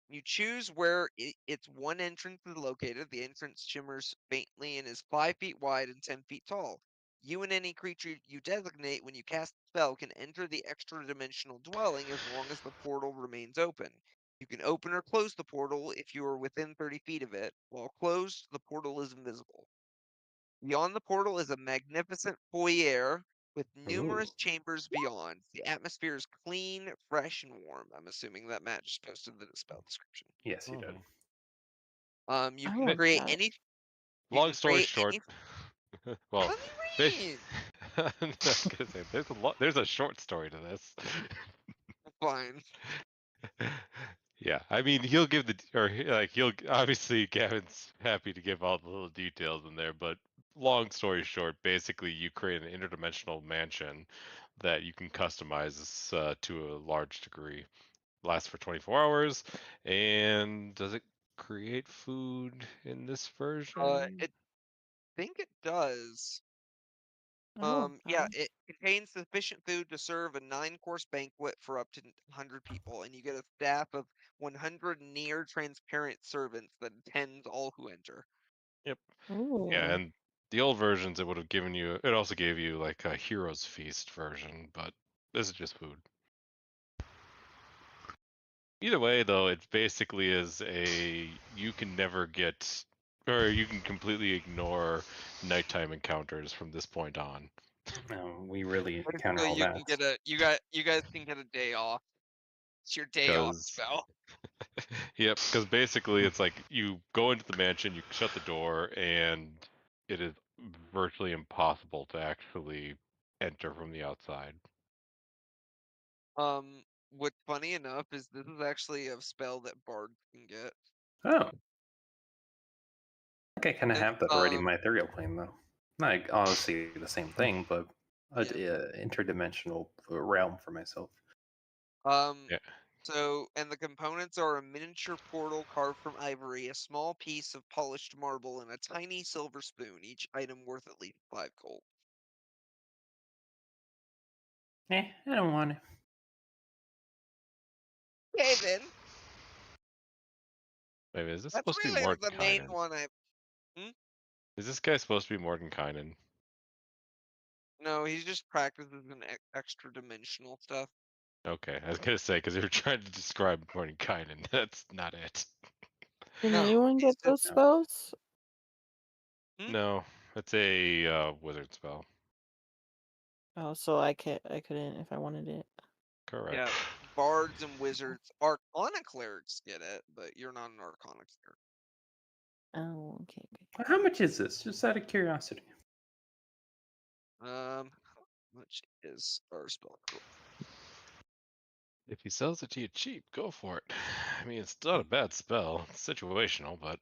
You choose where its one entrance is located. The entrance shimmers faintly and is 5 feet wide and 10 feet tall. You and any creature you designate when you cast the spell can enter the extra dimensional dwelling as long as the portal remains open. You can open or close the portal if you are within 30 feet of it. While closed, the portal is invisible. Beyond the portal is a magnificent foyer with numerous Ooh. chambers beyond. The atmosphere is clean, fresh, and warm. I'm assuming that Matt just posted the spell description. Yes, you did. You I can like create that. any. You Long can story create short, any. well, Let they, me read. I was gonna say there's a short story to this. Fine. Yeah, I mean he'll give he'll obviously Gavin's happy to give all the little details in there, but long story short, basically you create an interdimensional mansion that you can customize to a large degree. Lasts for 24 hours, and does it create food in this version? I think it does. Oh, Yeah, wow. it contains sufficient food to serve a 9-course banquet for up to 100 people, and you get a staff of 100 near transparent servants that attend all who enter. Yep. Ooh. Yeah, and the old versions it would have given you. It also gave you like a hero's feast version, but this is just food. Either way, though, it basically is you can never get, or you can completely ignore nighttime encounters from this point on. No, we really counter Basically, all you that. can get you guys can get a day off. It's your day off Because spell. yep, because basically it's like you go into the mansion, you shut the door, and it is virtually impossible to actually enter from the outside. What's funny enough is this is actually a spell that bards can get. Oh. I think I kind of And, have that already in my ethereal plane, though. Not honestly the same thing, but an Yeah. interdimensional realm for myself. Um, Yeah, So, and the components are a miniature portal carved from ivory, a small piece of polished marble, and a tiny silver spoon. Each item worth at least 5 gold. I don't want it. Okay, then. Wait, is this That's supposed to be really the main Mordenkainen? one I. Is this guy supposed to be Mordenkainen? No, he just practices an extra dimensional stuff. Okay, I was gonna say because you were trying to describe Mordenkainen. That's not it. Can No, anyone he's get those just. spells? No, it's a wizard spell. Oh, so I couldn't if I wanted it. Correct. Yeah, bards and wizards, Arcana clerics get it, but you're not an Arcana cleric. Oh, okay. How much is this? Just out of curiosity. How much is our spell? If he sells it to you cheap, go for it. I mean, it's not a bad spell. It's situational, but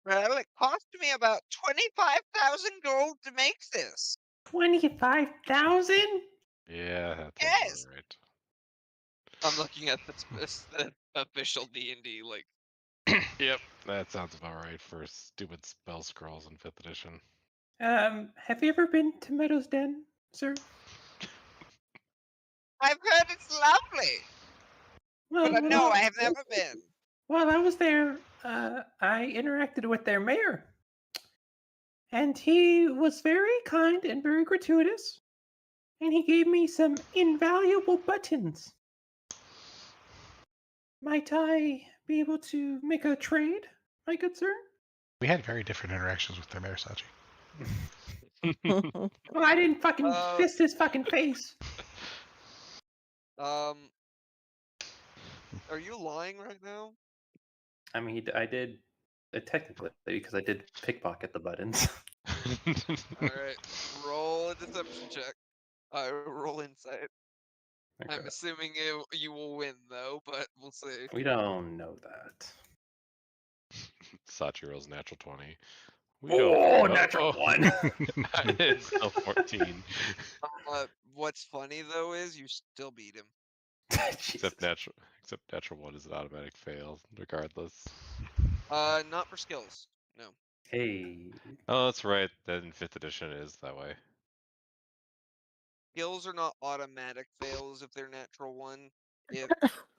Well, it cost me about 25,000 gold to make this. 25,000? yeah, that sounds Yes. about right. I'm looking at the official D&D, like, Yep, that sounds about right for stupid spell scrolls in 5th edition. Have you ever been to Meadows Den, sir? I've heard it's lovely, Well, but no, I have never been. While I was there, I interacted with their mayor. And he was very kind and very gratuitous. And he gave me some invaluable buttons. Might I be able to make a trade, my good sir? We had very different interactions with their mayor, Sachi. Well, I didn't fucking fist his fucking face. Are you lying right now? I mean, I did technically because I did pickpocket the buttons. Alright, roll a deception check. Roll insight. Okay. I'm assuming you will win, though, but we'll see. We don't know that. Sachi rolls natural 20. We Oh, don't. natural one. It's still 14. What's funny, though, is you still beat him. Except natural 1 is an automatic fail, regardless. Not for skills. No. Hey. Oh, that's right. Then 5th edition is that way. Skills are not automatic fails if they're natural 1.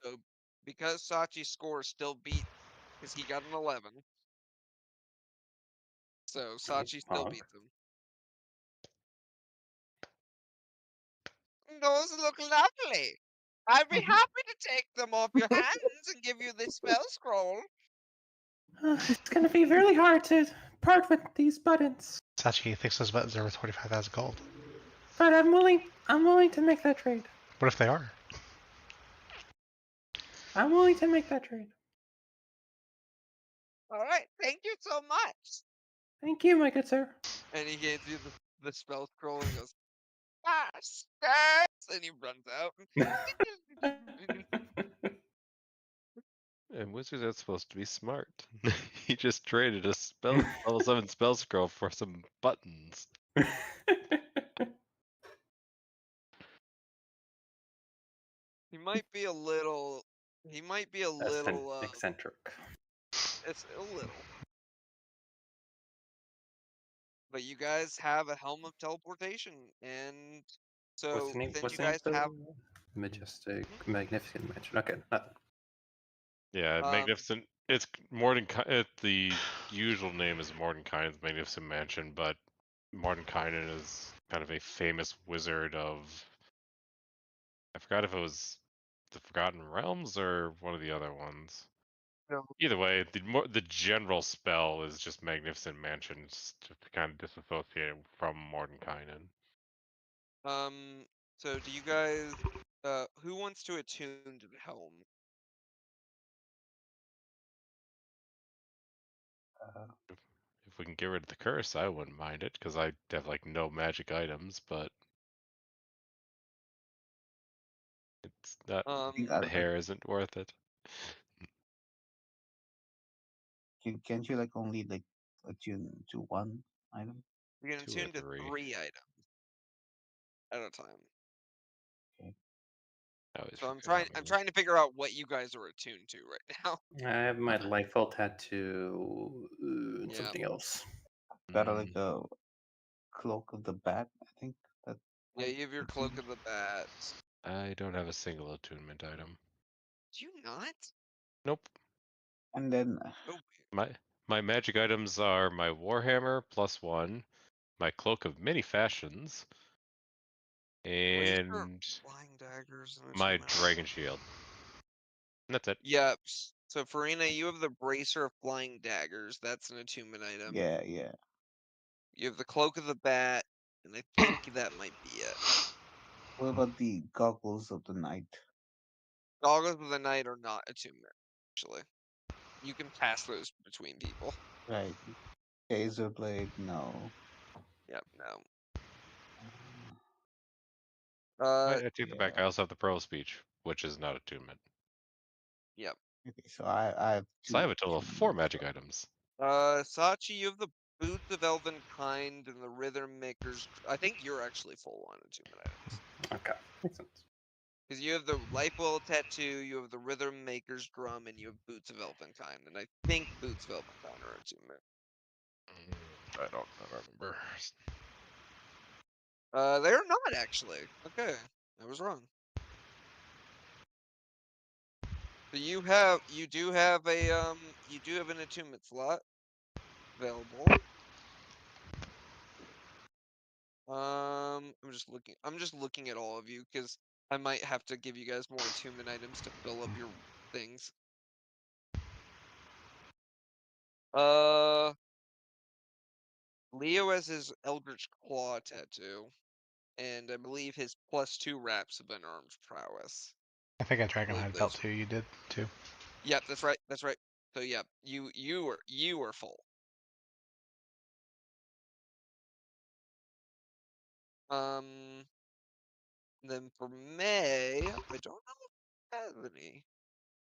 So, because Sachi's score still beat, because he got an 11. So Sachi still beats him. Those look lovely. I'd be happy to take them off your hands and give you this spell scroll. It's gonna be really hard to part with these buttons. Sachi thinks those buttons are worth 25,000 gold. But I'm willing to make that trade. What if they are? I'm willing to make that trade. Alright, thank you so much. Thank you, my good sir. And he hands you the spell scroll and goes, ah, stars! And he runs out. And wizards are supposed to be smart. He just traded a spell level 7 spell scroll for some buttons. He might be a little. Eccentric. It's a little. But you guys have a helm of teleportation, and so What's the name? then What's you the name? guys have. Majestic, magnificent mansion. Okay, nothing. Yeah, magnificent. It's the usual name is Mordenkainen's Magnificent Mansion, but Mordenkainen is kind of a famous wizard of. I forgot if it was the Forgotten Realms or one of the other ones. No. Either way, the general spell is just Magnificent Mansion, just to kind of disassociate it from Mordenkainen. So do you guys? Who wants to attune to the helm? If we can get rid of the curse, I wouldn't mind it, because I have like no magic items, but it's not. The hair isn't worth it. Can't you like only like attune to one item? You can 2 or attune to 3. 3 items at a time. Okay. I always So I'm forget how trying many. to figure out what you guys are attuned to right now. I have my Lightfall tattoo and Yeah. something else. Got like Mm, a cloak of the bat. I think that. Yeah, might you have your attune. cloak of the bats. I don't have a single attunement item. Do you not? Nope. And then Oh, My magic items are my Warhammer +1, my Cloak of Many Fashions, bracer of and flying daggers and my attunement. Dragon Shield. And that's it. Yep. So Farina, you have the bracer of flying daggers. That's an attunement item. yeah. You have the cloak of the bat, and I think that might be it. What about the goggles of the night? Goggles of the night are not attunement, actually. You can pass those between people. Right. Taser blade, no. Yep, no. I take that back. I Yeah. also have the Pearl Speech, which is not attunement. Yep. Okay, so I have So I have two a total of 4 attunements. magic items. Sachi, you have the boots of elven kind and the rhythm makers. I think you're actually full on attunement items. Okay, makes sense. Because you have the life well tattoo, you have the rhythm maker's drum, and you have boots of elven kind. And I think boots of elven kind are attunement. I don't remember. They're not actually. Okay, I was wrong. So you do have an attunement slot available. I'm just looking at all of you because I might have to give you guys more attunement items to fill up your things. Uh, Leo has his Eldritch Claw tattoo, and I believe his +2 wraps of unarmed prowess. I think I I believe Dragonhide belt those. too. You did too. Yep, that's right. That's right. So yep, you are full. Then for May, I don't know if I have any.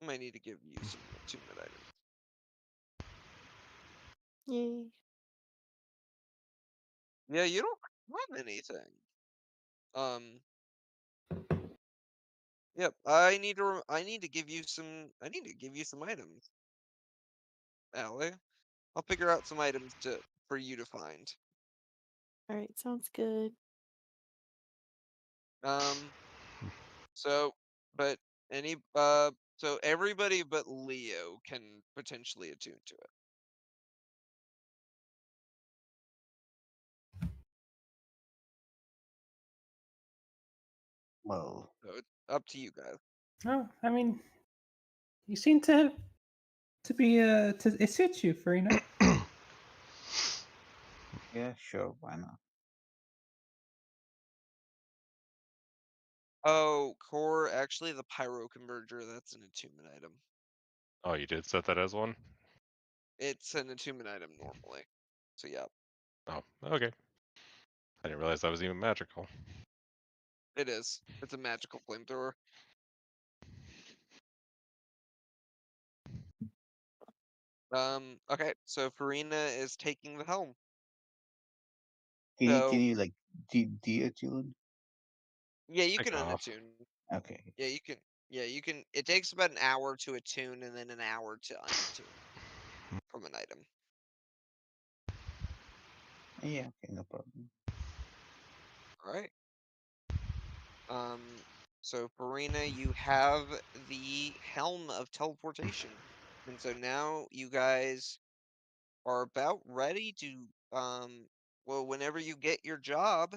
I might need to give you some attunement items. Yay. Yeah, you don't have anything. Yep. I need to give you some. I need to give you some items, Allie. I'll figure out some items for you to find. Alright, sounds good. So, but so everybody but Leo can potentially attune to it. Well, So it's up to you guys. Oh, I mean, you seem to be it suits you, Farina. yeah, sure, why not? Oh, core. Actually, the pyro converger. That's an attunement item. Oh, you did set that as one? It's an attunement item normally. So yeah, Oh, okay. I didn't realize that was even magical. it is. It's a magical flamethrower. Okay, so Farina is taking the helm. Can So you like de-attune? yeah, you Take can it off. unattune. Okay. Yeah, you can. Yeah, you can. It takes about an hour to attune and then an hour to unattune from an item. Yeah, okay, no problem. All right. So Farina, you have the helm of teleportation, and so now you guys are about ready to well, whenever you get your job,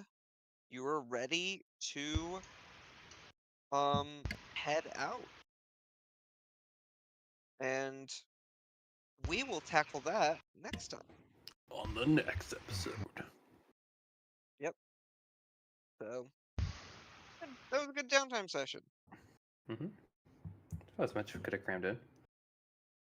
you are ready to head out. And we will tackle that next time. On the next episode. Yep. So that was a good downtime session. Mm-hmm. That was much we could have crammed in.